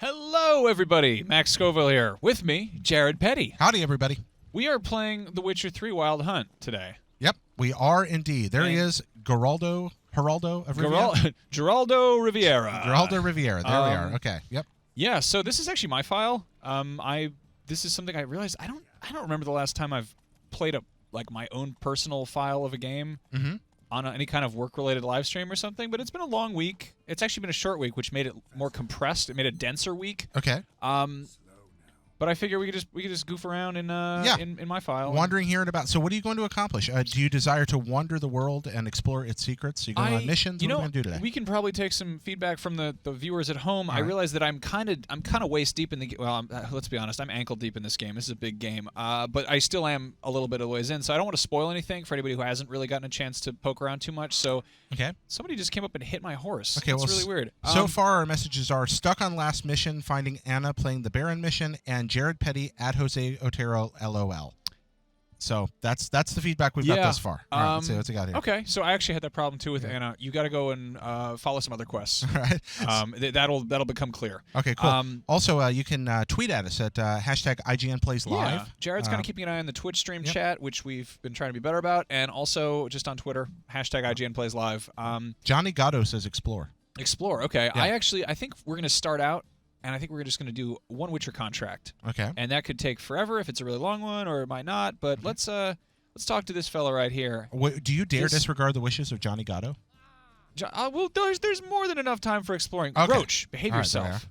Hello, everybody. Max Scoville here. With me, Jared Petty. Howdy, everybody. We are playing The Witcher 3 Wild Hunt today. Yep, we are indeed. There he is, Geraldo of Riviera? Geraldo Riviera. Geraldo Riviera. There we are. Okay. Yep. Yeah. So this is actually my file. This is something I realized I don't remember the last time I've played my own personal file of a game on any kind of work-related live stream or something. But it's been a long week. It's actually been a short week, which made it more compressed. It made a denser week. Okay. But I figure we could just goof around in my file. Wandering here and about. So what are you going to accomplish? Do you desire to wander the world and explore its secrets? Are you going on missions? What are you going to do today? We can probably take some feedback from the viewers at home. I realize that I'm kind of waist deep in the well. Let's be honest. I'm ankle deep in this game. This is a big game. But I still am a little bit of ways in, so I don't want to spoil anything for anybody who hasn't really gotten a chance to poke around too much. So somebody just came up and hit my horse. Okay, that's really weird. So far, our messages are stuck on last mission, finding Anna playing the Baron mission, and Jared Petty at Jose Otero LOL. So that's the feedback we've got thus far. All right, let's see what's we got here. Okay, so I actually had that problem too with Anna. You got to go and follow some other quests. All right. That'll become clear. Okay, cool. Also, you can tweet at us at hashtag IGN Plays Live. Yeah. Jared's kind of keeping an eye on the Twitch stream chat, which we've been trying to be better about, and also just on Twitter, hashtag IGN Plays Live. Johnny Gatto says explore. Explore. Okay. Yeah. I think we're going to start out. And I think we're just going to do one Witcher contract. Okay. And that could take forever if it's a really long one, or it might not. But let's talk to this fella right here. Do you dare disregard the wishes of Johnny Gatto? Well, there's more than enough time for exploring. Okay. Roach, behave yourself.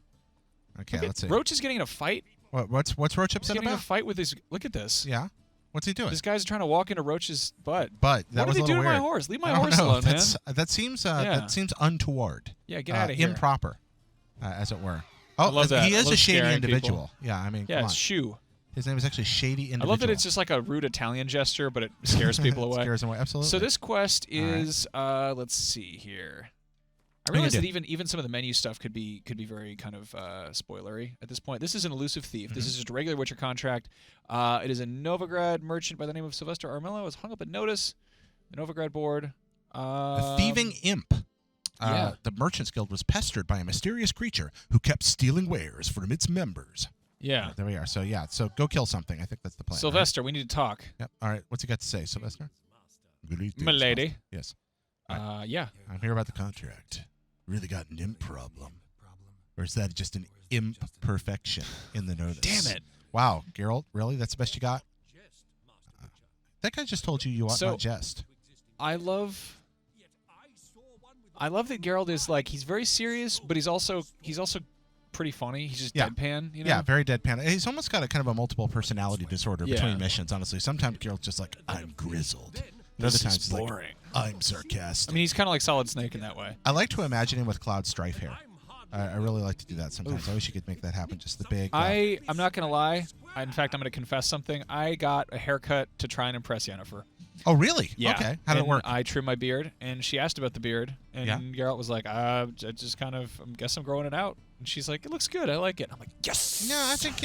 Okay, let's see. Roach is getting in a fight. What's Roach upset about? He's getting in a fight with his. Look at this. Yeah. What's he doing? This guy's trying to walk into Roach's butt. But that was a little weird. What did he do to my horse? Leave my horse alone, man. That seems untoward. Yeah, get out of here. Improper, as it were. Oh, I love that. He is a shady individual. People. Yeah, I mean, yeah, it's Shoe. His name is actually Shady Individual. I love that it's just like a rude Italian gesture, but it scares people away. Scares them away, absolutely. So this quest is, let's see here. I realize that even some of the menu stuff could be very kind of spoilery at this point. This is an elusive thief. This is just a regular Witcher contract. It is a Novigrad merchant by the name of Sylvester Armello. Is hung up a notice. The Novigrad board. The thieving imp. The Merchants Guild was pestered by a mysterious creature who kept stealing wares from its members. Yeah. There we are. So, so go kill something. I think that's the plan. Sylvester, we need to talk. Yep. All right. What's he got to say, Sylvester? Good evening. Milady. Yes. Yeah. I'm here about the contract. Really got an imp problem. Or is that just an imperfection in the notice? Damn it. Wow. Geralt, really? That's the best you got? That guy just told you ought not jest. I love that Geralt is he's very serious, but he's also pretty funny. He's just deadpan, you know? Yeah, very deadpan. He's almost got a kind of a multiple personality disorder between missions, honestly. Sometimes Geralt's just like, I'm grizzled. And other times he's like, I'm sarcastic. I mean, he's kind of like Solid Snake in that way. I like to imagine him with Cloud Strife hair. I really like to do that sometimes. I wish you could make that happen. Just the big... I'm not going to lie. In fact, I'm going to confess something. I got a haircut to try and impress Yennefer. Oh, really? Yeah. Okay. How did it work? I trimmed my beard, and she asked about the beard, and Geralt was like, I guess I'm growing it out. And she's like, it looks good. I like it. I'm like, yes! Yeah, I think,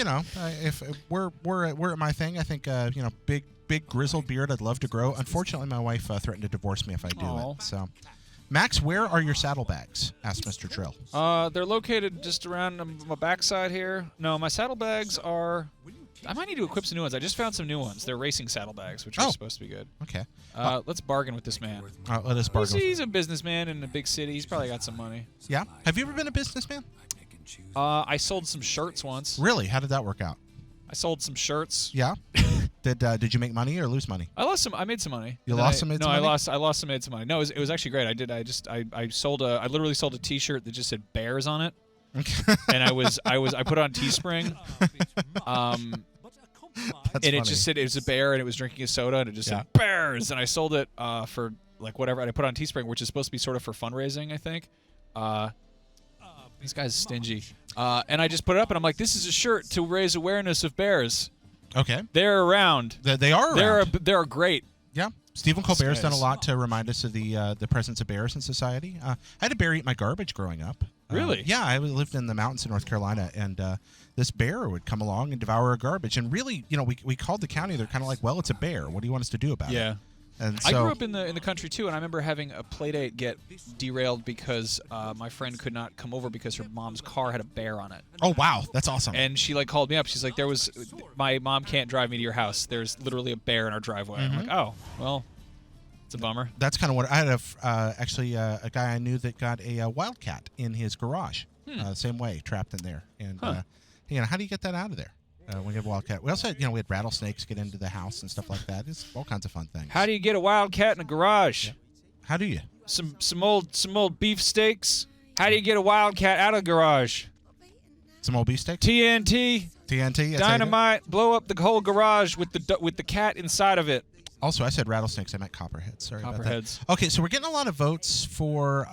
if we're at my thing, I think, big grizzled beard I'd love to grow. Unfortunately, my wife threatened to divorce me if I do it. So, Max, where are your saddlebags? Asked Mr. Trill. They're located just around my backside here. No, my saddlebags are... I might need to equip some new ones. I just found some new ones. They're racing saddlebags, which are supposed to be good. Okay. Let's bargain with this man. Let us bargain. He's a businessman in a big city. He's probably got some money. Yeah. Have you ever been a businessman? I sold some shirts once. Really? How did that work out? I sold some shirts. Yeah. Did you make money or lose money? I lost some. I made some money. You lost some, made some money? No, I lost some, made some money. No, it was actually great. I literally sold a T-shirt that just said Bears on it. And I put it on Teespring. That's and funny. it just said it was a bear and it was drinking a soda and it just said Bears, and I sold it for whatever, and I put it on Teespring, which is supposed to be sort of for fundraising, I think. These guys are stingy. And I just put it up and I'm like, this is a shirt to raise awareness of bears. Okay. They're around. They are around. They're great. Yeah. Stephen Colbert's done a lot to remind us of the presence of bears in society. I had a bear eat my garbage growing up. Really? Yeah, I lived in the mountains in North Carolina, and this bear would come along and devour our garbage. And really, we called the county. They're kind of like, well, it's a bear. What do you want us to do about it? And I so, grew up in the country too, and I remember having a play date get derailed because my friend could not come over because her mom's car had a bear on it. oh wow, that's awesome. And she like called me up. She's like, my mom can't drive me to your house. There's literally a bear in our driveway. I'm like, oh, well, it's a bummer. That's kind of what I had. Actually, a guy I knew that got a wildcat in his garage. Same way, trapped in there. And how do you get that out of there? When you have a wildcat. We also had, we had rattlesnakes get into the house and stuff like that. It's all kinds of fun things. How do you get a wildcat in a garage? Yeah. How do you? Some old beefsteaks. How do you get a wildcat out of the garage? Some old beefsteak? TNT. TNT. Dynamite. Blow up the whole garage with the cat inside of it. Also, I said rattlesnakes. I meant copperheads. Sorry about that. Copperheads. Okay, so we're getting a lot of votes for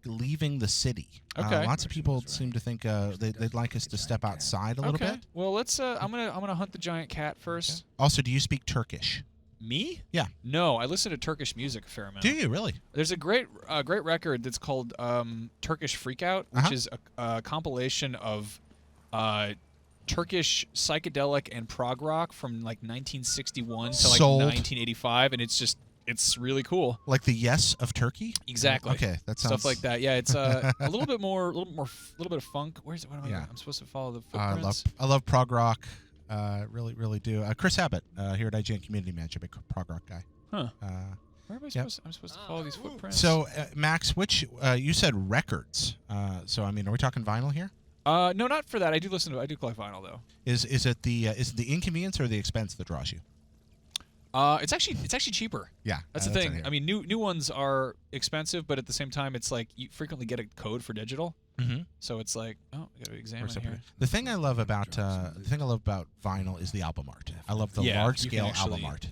leaving the city. Okay. Lots of people seem to think they'd like us to step outside a little bit. Well, let's. I'm gonna hunt the giant cat first. Okay. Also, do you speak Turkish? Me? Yeah. No, I listen to Turkish music a fair amount. Do you really? There's a great record that's called Turkish Freakout, which is a compilation of Turkish psychedelic and prog rock from like 1961 to like 1985, and it's really cool. Like the Yes of Turkey? Exactly. Okay, that sounds stuff like that. Yeah, it's a little bit of funk. Where's it? What am I? I'm supposed to follow the footprints. I love prog rock. Really do. Chris Abbott here at IGN Community Manager, big prog rock guy. Huh. Where am I supposed? I'm supposed to follow these footprints. So, Max, which you said records? So, I mean, are we talking vinyl here? No, not for that. I do collect vinyl though. Is it the inconvenience or the expense that draws you? It's actually cheaper. Yeah, that's the thing. I mean, new ones are expensive, but at the same time, it's like you frequently get a code for digital. Mm-hmm. So it's like, oh, I got to examine here. The thing I love about vinyl is the album art. I love the large scale album art.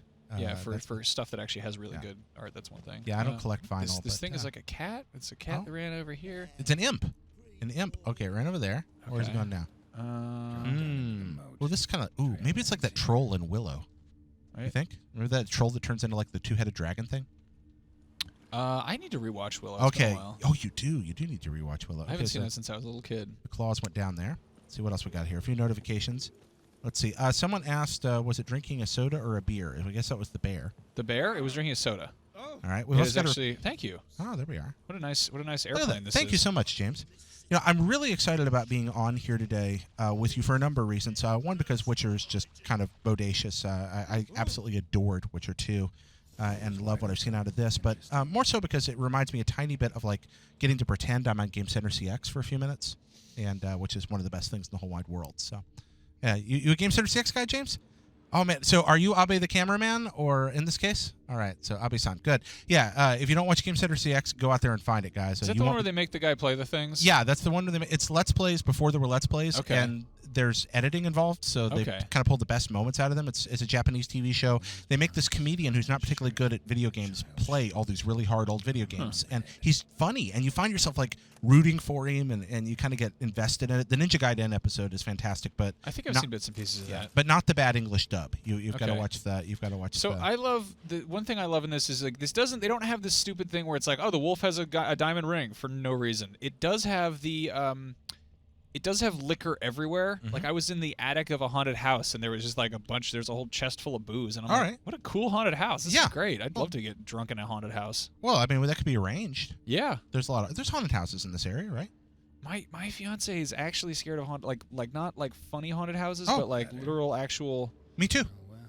For stuff that actually has really good art, that's one thing. Yeah, I don't collect vinyl. This thing is like a cat. It's a cat that ran over here. It's an imp. An imp. Okay, right over there. Okay. Where's it going now? Well, this is kind of. Ooh, maybe it's like that troll in Willow. Right? You think? Remember that troll that turns into like the two-headed dragon thing? I need to rewatch Willow. Okay. Oh, you do. You do need to rewatch Willow. I haven't seen that since I was a little kid. The claws went down there. Let's see what else we got here. A few notifications. Let's see. Someone asked, was it drinking a soda or a beer? I guess that was the bear. The bear? It was drinking a soda. All right. We've also got actually. Thank you. Oh, there we are. What a nice airplane this is. Thank you so much, James. I'm really excited about being on here today with you for a number of reasons. One, because Witcher is just kind of bodacious. I absolutely adored Witcher 2 and love what I've seen out of this. But more so because it reminds me a tiny bit of like getting to pretend I'm on Game Center CX for a few minutes, and which is one of the best things in the whole wide world. So, you a Game Center CX guy, James? Oh, man. So are you Abe the cameraman, or in this case? All right. So Abe-san. Good. Yeah. If you don't watch Game Center CX, go out there and find it, guys. Is that the one where they make the guy play the things? Yeah, that's the one where it's Let's Plays before there were Let's Plays. Okay. And there's editing involved, so they kind of pulled the best moments out of them. It's a Japanese TV show. They make this comedian who's not particularly good at video games play all these really hard old video games. And he's funny, and you find yourself like rooting for him, and you kind of get invested in it. The Ninja Gaiden episode is fantastic, but I think I've seen bits and pieces of that. But not the bad English dub. You've got to watch that. You've got to watch. So I love the one thing I love in this is like they don't have this stupid thing where it's like, oh, the wolf has a diamond ring for no reason. It does have the it does have liquor everywhere. Mm-hmm. Like I was in the attic of a haunted house, and there was just like there's a whole chest full of booze, and I'm like, what a cool haunted house. This is great. I'd love to get drunk in a haunted house. Well, I mean, that could be arranged. Yeah. There's haunted houses in this area, right? My fiance is actually scared of haunted, like not like funny haunted houses, but like literal actual. Me too.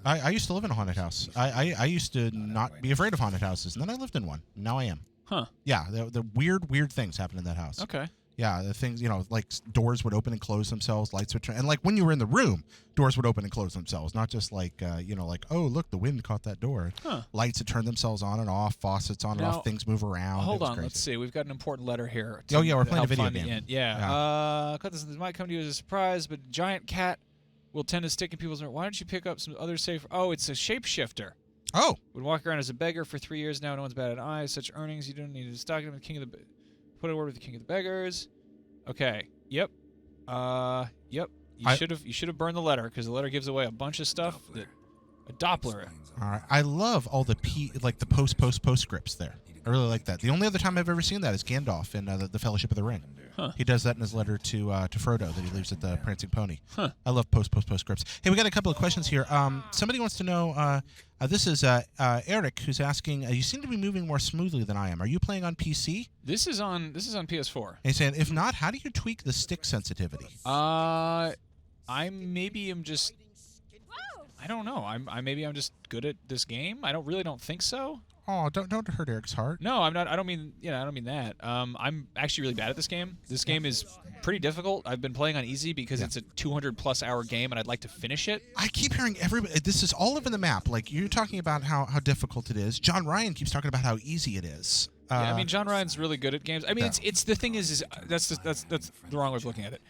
I used to live in a haunted house. I used to not be afraid of haunted houses, and then I lived in one. Now I am. Huh. Yeah, the weird things happen in that house. Okay. Yeah, the things, like doors would open and close themselves, lights would turn. And like when you were in the room, doors would open and close themselves, not just like, like, oh, look, the wind caught that door. Huh. Lights would turn themselves on and off, faucets on and off, things move around. Hold on, let's see. We've got an important letter here. Oh, yeah, we're playing a video game. Yeah. This might come to you as a surprise, but giant cat will tend to stick in people's... Why don't you pick up some other safe... Oh, it's a shapeshifter. Oh. Would walk around as a beggar for 3 years now. No one's batted an eye. Such earnings, you don't need to stock him with the king of the... Put a word with the king of the beggars. Okay. Yep. Yep. You should have burned the letter, because the letter gives away a bunch of stuff. A Doppler. All right. I love all the postscripts there. I really like that. The only other time I've ever seen that is Gandalf in the Fellowship of the Ring. Huh. He does that in his letter to Frodo that he leaves at the Prancing Pony. Huh. I love postscripts. Hey, we got a couple of questions here. Somebody wants to know. This is Eric who's asking. You seem to be moving more smoothly than I am. Are you playing on PC? This is on PS4. And he's saying, if not, how do you tweak the stick sensitivity? I don't know. Maybe I'm just good at this game. I don't think so. Oh, don't hurt Eric's heart. No, I'm not. I don't mean that. I'm actually really bad at this game. This game is pretty difficult. I've been playing on easy because it's a 200+ hour game, and I'd like to finish it. I keep hearing everybody. This is all over the map. Like you're talking about how difficult it is. John Ryan keeps talking about how easy it is. Yeah, I mean, John Ryan's really good at games. I mean, it's the thing is that's the wrong way of looking at it.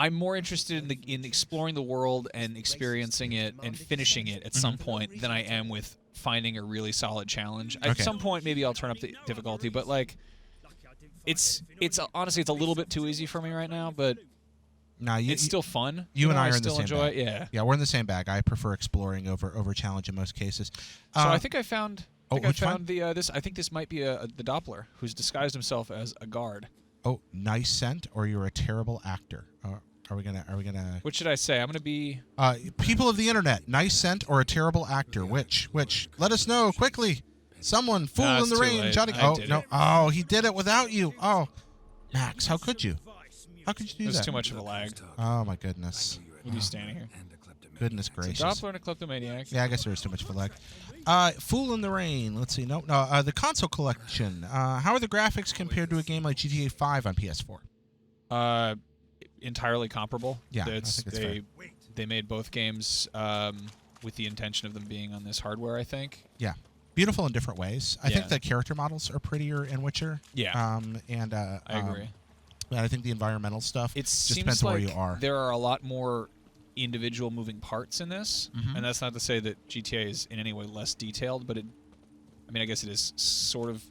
I'm more interested in exploring the world and experiencing it and finishing it at some point than I am with finding a really solid challenge. At some point, maybe I'll turn up the difficulty, but like, it's honestly it's a little bit too easy for me right now. But it's still fun. You and I are in still the same enjoy bag. it. Yeah, we're in the same bag. I prefer exploring over challenge in most cases. So I think I found. I found one? this. I think this might be the Doppler who's disguised himself as a guard. Oh, nice scent, or you're a terrible actor. Are we gonna? What should I say? I'm gonna be. People of the internet, nice scent or a terrible actor? Which? Let us know quickly. Someone, fool in the rain, Johnny. Oh no! Oh, he did it without you. Oh, Max, how could you? How could you do that? There's too much of a lag. Oh my goodness. With you standing here. Goodness gracious. It's a Doppler and a kleptomaniac. Yeah, I guess there was too much of a lag. Fool in the Rain. Let's see. No. The console collection. How are the graphics compared to a game like GTA 5 on PS4? Entirely comparable. Yeah, I think it's fair. They made both games with the intention of them being on this hardware, I think. Yeah. Beautiful in different ways. I think the character models are prettier in Witcher. Yeah. I agree. I think the environmental stuff just depends on where you are. There are a lot more individual moving parts in this, and that's not to say that GTA is in any way less detailed, but I guess it is sort of.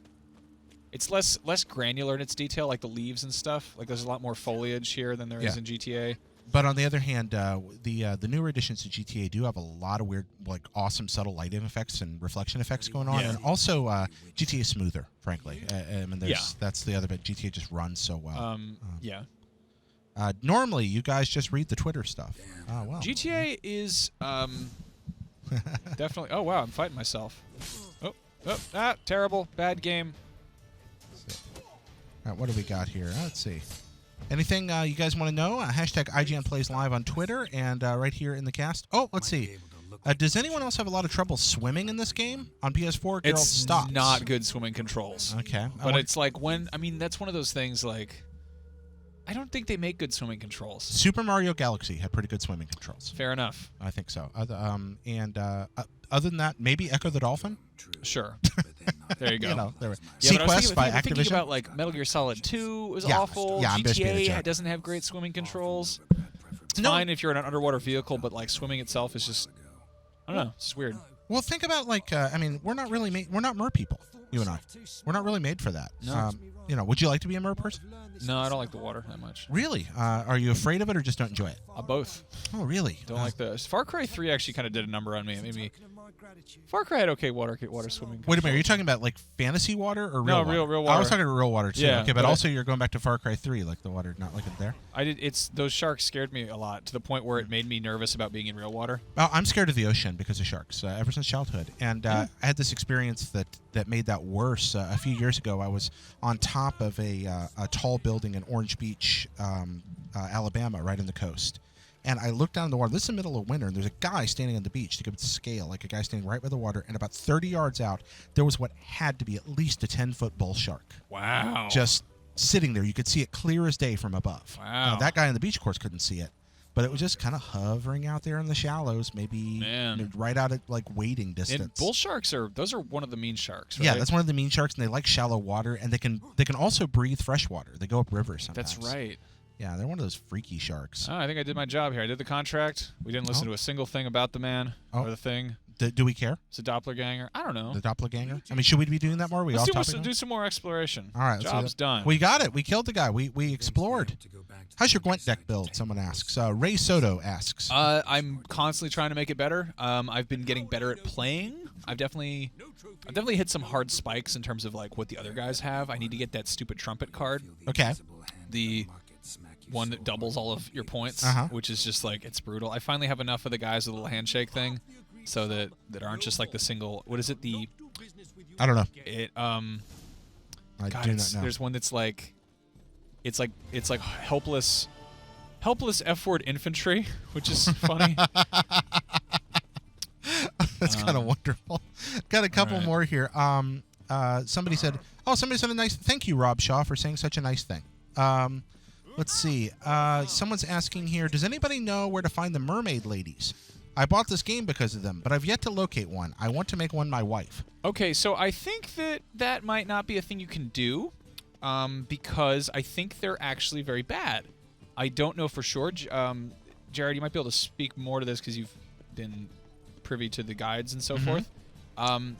It's less granular in its detail, like the leaves and stuff. Like there's a lot more foliage here than there is in GTA. But on the other hand, the newer additions to GTA do have a lot of weird, like awesome subtle lighting effects and reflection effects going on, and also GTA is smoother, frankly. That's the other bit. GTA just runs so well. Normally, you guys just read the Twitter stuff. Oh wow. GTA is definitely. Oh wow, I'm fighting myself. Terrible, bad game. All right, what do we got here? Let's see. Anything you guys want to know? Hashtag IGN Plays Live on Twitter and right here in the cast. Oh, let's see. Does anyone else have a lot of trouble swimming in this game on PS4? It's stops. not good swimming controls. Okay. But it's like that's one of those things like, I don't think they make good swimming controls. Super Mario Galaxy had pretty good swimming controls. Fair enough. I think so. Other than that, maybe Echo the Dolphin? Sure. There you go. Sequest by Activision. Thinking about like Metal Gear Solid 2 was awful. Yeah, GTA doesn't have great swimming controls. It's fine if you're in an underwater vehicle, but like swimming itself is just, I don't know, it's just weird. Well, think about like, we're not really we're not mer people, you and I. We're not really made for that. No. Would you like to be a mer person? No, I don't like the water that much. Really? Are you afraid of it or just don't enjoy it? Both. Oh, really? Don't like this. Far Cry 3 actually kind of did a number on me. It made me. Far Cry had okay water swimming. Wait a minute, are you talking about like fantasy water or real water? No, real water. I was talking real water too. Yeah, okay, but also you're going back to Far Cry 3, like the water not like it there. Those sharks scared me a lot to the point where it made me nervous about being in real water. I'm scared of the ocean because of sharks ever since childhood, and I had this experience that made that worse. A few years ago, I was on top of a tall building in Orange Beach, Alabama, right on the coast. And I looked down in the water. This is the middle of winter, and there's a guy standing on the beach to give it scale, like a guy standing right by the water. And about 30 yards out, there was what had to be at least a 10-foot bull shark. Wow. Just sitting there. You could see it clear as day from above. Wow. That guy on the beach course couldn't see it. But it was just kind of hovering out there in the shallows, maybe right out at like wading distance. And bull sharks those are one of the mean sharks, right? Yeah, that's one of the mean sharks, and they like shallow water, and they can also breathe fresh water. They go up rivers sometimes. That's right. Yeah, they're one of those freaky sharks. Oh, I think I did my job here. I did the contract. We didn't listen to a single thing about the man or the thing. Do we care? It's a doppelganger. I don't know. The doppelganger? I mean, should we be doing that more? Let's do some more exploration. All right. Job's done. We got it. We killed the guy. We explored. How's your Gwent deck build? Someone asks. Ray Soto asks. I'm constantly trying to make it better. I've been getting better at playing. I've definitely hit some hard spikes in terms of like what the other guys have. I need to get that stupid trumpet card. Okay. The one that doubles all of your points, which is just like, it's brutal. I finally have enough of the guys with the little handshake thing, so that aren't just like the single. What is it? I don't know. I do not know. There's one that's like, it's like helpless F-word infantry, which is funny. That's kind of wonderful. Got a couple more here. Somebody said a nice thank you, Rob Shaw, for saying such a nice thing. Let's see. Someone's asking here, does anybody know where to find the mermaid ladies? I bought this game because of them, but I've yet to locate one. I want to make one my wife. Okay, so I think that might not be a thing you can do, because I think they're actually very bad. I don't know for sure. Jared, you might be able to speak more to this because you've been privy to the guides and so forth.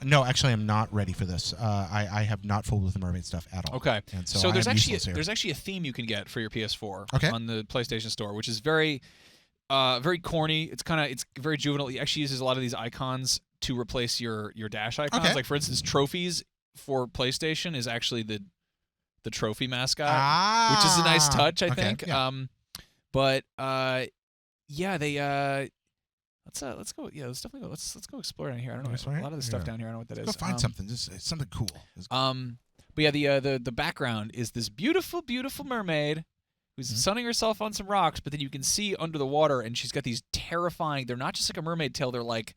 No, actually, I'm not ready for this. I have not fooled with the mermaid stuff at all. Okay. And so there's actually a theme you can get for your PS4 on the PlayStation Store, which is very corny. It's very juvenile. It actually uses a lot of these icons to replace your dash icons. Okay. Like for instance, trophies for PlayStation is actually the trophy mascot, which is a nice touch, I think. Yeah. Yeah, they. Let's go. Yeah, let's definitely go. Let's go explore down here. I don't know. A lot of the stuff down here. I don't know what that is. Go find something. Just something cool. But yeah, the background is this beautiful, beautiful mermaid who's sunning herself on some rocks. But then you can see under the water, and she's got these terrifying. They're not just like a mermaid tail. They're like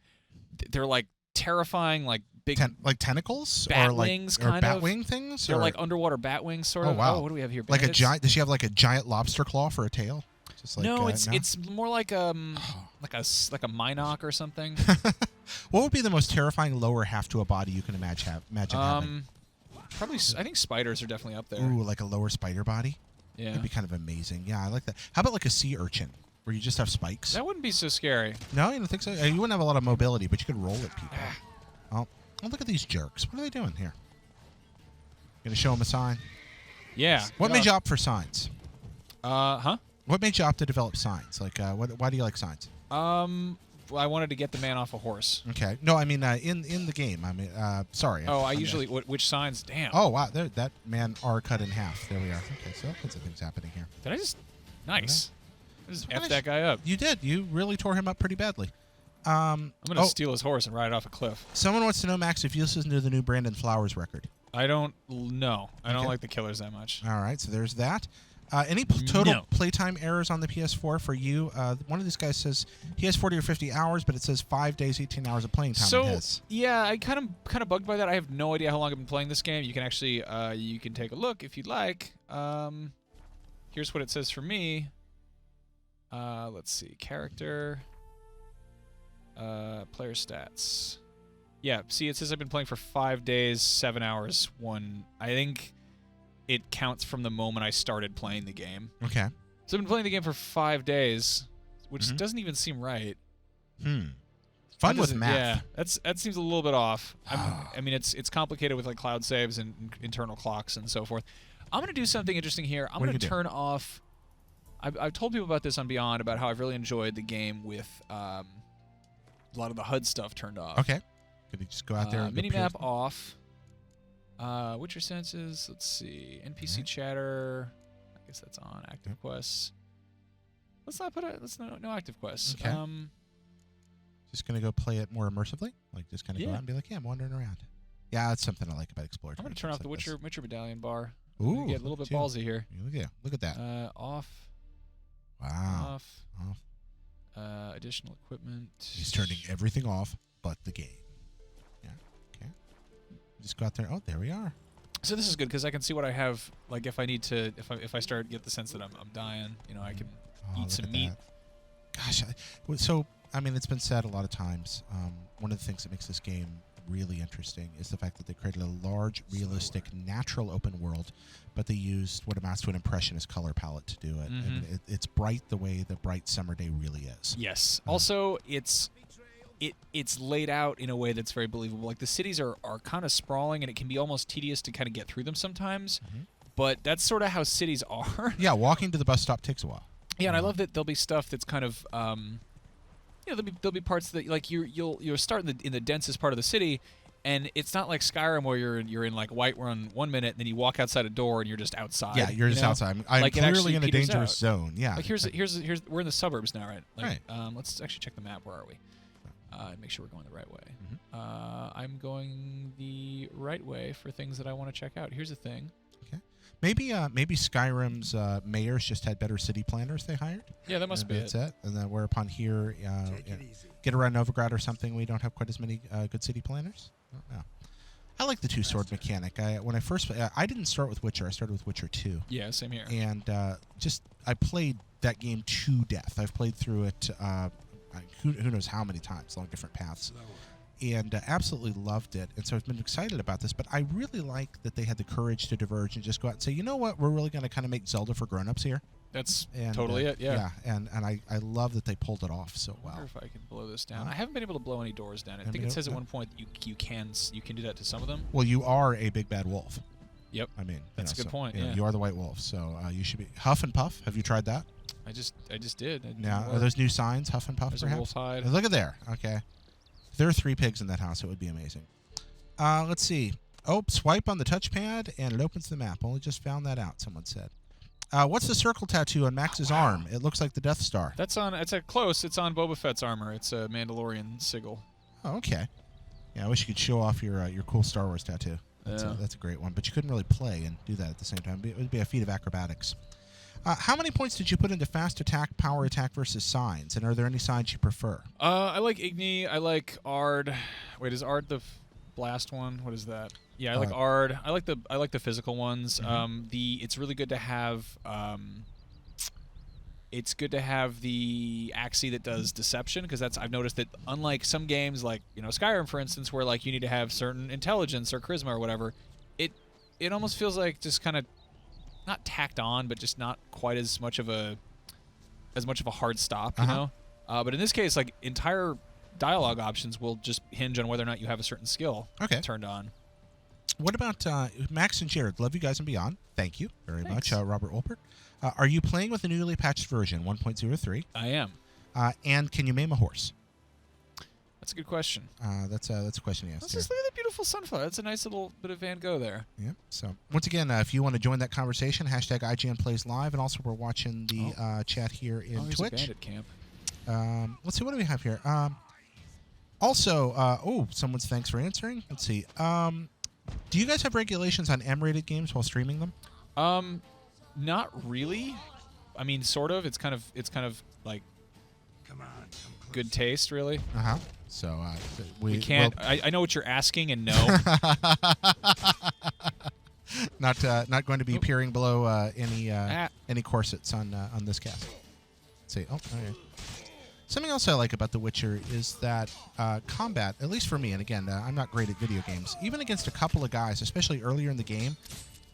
terrifying, like big like tentacles bat wings, kind bat of wing things. They're like underwater bat wings, sort of. Oh wow! What do we have here? Like a giant. Does she have like a giant lobster claw for a tail? Just like, no, it's more like a Minoc or something. What would be the most terrifying lower half to a body you can imagine having? Probably, I think spiders are definitely up there. Ooh, like a lower spider body? Yeah. That'd be kind of amazing. Yeah, I like that. How about like a sea urchin, where you just have spikes? That wouldn't be so scary. No, you don't think so? You wouldn't have a lot of mobility, but you could roll at people. Oh, look at these jerks. What are they doing here? Gonna show them a sign? Yeah. What made you opt for signs? Huh? What made you opt to develop signs? Like, why do you like signs? Well, I wanted to get the man off a horse. Okay. No, I mean in the game. I mean, sorry. Oh, I usually which signs? Damn. Oh wow, that man are cut in half. There we are. Okay, so lots of things happening here. Did I just? Nice. I just F that guy up. You did. You really tore him up pretty badly. I'm gonna steal his horse and ride it off a cliff. Someone wants to know, Max, if you listen to the new Brandon Flowers record. I don't know. I don't like the Killers that much. All right, so there's that. Any total playtime errors on the PS4 for you? One of these guys says he has 40 or 50 hours, but it says 5 days, 18 hours of playing time on his. Yeah, I kind of bugged by that. I have no idea how long I've been playing this game. You can actually you can take a look if you'd like. Here's what it says for me. Let's see, character, player stats. Yeah, see, it says I've been playing for 5 days, 7 hours. I think it counts from the moment I started playing the game. Okay. So I've been playing the game for 5 days, which doesn't even seem right. Fun with math. Yeah, that seems a little bit off. I mean, it's complicated with like cloud saves and internal clocks and so forth. I'm gonna do something interesting here. I'm gonna turn off. I've told people about this on Beyond about how I've really enjoyed the game with a lot of the HUD stuff turned off. Okay. Could you just go out there and minimap off. What's your senses? Let's see. NPC chatter. I guess that's on. Active quests. Let's not put no active quests. Okay. Just gonna go play it more immersively, like just kind of go out and be like, yeah, I'm wandering around. Yeah, that's something I like about Explorer. I'm gonna turn off the Witcher medallion bar. Ooh, get a little bit ballsy here. Look at that. Off. Wow. Off. Additional equipment. He's turning everything off but the game. Yeah. Okay. Just go out there. Oh, there we are. So this is good because I can see what I have. Like if I need to, if I start get the sense that I'm dying, you know, I can eat some meat. Gosh. So I mean, it's been said a lot of times. One of the things that makes this game really interesting is the fact that they created a large, realistic, natural open world, but they used what amounts to an impressionist color palette to do it. And it's bright the way the bright summer day really is. Yes. Also, it's it's laid out in a way that's very believable. Like the cities are kind of sprawling, and it can be almost tedious to kind of get through them sometimes. But that's sort of how cities are. Yeah, walking to the bus stop takes a while. Yeah, and I love that there'll be stuff that's kind of there'll be parts that like you'll start in the densest part of the city. And it's not like Skyrim where you're in like Whiterun 1 minute, and then you walk outside a door and you're just outside. Yeah, you're just outside. I'm like clearly in a dangerous zone. Yeah. Like here's we're in the suburbs now, right? Like, let's actually check the map. Where are we? Make sure we're going the right way. I'm going the right way for things that I want to check out. Here's a thing. Okay. Maybe Skyrim's mayors just had better city planners they hired. Yeah, that must be it. And then whereupon here, get around Novigrad or something, we don't have quite as many good city planners. No. I like the two-sword mechanic. When I first I didn't start with Witcher. I started with Witcher 2. Yeah, same here. And I played that game to death. I've played through it who knows how many times along different paths. And absolutely loved it. And so I've been excited about this. But I really like that they had the courage to diverge and just go out and say, you know what, we're really going to kind of make Zelda for grown-ups here. That's totally it, yeah. Yeah, and I love that they pulled it off so well. I wonder if I can blow this down. I haven't been able to blow any doors down. I think it says at one point that you can do that to some of them. Well, you are a big bad wolf. Yep. I mean, that's a good point. Yeah, yeah. You are the white wolf, so you should be Huff and Puff. Have you tried that? I just did. Now, are those new signs, Huff and Puff? There's perhaps? a wolf hide. Look at there. Okay. If there are 3 pigs in that house, it would be amazing. Let's see. Oh, swipe on the touchpad and it opens the map. Only just found that out. Someone said. What's the circle tattoo on Max's arm? It looks like the Death Star. That's on. It's close. It's on Boba Fett's armor. It's a Mandalorian sigil. Oh, okay. Yeah, I wish you could show off your cool Star Wars tattoo. That's a great one. But you couldn't really play and do that at the same time. It would be a feat of acrobatics. How many points did you put into fast attack, power attack versus signs? And are there any signs you prefer? I like Igni. I like Ard. Wait, is Ard the blast one? What is that? Yeah, I like Ard. I like the physical ones. It's really good to have. It's good to have the Axii that does deception, because I've noticed that unlike some games like Skyrim, for instance, where like you need to have certain intelligence or charisma or whatever, it almost feels like just kind of not tacked on, but just not quite as much of a hard stop, you know. But in this case, like entire dialogue options will just hinge on whether or not you have a certain skill turned on. What about Max and Jared? Love you guys and beyond. Thank you very much, Robert Wolpert. Are you playing with the newly patched version 1.03? I am. And can you maim a horse? That's a good question. That's a question he asked. Let's just look at that beautiful sunflower. That's a nice little bit of Van Gogh there. Yep. So once again, if you want to join that conversation, hashtag IGN Plays Live, and also we're watching the chat here in Twitch. Twitch. A bandit camp. Let's see, what do we have here? Also, someone's thanks for answering. Let's see. Do you guys have regulations on M-rated games while streaming them? Not really. I mean, sort of. It's kind of like good taste, really. So we can't. I know what you're asking, and no. Not going to be peering below any corsets on this cast. Let's see. Oh, okay. Something else I like about The Witcher is that combat, at least for me, and again, I'm not great at video games, even against a couple of guys, especially earlier in the game,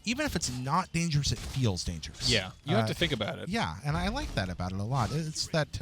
even if it's not dangerous, it feels dangerous. Yeah, you have to think about it. Yeah, and I like that about it a lot. It's that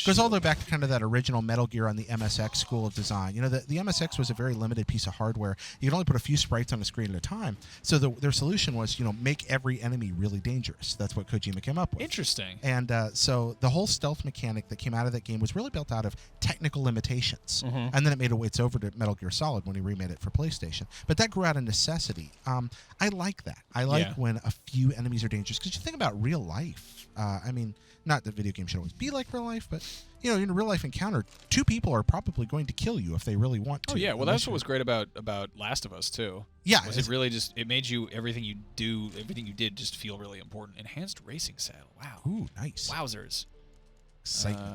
goes all the way back to kind of that original Metal Gear on the MSX school of design. You know, the MSX was a very limited piece of hardware. You could only put a few sprites on a screen at a time. So their solution was, make every enemy really dangerous. That's what Kojima came up with. Interesting. And so the whole stealth mechanic that came out of that game was really built out of technical limitations. And then it made its over to Metal Gear Solid when he remade it for PlayStation. But that grew out of necessity. I like that. I like when a few enemies are dangerous, because you think about real life. I mean, not that video games should always be like real life, but in a real life encounter, 2 people are probably going to kill you if they really want to. Oh yeah, well that's what was great about Last of Us too. Yeah, it really it made you everything you did just feel really important. Enhanced racing saddle. Wow. Ooh, nice. Wowzers.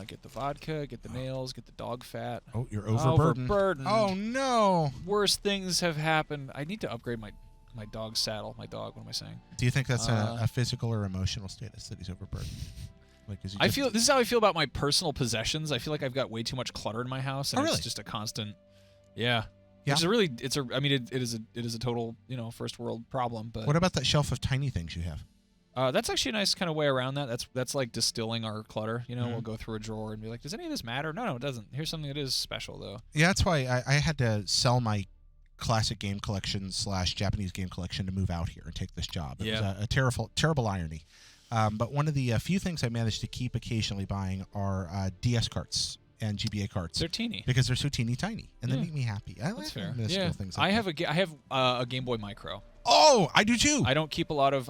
Get the vodka, get the nails, get the dog fat. Oh, you're overburdened. Oh no. Worse things have happened. I need to upgrade my dog's saddle. My dog. What am I saying? Do you think that's a physical or emotional status that he's overburdened? This is how I feel about my personal possessions. I feel like I've got way too much clutter in my house, and it's just a constant. Yeah. Which is I mean, it is a total first world problem. But what about that shelf of tiny things you have? That's actually a nice kind of way around that. That's like distilling our clutter. You know, Mm-hmm. we'll go through a drawer and be like, does any of this matter? No, it doesn't. Here's something that is special, though. Yeah, that's why I had to sell my classic game collection / Japanese game collection to move out here and take this job. It was a terrible irony. But one of the few things I managed to keep occasionally buying are DS carts and GBA carts. They're teeny because they're so teeny tiny, and they make me happy. I like fair. minuscule things. Like I have a Game Boy Micro. Oh, I do too. I don't keep a lot of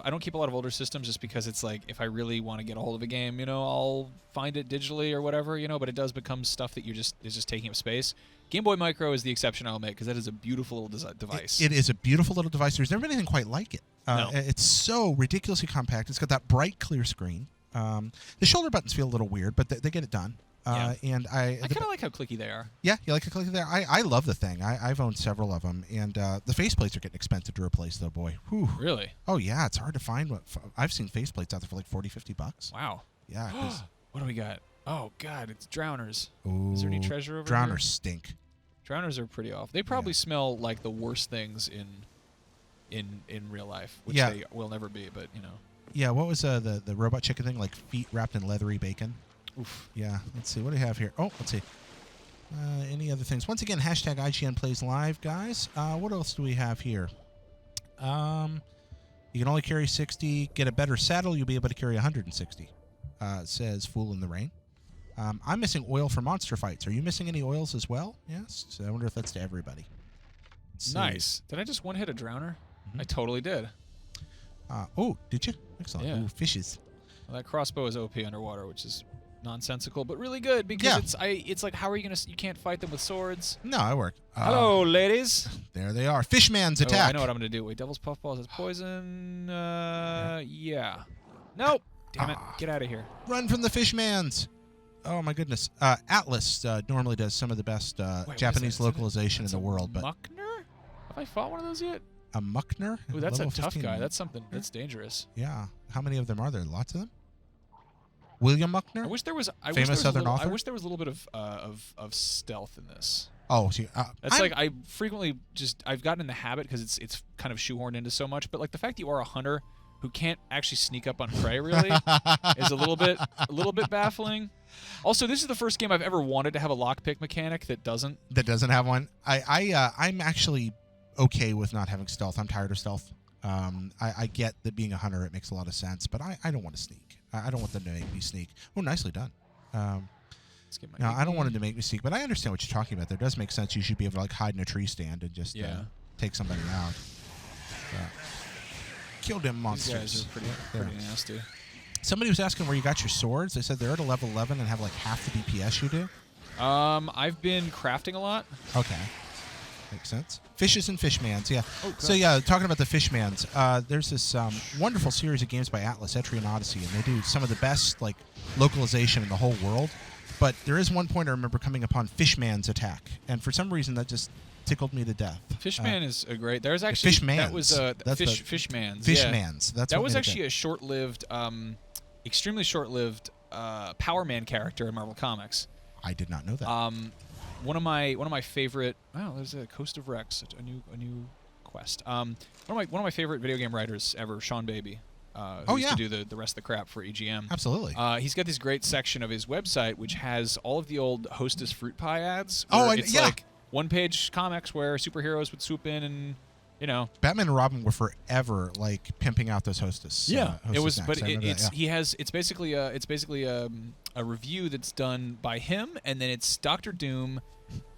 older systems just because it's like if I really want to get a hold of a game, you know, I'll find it digitally or whatever, you know. But it does become stuff that is just taking up space. Game Boy Micro is the exception I'll make because that is a beautiful little device. It is a beautiful little device. There's never been anything quite like it. No. It's so ridiculously compact. It's got that bright, clear screen. The shoulder buttons feel a little weird, but they get it done. And I kind of like how clicky they are. Yeah, you like how clicky they are? I love the thing. I've owned several of them, and the faceplates are getting expensive to replace, though, boy. Whew. Really? Oh, yeah, it's hard to find. I've seen faceplates out there for like $40-50. Wow. Yeah. What do we got? Oh, God, it's drowners. Ooh, Is there any treasure over drowners here? stink. Drowners are pretty off. They probably smell like the worst things in real life, which they will never be, but, you know. Yeah, what was the robot chicken thing? Like feet wrapped in leathery bacon? Oof. Yeah, let's see. What do we have here? Oh, let's see. Any other things? Once again, hashtag IGN Plays Live, guys. What else do we have here? You can only carry 60. Get a better saddle, you'll be able to carry 160. Says Fool in the Rain. I'm missing oil for monster fights. Are you missing any oils as well? Yes. So I wonder if that's to everybody. Nice. Did I just one-hit a drowner? Mm-hmm. I totally did. Oh, did you? Excellent. Yeah. Ooh, fishes. Well, that crossbow is OP underwater, which is nonsensical, but really good because it's like, how are you gonna? You can't fight them with swords. No, it worked. Hello, ladies. There they are. Fishman's Oh, attack. I know what I'm gonna do. Wait, Devil's Puffball is poison. Yeah. Nope. Damn it. Get out of here. Run from the Fishmans. Oh my goodness. Atlas normally does some of the best Japanese localization in the world, but Muckner? Have I fought one of those yet? a Muckner? Ooh, that's a Level tough 15. guy. That's something. That's dangerous. Yeah. How many of them are there? Lots of them? William Muckner? I wish there was. Famous Southern author? I wish there was a little bit of stealth in this. Oh, see, That's like I frequently I've gotten in the habit because it's kind of shoehorned into so much. But like the fact that you are a hunter who can't actually sneak up on prey really is a little bit baffling. Also, this is the first game I've ever wanted to have a lockpick mechanic that doesn't. That doesn't have one. I'm actually okay with not having stealth. I'm tired of stealth. I get that being a hunter, it makes a lot of sense, but I don't want to sneak. I don't want them to make me sneak. Oh, nicely done. No, I don't want them to make me sneak, but I understand what you're talking about. There does make sense. You should be able to like hide in a tree stand and just take somebody out. Kill them monsters. These guys are pretty nasty. Somebody was asking where you got your swords. They said they're at a level 11 and have like half the DPS you do. I've been crafting a lot. Okay. Makes sense. Fishes and Fishmans, yeah. Oh, so, yeah, talking about the Fishmans, there's this wonderful series of games by Atlas, Etrian Odyssey, and they do some of the best like localization in the whole world. But there is one point I remember coming upon Fishman's attack, and for some reason that just tickled me to death. Fishman is a great. There's actually Fishmans. that was Fishmans. Fishmans. Yeah. That's that what was made it actually good. a short-lived, extremely short-lived Power Man character in Marvel Comics. I did not know that. One of my favorite. Wow, there's a Coast of Rex, a new quest. One of my favorite video game writers ever, Sean Baby. Who used to do the rest of the crap for EGM. Absolutely. He's got this great section of his website which has all of the old Hostess fruit pie ads. It's like one-page comics where superheroes would swoop in and, you know. Batman and Robin were forever like pimping out those Hostess. It was, snacks. but it's basically a review that's done by him, and then it's Doctor Doom,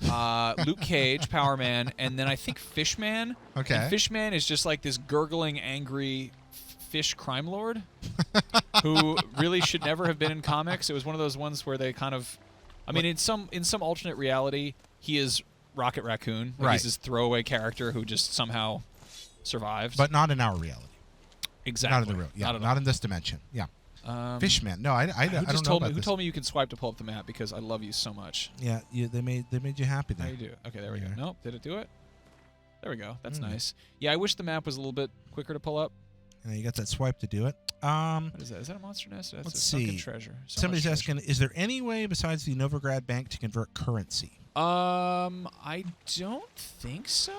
Luke Cage, Power Man, and then I think Fishman. Okay. And Fishman is just like this gurgling, angry fish crime lord who really should never have been in comics. It was one of those ones where they kind of, I mean, in some alternate reality, he is Rocket Raccoon. Like, right. He's this throwaway character who just somehow survived. But not in our reality. Exactly. Not in the real. Yeah. Not in this dimension. Yeah. Fishman. No, I don't know about who this. told me you can swipe to pull up the map because I love you so much. Yeah, they made you happy there. How you do? Okay, there we go. Nope, did it do it? There we go. That's nice. Yeah, I wish the map was a little bit quicker to pull up. You got that swipe to do it. What is that? Is that a monster nest? That's Let's a sunken see. treasure. Somebody's asking, is there any way besides the Novigrad Bank to convert currency? I don't think so.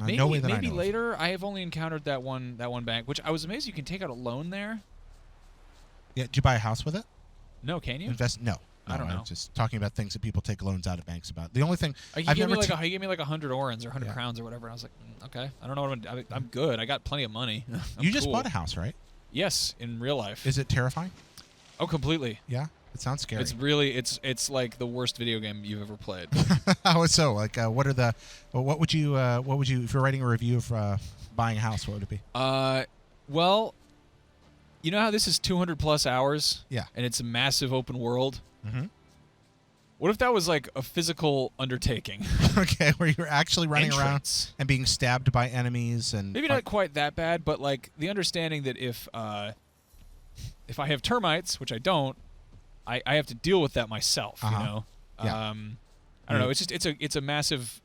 Maybe, no way that maybe I know later. I have only encountered that one bank, which I was amazed you can take out a loan there. Yeah, did you buy a house with it? No, can you? Invest? No. I don't know. I'm just talking about things that people take loans out of banks about. The only thing he gave me like 100 orens or 100 crowns or whatever. And I was like, okay, I don't know what I'm good. I got plenty of money. You just bought a house, right? Yes, in real life. Is it terrifying? Oh, completely. Yeah, it sounds scary. It's really it's like the worst video game you've ever played. How so? Like, what would you if you're writing a review of buying a house? What would it be? Well, you know how this is 200 plus hours? Yeah. And it's a massive open world. Mm-hmm. What if that was like a physical undertaking? Okay, where you're actually running around and being stabbed by enemies and maybe not quite that bad, but like the understanding that if I have termites, which I don't, I have to deal with that myself. You know. Yeah. I don't know. It's just it's a massive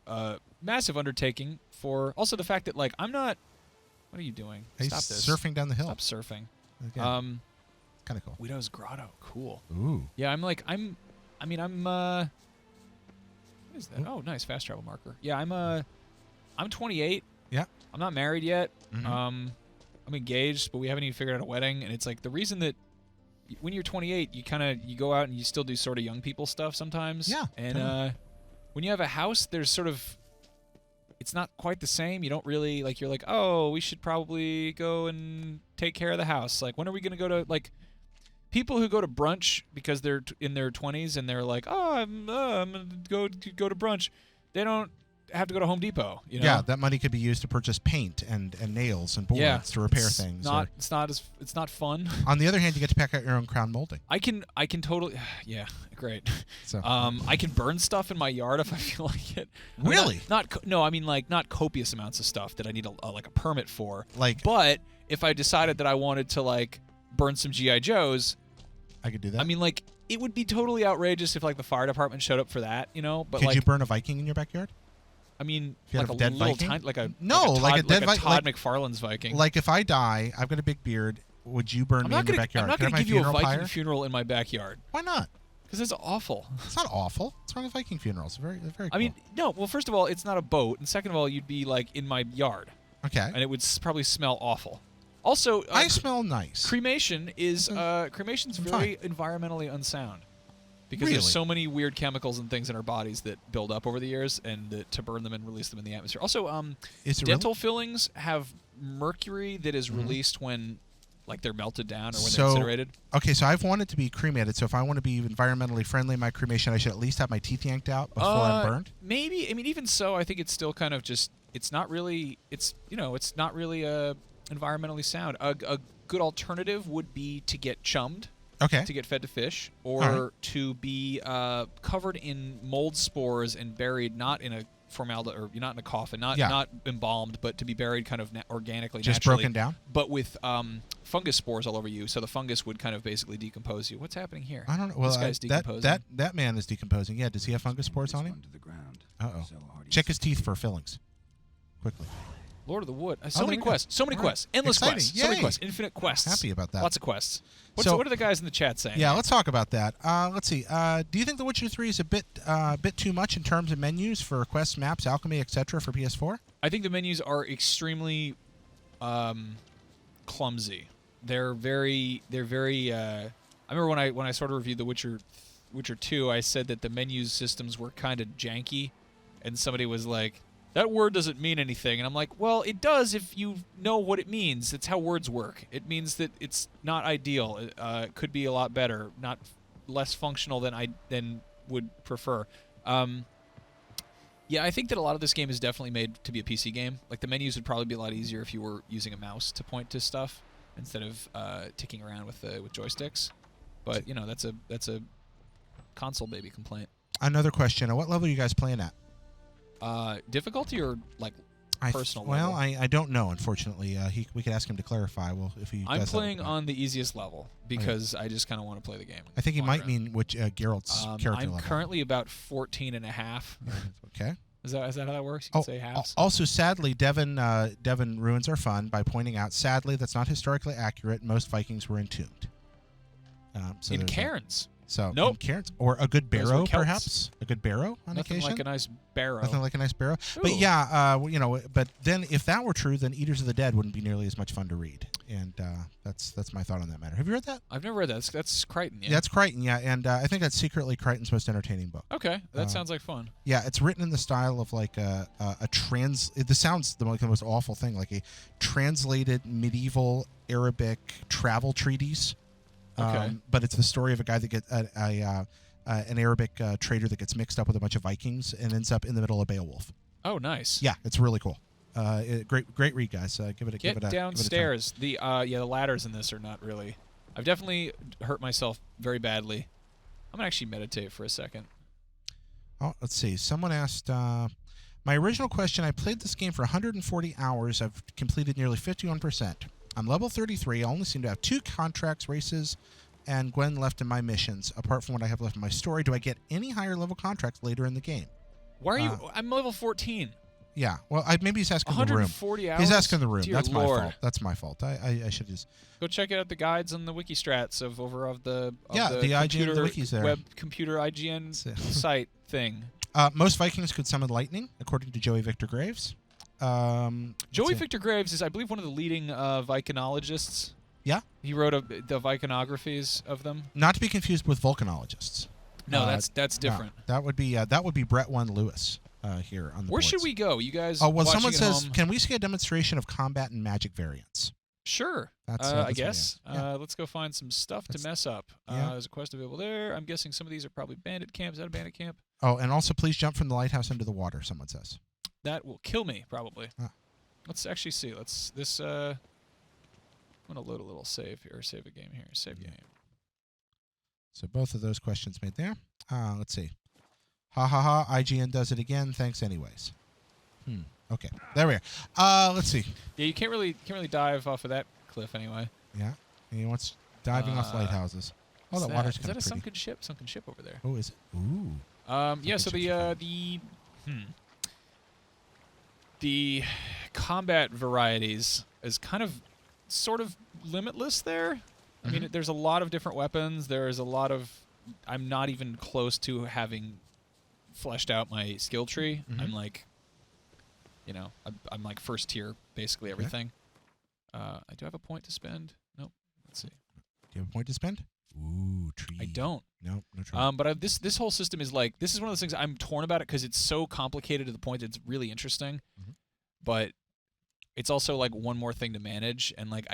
massive undertaking for also the fact that like I'm not. What are you doing? Stop this. Surfing down the hill. Stop surfing. Okay. Kind of cool. Widow's Grotto. Cool. Ooh. Yeah, I'm what is that? Oh, nice fast travel marker. Yeah, I'm 28. Yeah. I'm not married yet. Mm-hmm. I'm engaged, but we haven't even figured out a wedding. And it's like the reason that when you're 28, you go out and you still do sort of young people stuff sometimes. Yeah. And when you have a house, there's sort of it's not quite the same. You don't really like. You're like, oh, we should probably go and take care of the house. Like, when are we gonna go to like? People who go to brunch because they're in their 20s and they're like, oh, I'm gonna go to brunch. They don't have to go to Home Depot. You know? Yeah, that money could be used to purchase paint and nails and boards to repair things. It's not fun. On the other hand, you get to pick out your own crown molding. I can totally yeah, great. So I can burn stuff in my yard if I feel like it. Really? I mean like not copious amounts of stuff that I need like a permit for. Like, but if I decided that I wanted to like burn some GI Joes, I could do that. I mean, like, it would be totally outrageous if like the fire department showed up for that, you know. But could like, you burn a Viking in your backyard? I mean, like a dead little Viking? tiny, like a dead Viking, Todd McFarlane's Viking. Like if I die, I've got a big beard. Would you burn me in your backyard? I'm not going to give you a Viking funeral in my backyard. Why not? Because it's awful. It's not awful. What's wrong with Viking funerals? They're very cool. I mean, no. Well, first of all, it's not a boat, and second of all, you'd be like in my yard. Okay. And it would probably smell awful. Also, I smell nice. Cremation is cremation's very environmentally unsound because there's so many weird chemicals and things in our bodies that build up over the years, and to burn them and release them in the atmosphere. Also, dental fillings have mercury that is released when like they're melted down or when they're incinerated. Okay, so I've wanted to be cremated. So if I want to be environmentally friendly in my cremation, I should at least have my teeth yanked out before I'm burned. Maybe. I mean, even so, I think it's still kind of just. It's not really. It's not really environmentally sound. A good alternative would be to get chummed. Okay. To get fed to fish, or to be covered in mold spores and buried not in a formaldehyde, or not in a coffin, not embalmed, but to be buried kind of organically, just naturally, broken down, but with fungus spores all over you. So the fungus would kind of basically decompose you. What's happening here? I don't know. Well, this guy's decomposing. That man is decomposing. Yeah. Does he have fungus spores on him? Uh-oh. Check his teeth for fillings. Quickly. Lord of the Wood. So many quests. So many quests. Endless quests. Yay. So many quests. Infinite quests. Happy about that. Lots of quests. What are the guys in the chat saying? Yeah, let's talk about that. Let's see. Do you think The Witcher 3 is a bit too much in terms of menus for quests, maps, alchemy, etc. for PS4? I think the menus are extremely clumsy. They're very. I remember when I sort of reviewed The Witcher 2, I said that the menu systems were kind of janky, and somebody was like, that word doesn't mean anything. And I'm like, well, it does if you know what it means. It's how words work. It means that it's not ideal. It could be a lot better, not less functional than I would prefer. Yeah, I think that a lot of this game is definitely made to be a PC game. Like, the menus would probably be a lot easier if you were using a mouse to point to stuff instead of ticking around with joysticks. But, you know, that's a console baby complaint. Another question. At what level are you guys playing at? Difficulty or like personal level? Well, I don't know, unfortunately. We could ask him to clarify. Well, if he I'm playing on the easiest level because I just kind of want to play the game. I think he might mean which Geralt's character level. I'm currently about 14 and a half. Okay. Is that how that works? You can say halves. Also, sadly, Devin ruins our fun by pointing out, sadly, that's not historically accurate. Most Vikings were entombed. In cairns. So Nope. and carrots or a good Those were barrow, Celts. perhaps a good barrow on Nothing occasion. like a nice barrow. Nothing like a nice barrow. Ooh. But yeah, you know, but then if that were true, then Eaters of the Dead wouldn't be nearly as much fun to read. And that's my thought on that matter. Have you read that? I've never read that. That's Crichton, yeah? Yeah, it's Crichton, yeah. And I think that's secretly Crichton's most entertaining book. Okay, that sounds like fun. Yeah, it's written in the style of like a trans. This sounds like the most awful thing, like a translated medieval Arabic travel treatise. Okay. But it's the story of a guy that gets an Arabic trader that gets mixed up with a bunch of Vikings and ends up in the middle of Beowulf. Oh, nice. Yeah, it's really cool. Great read, guys. Give it a Get downstairs. The ladders in this are not really. I've definitely hurt myself very badly. I'm gonna actually meditate for a second. Oh, let's see. Someone asked. My original question: I played this game for 140 hours. I've completed nearly 51%. I'm level 33. I only seem to have 2 contracts, races, and Gwen left in my missions. Apart from what I have left in my story, do I get any higher level contracts later in the game? Why are you? I'm level 14. Yeah. Well, maybe he's asking the room. 140 hours. He's asking the room. Dear That's Lord. my fault. That's my fault. I should just Go check out the guides on the wiki strats of the the computer, IGN, the wikis there. web computer IGN site thing. Most Vikings could summon lightning, according to Joey Victor Graves. Joey Victor Graves is, I believe, one of the leading Vikinologists. Yeah. He wrote the Vikinographies of them. Not to be confused with volcanologists. No, that's different. No, that would be Brett One Lewis here on the Where boards. should we go? You guys? Oh well, watching someone at says, home? can we see a demonstration of combat and magic variants? Sure. That's I guess. Yeah. Let's go find some stuff to mess up. Yeah. There's a quest available there. I'm guessing some of these are probably bandit camps. Is that a bandit camp? Oh, and also please jump from the lighthouse into the water. Someone says. That will kill me, probably. Ah. Let's actually see. I'm gonna load a little save here. Save a game here. Save game. So both of those questions made there. Let's see. Ha ha ha. IGN does it again. Thanks anyways. Okay. There we are. Let's see. Yeah, you can't really dive off of that cliff anyway. Yeah. He wants diving off lighthouses. Oh, that water's is kind that of a pretty. sunken ship over there? Oh, is it? Ooh. Yeah. So the combat varieties is kind of sort of limitless there. I mean, there's a lot of different weapons. There's a lot of. I'm not even close to having fleshed out my skill tree. I'm like, I'm like first tier, basically everything. I do have a point to spend. Nope. Let's see. Do you have a point to spend? Ooh, tree. I don't. Nope, no tree. But this whole system is like, this is one of those things I'm torn about it because it's so complicated to the point that it's really interesting, but it's also like one more thing to manage, and like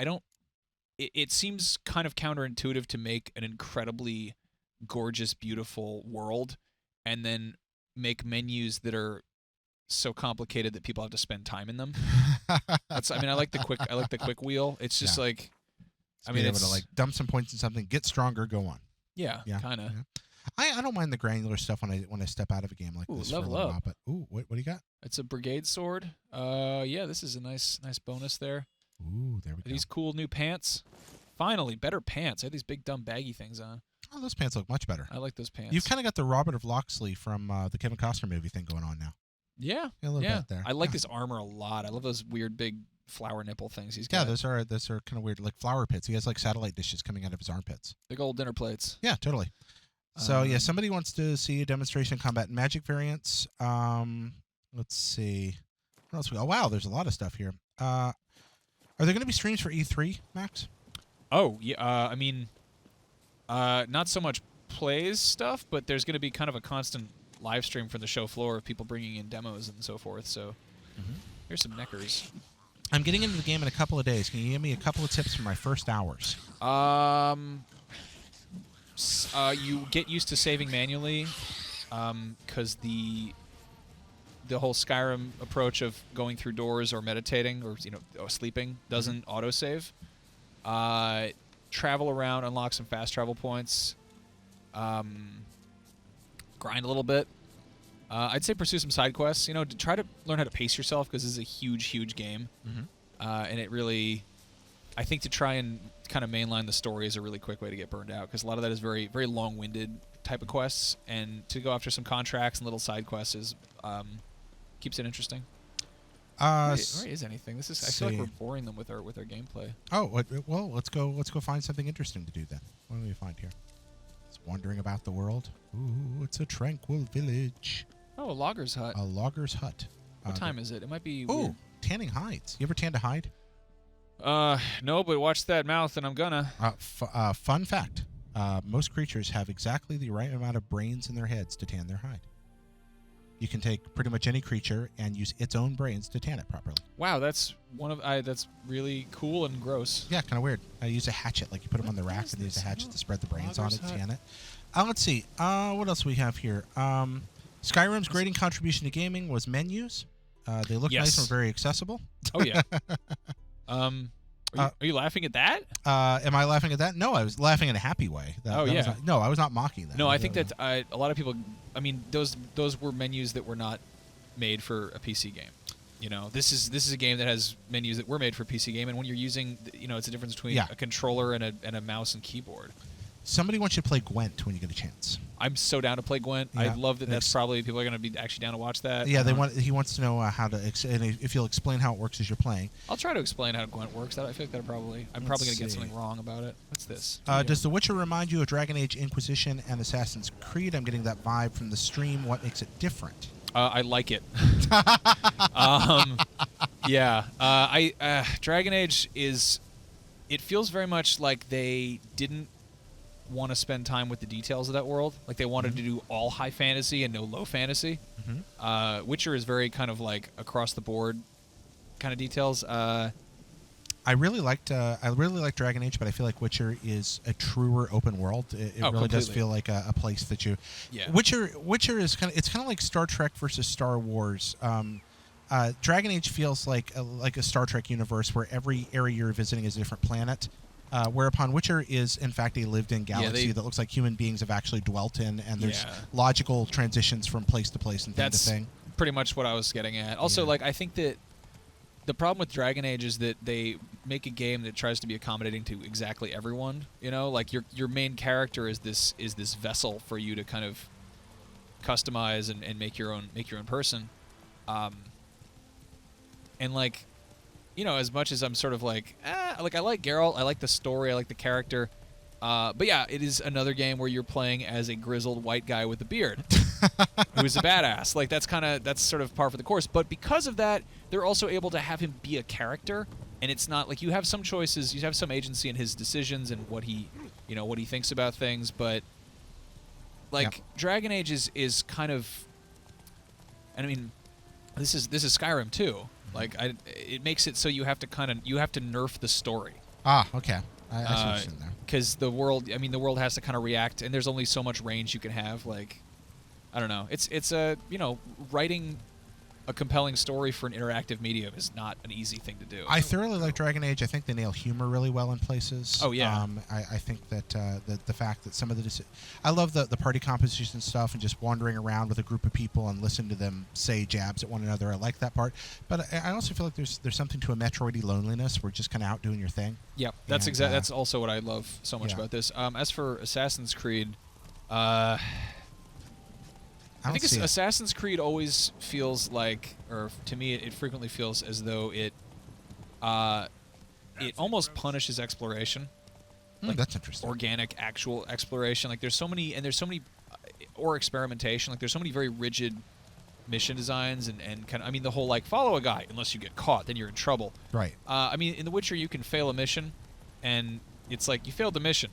it seems kind of counterintuitive to make an incredibly gorgeous, beautiful world and then make menus that are so complicated that people have to spend time in them. I like the quick wheel. It's just like, Being able to like dump some points in something, get stronger, go on. Yeah, kind of. Yeah. I don't mind the granular stuff when I step out of a game like this for a little while. But what do you got? It's a brigade sword. Yeah, this is a nice bonus there. Ooh, there we go. These cool new pants. Finally, better pants. I had these big dumb baggy things on. Oh, those pants look much better. I like those pants. You've kind of got the Robert of Locksley from the Kevin Costner movie thing going on now. Yeah, a little bit there. I like this armor a lot. I love those weird big flower nipple things he's got. Yeah, those are kind of weird, like flower pits. He has like satellite dishes coming out of his armpits. Big old dinner plates. Yeah, totally. So yeah, somebody wants to see a demonstration of combat and magic variants. Let's see. What else? Oh wow, there's a lot of stuff here. Are there going to be streams for E3, Max? Oh yeah. I mean, not so much plays stuff, but there's going to be kind of a constant live stream from the show floor of people bringing in demos and so forth. So here's some neckers. I'm getting into the game in a couple of days. Can you give me a couple of tips for my first hours? You get used to saving manually, because the whole Skyrim approach of going through doors or meditating or sleeping doesn't autosave. Travel around, unlock some fast travel points. Grind a little bit. I'd say pursue some side quests. To try to learn how to pace yourself because this is a huge game, and it really, I think, to try and kind of mainline the story is a really quick way to get burned out because a lot of that is very very long-winded type of quests, and to go after some contracts and little side quests is keeps it interesting. Where is anything? I feel like we're boring them with our gameplay. Oh well, let's go find something interesting to do then. What do we find here? wandering about the world. Ooh, it's a tranquil village. Oh, a logger's hut. A logger's hut. What time is it? It might be. Ooh, Weird. tanning hides. You ever tanned a hide? No, but watch that mouth, and I'm gonna. Fun fact: most creatures have exactly the right amount of brains in their heads to tan their hide. You can take pretty much any creature and use its own brains to tan it properly. Wow, that's that's really cool and gross. Yeah, kind of weird. I use a hatchet, like you put them on the rack and use a hatchet to spread the brains on it, tan it. Let's see. What else we have here? Skyrim's grading contribution to gaming was menus. They look nice and very accessible. Oh yeah. Are you laughing at that? Am I laughing at that? No, I was laughing in a happy way. Oh yeah. No, I was not mocking that. No, I think that a lot of people. I mean, those were menus that were not made for a PC game. You know, this is a game that has menus that were made for a PC game, and when you're using, it's a difference between a controller and a mouse and keyboard. Somebody wants you to play Gwent when you get a chance. I'm so down to play Gwent. Yeah, I love that. That's probably people are going to be actually down to watch that. Yeah, he wants to know how to, and if you'll explain how it works as you're playing. I'll try to explain how Gwent works. I feel like I'm probably going to get something wrong about it. What's this? Does The Witcher remind you of Dragon Age Inquisition and Assassin's Creed? I'm getting that vibe from the stream. What makes it different? I like it. Dragon Age is. It feels very much like they didn't want to spend time with the details of that world. Like they wanted to do all high fantasy and no low fantasy. Witcher is very kind of like across the board kind of details. I really liked Dragon Age, but I feel like Witcher is a truer open world. It really completely. does feel like a place that you. Yeah. Witcher is kind of like Star Trek versus Star Wars. Dragon Age feels like a Star Trek universe where every area you're visiting is a different planet. Whereupon Witcher is, in fact, a lived-in galaxy that looks like human beings have actually dwelt in, and there's logical transitions from place to place and thing to thing. That's pretty much what I was getting at. Also, I think that the problem with Dragon Age is that they make a game that tries to be accommodating to exactly everyone. You know, like your main character is this vessel for you to kind of customize and make your own person. And like. As much as I'm sort of I like Geralt, I like the story, I like the character, but yeah, it is another game where you're playing as a grizzled white guy with a beard, who's a badass. Like that's sort of par for the course. But because of that, they're also able to have him be a character, and it's not like you have some choices, you have some agency in his decisions and what he thinks about things. But Dragon Age is kind of, and I mean, this is Skyrim too. It makes it so you have to nerf the story. Ah, okay. I see what you're saying there. Because the world has to kind of react, and there's only so much range you can have. Like, I don't know. It's writing a compelling story for an interactive medium is not an easy thing to do. I thoroughly like Dragon Age. I think they nail humor really well in places. Oh yeah. I think that the fact that some of I love the party composition and stuff, and just wandering around with a group of people and listen to them say jabs at one another. I like that part. But I also feel like there's something to a Metroidy loneliness. Where just kind of out doing your thing. Yeah, that's exactly. That's also what I love so much about this. As for Assassin's Creed, I think Assassin's Creed always feels like, or to me, it frequently feels as though it almost punishes exploration. That's interesting. Organic, actual exploration. Like there's so many, or experimentation. Like there's so many very rigid mission designs and kind of. I mean, the whole follow a guy unless you get caught, then you're in trouble. Right. I mean, in The Witcher, you can fail a mission, and it's like you failed the mission.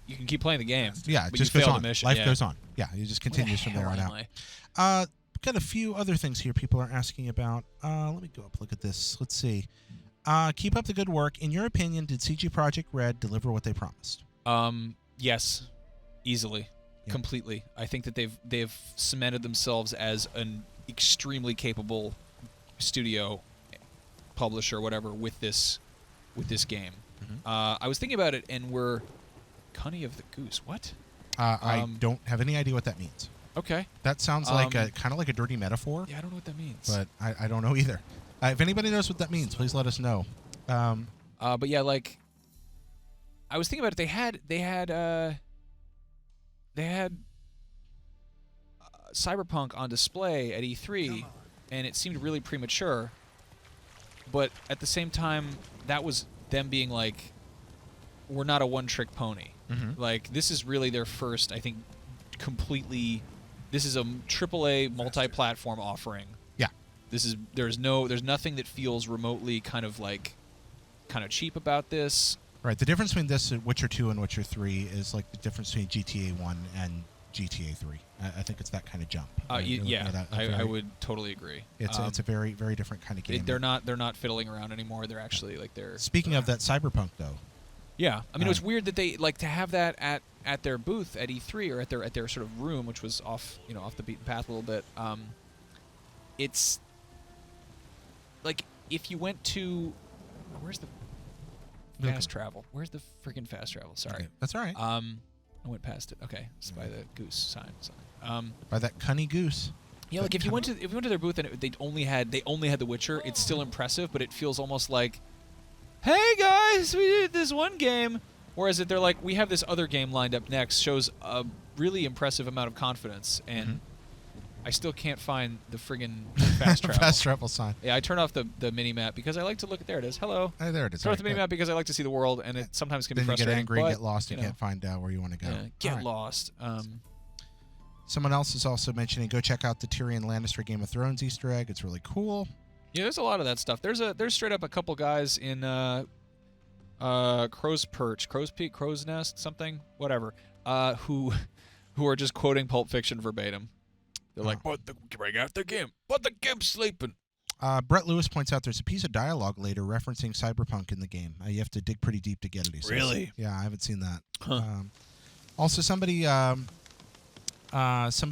You can keep playing the game. Yeah, it just goes on. Life goes on. Yeah, it just continues from there on out. Got a few other things here people are asking about. Let me go up, look at this. Let's see. Keep up the good work. In your opinion, did CG Projekt Red deliver what they promised? Yes, easily, completely. I think that they've cemented themselves as an extremely capable studio, publisher, whatever, with this game. I was thinking about it, and we're Cunny of the Goose. What? I don't have any idea what that means. Okay. That sounds like kind of like a dirty metaphor. Yeah, I don't know what that means. But I don't know either. If anybody knows what that means, please let us know. But yeah, I was thinking about it. They had Cyberpunk on display at E3, and it seemed really premature. But at the same time, that was them being like, we're not a one-trick pony. Like, this is really their first, I think, completely. This is a AAA multi-platform offering. Yeah. There's nothing that feels remotely kind of cheap about this. Right. The difference between this and Witcher 2 and Witcher 3 is like the difference between GTA 1 and GTA 3. I think it's that kind of jump. I would totally agree. It's a very, very different kind of game. They're not fiddling around anymore. They're actually they're. Speaking of that Cyberpunk, though. Yeah, I mean, it was weird that they to have that at their booth at E3 or at their sort of room, which was off the beaten path a little bit. It's like if you went to where's the fast travel? Where's the freaking fast travel? Sorry, okay. That's all right. I went past it. Okay, it's by the goose sign. By that cunny goose. Yeah, like if you went to their booth and they only had The Witcher, it's still impressive, but it feels almost like, hey guys, we did this one game. Whereas they're like, we have this other game lined up next, shows a really impressive amount of confidence, and I still can't find the friggin' fast travel. Fast travel sign. Yeah, I turn off the mini map because I like to look at. There it is. Hello. Hey, there it is. Turn off the mini map because I like to see the world, and it sometimes can be frustrating. Then you get angry, but, get lost, and can't find where you want to go. Yeah, get lost. Someone else is also mentioning, go check out the Tyrion Lannister Game of Thrones Easter egg. It's really cool. Yeah, there's a lot of that stuff. There's straight up a couple guys in Crow's Perch, Crow's Peak, Crow's Nest, something, whatever, who are just quoting Pulp Fiction verbatim. They're like, "But bring out the game, but the game's sleeping." Brett Lewis points out there's a piece of dialogue later referencing Cyberpunk in the game. You have to dig pretty deep to get it. He says. Really? Yeah, I haven't seen that. Huh. Also, somebody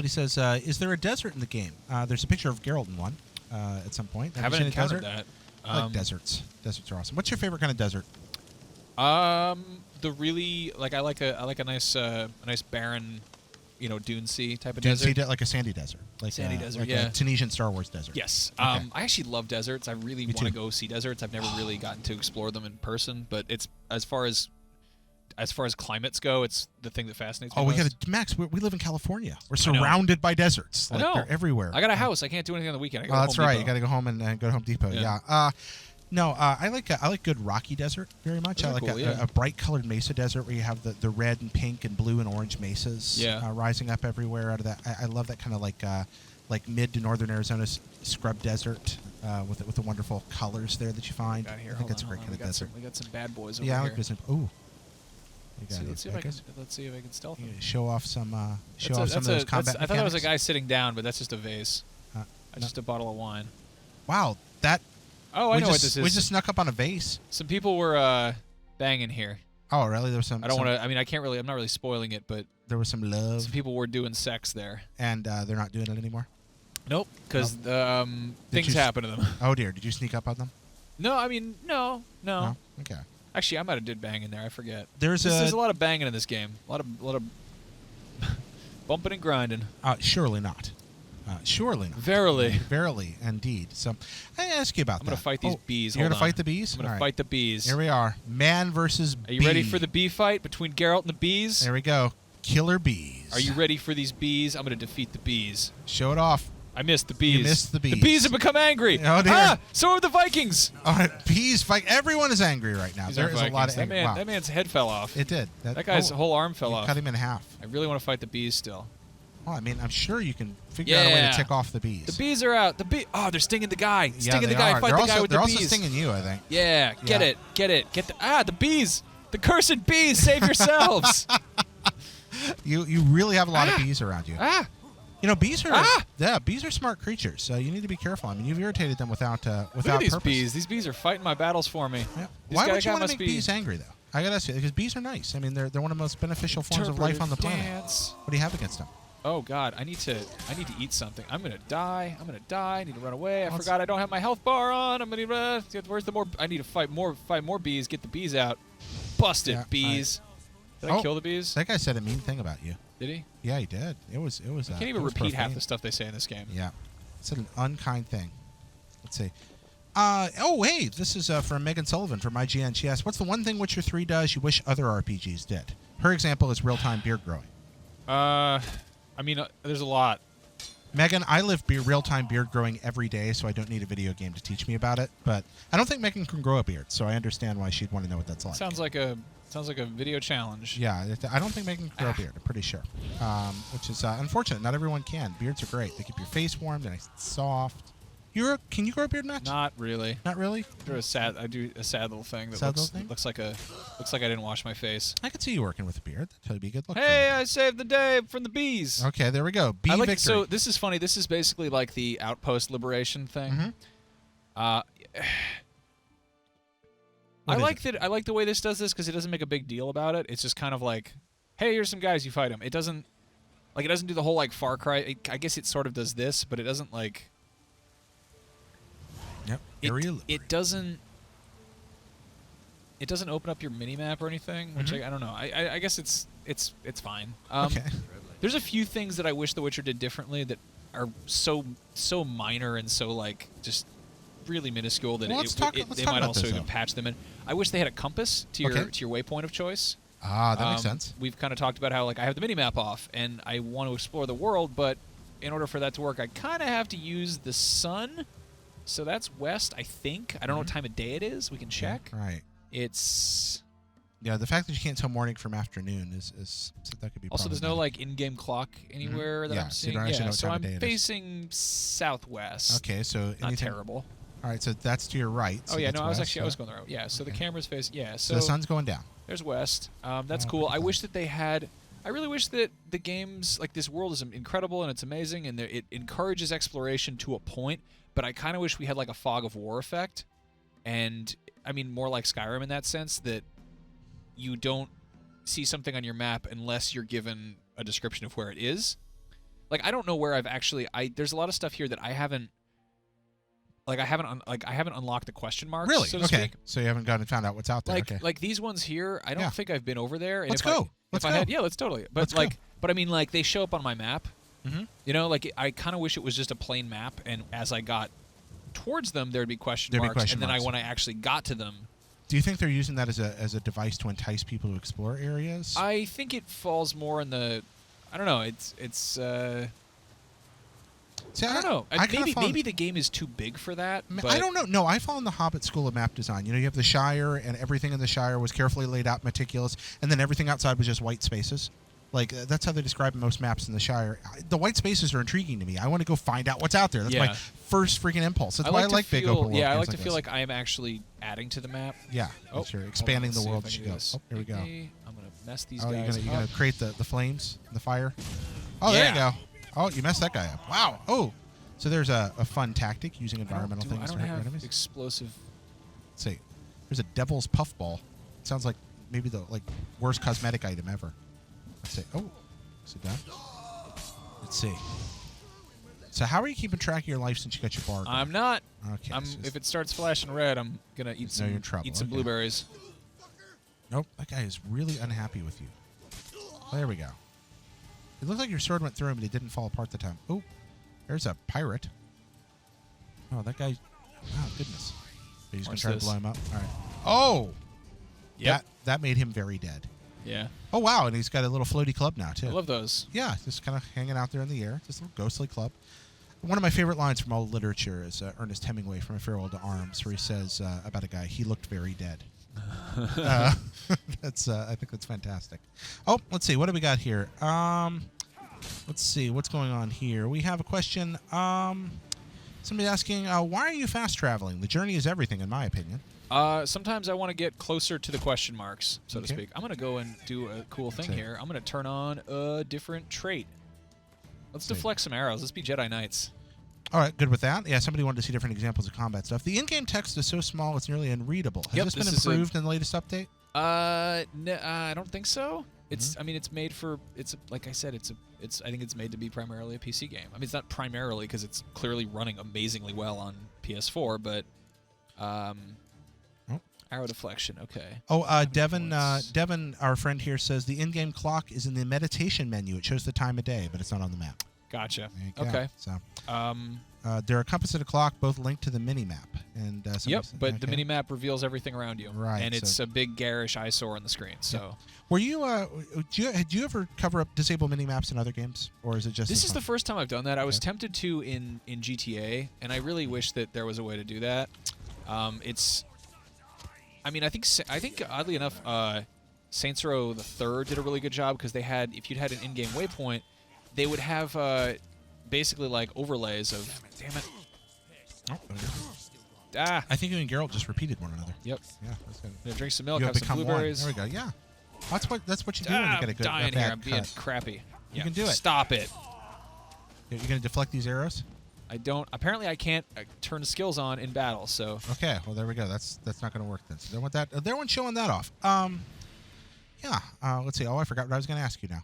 says, "Is there a desert in the game?" There's a picture of Geralt in one at some point. Haven't encountered that. I like deserts. Deserts are awesome. What's your favorite kind of desert? The really I like a nice barren, dune sea type of Dune desert. sea, like a sandy desert, like sandy desert, like yeah. a Tunisian Star Wars desert. Yes. Okay. I actually love deserts. I really want to go see deserts. I've never really gotten to explore them in person, but it's as far as climates go, it's the thing that fascinates me. Oh, most. Max. We live in California. We're surrounded by deserts. Like, I know. They're everywhere. I got a house. I can't do anything on the weekend. I go to that's Home right. Depot. You got to go home and go to Home Depot. Yeah. No, I like good rocky desert very much. I like cool, a bright colored mesa desert where you have the red and pink and blue and orange mesas rising up everywhere out of that. I love that kind of like mid to northern Arizona scrub desert with the wonderful colors there that you find. I think that's a great kind of desert. We got some bad boys over yeah, I here. like this. Ooh. Let's see if I can stealth them. Show off some of those combat I thought that was a mechanics. guy sitting down, but that's just a vase. Just a bottle of wine. Wow, that. Oh, I know what this is. We just snuck up on a vase. Some people were banging here. Oh, really? There was some. I don't want to. I mean, I can't really. I'm not really spoiling it, but there was some love. Some people were doing sex there, and they're not doing it anymore. Nope, because things happen to them. Oh dear! Did you sneak up on them? No, I mean, no. Okay. Actually, I might have did bang in there. I forget. There's a lot of banging in this game. A lot of bumping and grinding. Surely not. Surely not. Verily, indeed. So, I ask you about that. I'm going to fight these bees. You're going to fight the bees? I'm going to fight the bees. Here we are. Man versus bee. Are you ready for the bee fight between Geralt and the bees? There we go. Killer bees. Are you ready for these bees? I'm going to defeat the bees. Show it off. I missed the bees. You missed the bees. The bees have become angry. Oh, dear. So have the Vikings. All right, bees fight. Everyone is angry right now. There is a lot of anger. That man's head fell off. It did. That guy's whole arm fell off. Cut him in half. I really want to fight the bees still. Well, I mean, I'm sure you can figure out a way to tick off the bees. The bees are out. They're stinging the guy. Stinging the guy. Are. Fight the guy with the bees. They're also stinging you, I think. Yeah, get it. Get the bees. The cursed bees. Save yourselves. You really have a lot of bees around you. Bees are bees are smart creatures, so you need to be careful. I mean, you've irritated them without Look at these purpose. bees. These bees are fighting my battles for me. Yeah. Why would you want to make bees angry, though? I gotta ask you, because bees are nice. I mean, they're one of the most beneficial forms of life on the planet. What do you have against them? Oh God, I need to eat something. I'm gonna die. I need to run away. I forgot I don't have my health bar on. I'm gonna where's the more? I need to fight more bees. Get the bees out. Busted bees. Did I kill the bees? That guy said a mean thing about you. Did he? Yeah, he did. It was. I can't even repeat half the stuff they say in this game. Yeah, it's an unkind thing. Let's see. Hey, this is from Megan Sullivan from IGN. She asked, "What's the one thing Witcher 3 does you wish other RPGs did?" Her example is real-time beard growing. I mean, there's a lot. Megan, I live real-time beard growing every day, so I don't need a video game to teach me about it. But I don't think Megan can grow a beard, so I understand why she'd want to know what that's like. Sounds like a video challenge. Yeah, I don't think Megan can grow a beard. I'm pretty sure, which is unfortunate. Not everyone can. Beards are great. They keep your face warm. They're nice and soft. Can you grow a beard, Max? Not really. Not really. I do a sad little thing that looks like I didn't wash my face. I could see you working with a beard. That'd totally be a good look. Hey, I saved the day from the bees. Okay, there we go. Bee victory. So this is funny. This is basically like the outpost liberation thing. Mm-hmm. I like the way this does this because it doesn't make a big deal about it. It's just kind of like, hey, here's some guys, you fight them. It doesn't do the whole like Far Cry. I guess it sort of does this, but it doesn't like. Yep. It doesn't open up your mini map or anything, which I don't know. I guess it's fine. Okay. There's a few things that I wish The Witcher did differently that are so minor and so like just really minuscule that they might also even patch them in. I wish they had a compass to your waypoint of choice. Ah, that makes sense. We've kind of talked about how like I have the mini map off and I want to explore the world, but in order for that to work, I kind of have to use the sun. So that's west, I think. I don't know what time of day it is. We can check. Yeah, right. It's... Yeah, the fact that you can't tell morning from afternoon is that could be also, there's no like in-game clock anywhere that I'm seeing. So I'm facing southwest. Okay, so not terrible. All right, so that's to your right. So I was going the right. Yeah, so the camera's facing. Yeah, so the sun's going down. There's west. That's cool. I wish that they had. I really wish that the games like this world is incredible and it's amazing and it encourages exploration to a point. But I kind of wish we had like a fog of war effect, and I mean more like Skyrim in that sense that you don't see something on your map unless you're given a description of where it is. Like I don't know where I've actually. There's a lot of stuff here that I haven't unlocked the question marks. Really? So to speak. So you haven't gone and found out what's out there. Like these ones here, I don't think I've been over there. And Let's go. Let's totally. But but I mean like they show up on my map. Mm-hmm. You know, like I kind of wish it was just a plain map, and as I got towards them, there'd be question marks, and then when I actually got to them. Do you think they're using that as a device to entice people to explore areas? I think it falls more in the, I don't know. See, I don't know. Maybe the game is too big for that. But I don't know. No, I fall in the Hobbit school of map design. You know, you have the Shire, and everything in the Shire was carefully laid out, meticulous, and then everything outside was just white spaces. Like, that's how they describe most maps in the Shire. The white spaces are intriguing to me. I want to go find out what's out there. That's my first freaking impulse. That's why I like big open world games. Yeah, I like to feel like I am actually adding to the map. Yeah, you're expanding the world as you go. Oh, here we go. I'm going to mess these guys up. You're going to create the flames and the fire? Oh, there you go. Oh, you messed that guy up. Wow. Oh, so there's a fun tactic using environmental things to hurt enemies. Explosive. Let's see. There's a devil's puffball. It sounds like maybe the worst cosmetic item ever. Let's see. Oh, sit down. Let's see. So how are you keeping track of your life since you got your bar? I'm not. Okay. If it starts flashing red, I'm gonna eat some blueberries. Nope, that guy is really unhappy with you. Oh, there we go. It looked like your sword went through him, but it didn't fall apart the time. Oh, there's a pirate. Oh, that guy. Oh, goodness. He's gonna try to blow him up. All right. Oh. Yeah. That made him very dead. Yeah. Oh, wow, and he's got a little floaty club now, too. I love those. Yeah, just kind of hanging out there in the air. Just a little ghostly club. One of my favorite lines from all literature is Ernest Hemingway from A Farewell to Arms, where he says about a guy, he looked very dead. I think that's fantastic. Oh, let's see. What do we got here? Let's see. What's going on here? We have a question. Somebody asking, why are you fast traveling? The journey is everything, in my opinion. Sometimes I want to get closer to the question marks, so to speak. I'm going to go and do a cool thing here. I'm going to turn on a different trait. Let's deflect some arrows. Let's be Jedi Knights. All right, good with that. Yeah, somebody wanted to see different examples of combat stuff. The in-game text is so small it's nearly unreadable. Has this been improved in the latest update? No, I don't think so. It's I mean it's made for like I said I think it's made to be primarily a PC game. I mean it's not primarily because it's clearly running amazingly well on PS4, but arrow deflection, okay. Oh, Devin, our friend here says the in-game clock is in the meditation menu. It shows the time of day, but it's not on the map. Gotcha. There you go. Okay. So Um, there are a compass and a clock, both linked to the mini map. And yep, but the mini map reveals everything around you. Right, And it's so- a big garish eyesore on the screen. So Were you? Did you ever cover up disable mini maps in other games, or is it just this this is one? the first time I've done that. I was Okay. tempted to in GTA, and I really wish that there was a way to do that. I mean, I think oddly enough, Saints Row the Third did a really good job because they had, if you'd had an in-game waypoint, they would have basically like overlays of. Damn it! Oh, there you go. Ah. I think you and Geralt just repeated one another. Yep. Yeah, that's good. Gonna drink some milk, You have have some become blueberries. one. There we go. Yeah, that's what you do when you get a good I'm dying a bad here. I'm being cut. crappy. You can do it. Stop it. You're gonna deflect these arrows. I don't. Apparently, I can't turn skills on in battle. So Okay, well there we go. That's not going to work then. So they want that. They're one showing that off. Yeah. Let's see. Oh, I forgot what I was going to ask you now.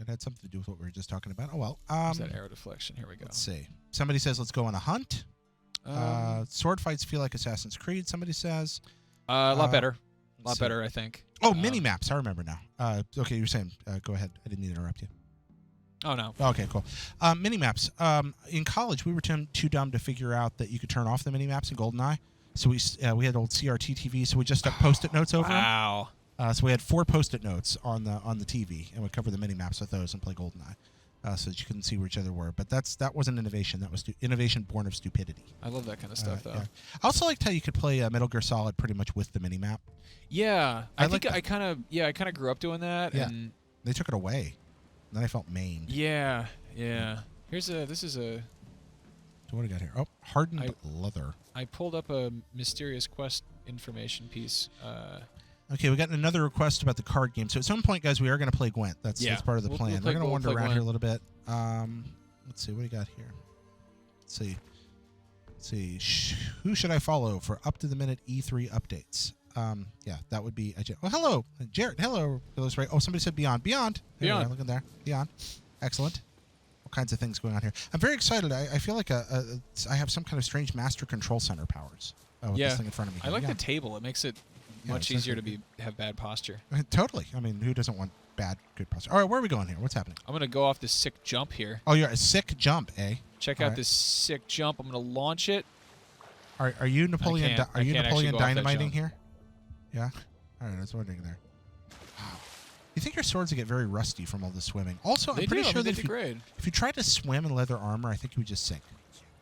It had something to do with what we were just talking about. Oh well. there's that arrow deflection. Here we go. Let's see. Somebody says let's go on a hunt. Sword fights feel like Assassin's Creed. Somebody says. A lot better. A lot see. better, I think. Oh, mini maps. I remember now. Okay, you were saying. Go ahead. I didn't mean to interrupt you. Oh no. Okay, cool. Mini maps. In college, we were too dumb to figure out that you could turn off the mini maps in GoldenEye. So we had old CRT TV, so we just stuck Post-it notes over them. Wow. So we had 4 Post-it notes on the TV, and we'd cover the mini maps with those and play GoldenEye, so that you couldn't see where each other were. But that wasn't innovation. That was innovation born of stupidity. I love that kind of stuff, though. Yeah. I also liked how you could play Metal Gear Solid pretty much with the mini map. Yeah, I I think like I kind of grew up doing that. Yeah. And They took it away. Then I felt maimed. yeah. This is a. So what do we got here? Oh, hardened leather. I pulled up a mysterious quest information piece. Okay, we got another request about the card game. So at some point, guys, we are going to play Gwent. That's part of the plan. play- We're going to wander play around Gwent. here a little bit. Let's see. What do we got here? Let's see. Who should I follow for up-to-the-minute E3 updates? Yeah, that would be... Oh, hello, Jared. Hello. Oh, somebody said Beyond. Beyond. There we Beyond. go, look in there. Beyond. Excellent. All kinds of things going on here. I'm very excited. I feel like I have some kind of strange master control center powers with this thing in front of me. I like the table. It makes it much it's easier to actually have bad posture. Totally. I mean, who doesn't want good posture? All right, where are we going here? What's happening? I'm gonna go off this sick jump here. Oh, you're a sick jump, eh? Check All out right. this sick jump. I'm gonna launch it. Are you Napoleon? can't- Are I you can't Napoleon actually go off that dynamiting jump. here? Yeah. All right, I was wondering there. Wow. You think your swords would get very rusty from all the swimming? Also, They I'm pretty do. I sure mean, that they degrade. if you tried to swim in leather armor, I think you would just sink.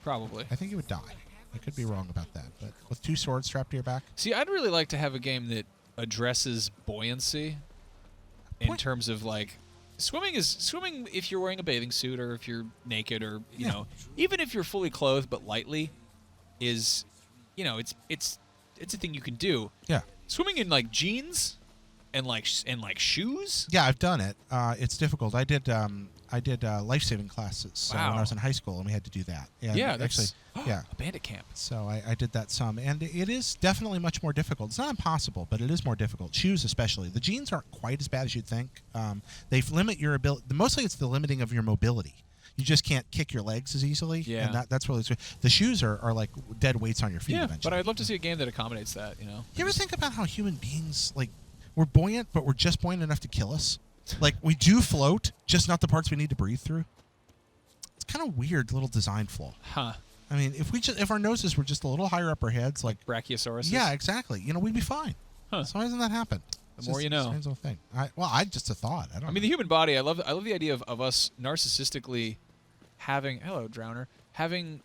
Probably. I think you would die. I could be wrong about that, but with 2 swords strapped to your back. See, I'd really like to have a game that addresses buoyancy in terms of like swimming if you're wearing a bathing suit or if you're naked or you know, even if you're fully clothed but lightly is it's a thing you can do. Yeah. Swimming in like jeans and like shoes? Yeah, I've done it. It's difficult. I did life-saving classes when I was in high school, and we had to do that. And Yeah, that's actually, a bandit camp. So I did that some, and it is definitely much more difficult. It's not impossible, but it is more difficult. Shoes especially. The jeans aren't quite as bad as you'd think. They limit your ability. Mostly it's the limiting of your mobility. You just can't kick your legs as easily. Yeah. And that's really the shoes are like dead weights on your feet Yeah, eventually. but I'd love to see a game that accommodates that, you know. You ever think about how human beings, like, we're buoyant, but we're just buoyant enough to kill us? Like, we do float, just not the parts we need to breathe through. It's kind of weird little design flaw. Huh. I mean, if our noses were just a little higher up our heads, like Brachiosaurus. yeah, exactly. We'd be fine. Huh. So why doesn't that happen? The more you know. Strange little thing. I just a thought. I don't. I mean, the human body. I love the idea of us narcissistically having having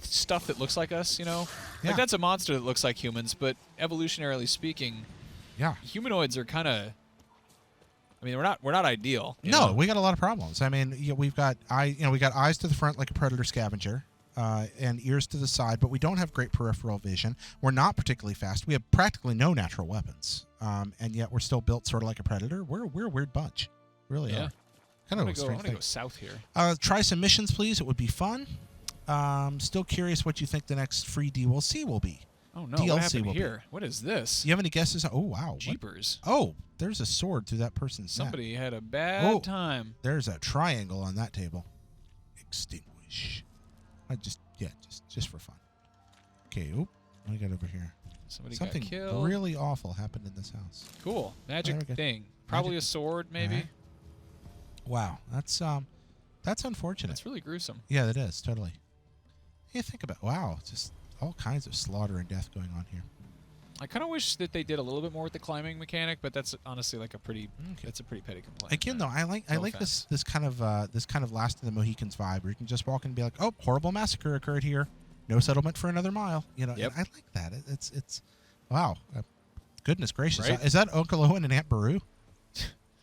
stuff that looks like us. You know, Yeah. like that's a monster that looks like humans. But evolutionarily speaking, yeah. humanoids are kind of. I mean, we're not ideal. you No, know? we got a lot of problems. I mean, we've got we got eyes to the front like a predator scavenger, and ears to the side, but we don't have great peripheral vision. We're not particularly fast. We have practically no natural weapons, and yet we're still built sort of like a predator. We're a weird bunch, really. Yeah. Are. Kind of a I'm strange gonna thing. go south here. Try some missions, please. It would be fun. Still curious what you think the next free DLC will be. Oh no! DLC What happened will be. here? What is this? Do you have any guesses? Oh wow! What? Jeepers! Oh, there's a sword through that person's neck. Somebody had a bad Oh. time. There's a triangle on that table. Extinguish. Just for fun. Okay. Oop. What do we got over here? Somebody Something got killed. really awful happened in this house. Cool. Magic There we go. thing. Probably Magic- a sword, maybe. Wow. That's That's unfortunate. That's really gruesome. Yeah, it is totally. Yeah, think about wow, just all kinds of slaughter and death going on here. I kind of wish that they did a little bit more with the climbing mechanic, but that's honestly like a pretty that's a pretty petty complaint. Again, though, I like this kind of Last of the Mohicans vibe, where you can just walk in and be like, oh, horrible massacre occurred here, no settlement for another mile. You know, Yep. I like that. It's wow, goodness gracious, Right? Is that Uncle Owen and Aunt Beru?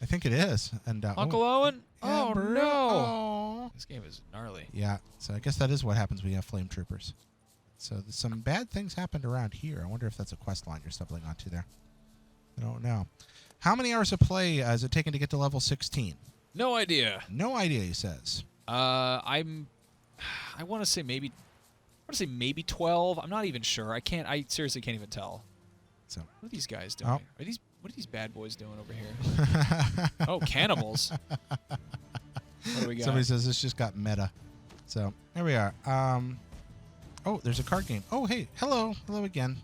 I think it is. And Uncle Owen? Oh Aunt Beru. no! Oh. This game is gnarly. Yeah, so I guess that is what happens when you have flame troopers. So some bad things happened around here. I wonder if that's a quest line you're stumbling onto there. I don't know. How many hours of play has it taken to get to level 16? No idea. No idea, he says. I want to say maybe 12. I'm not even sure. I seriously can't even tell. So What are these guys doing? Oh. What are these bad boys doing over here? Oh, cannibals. What do we got? Somebody says this just got meta. So here we are. Oh, there's a card game. Oh, hey, hello again.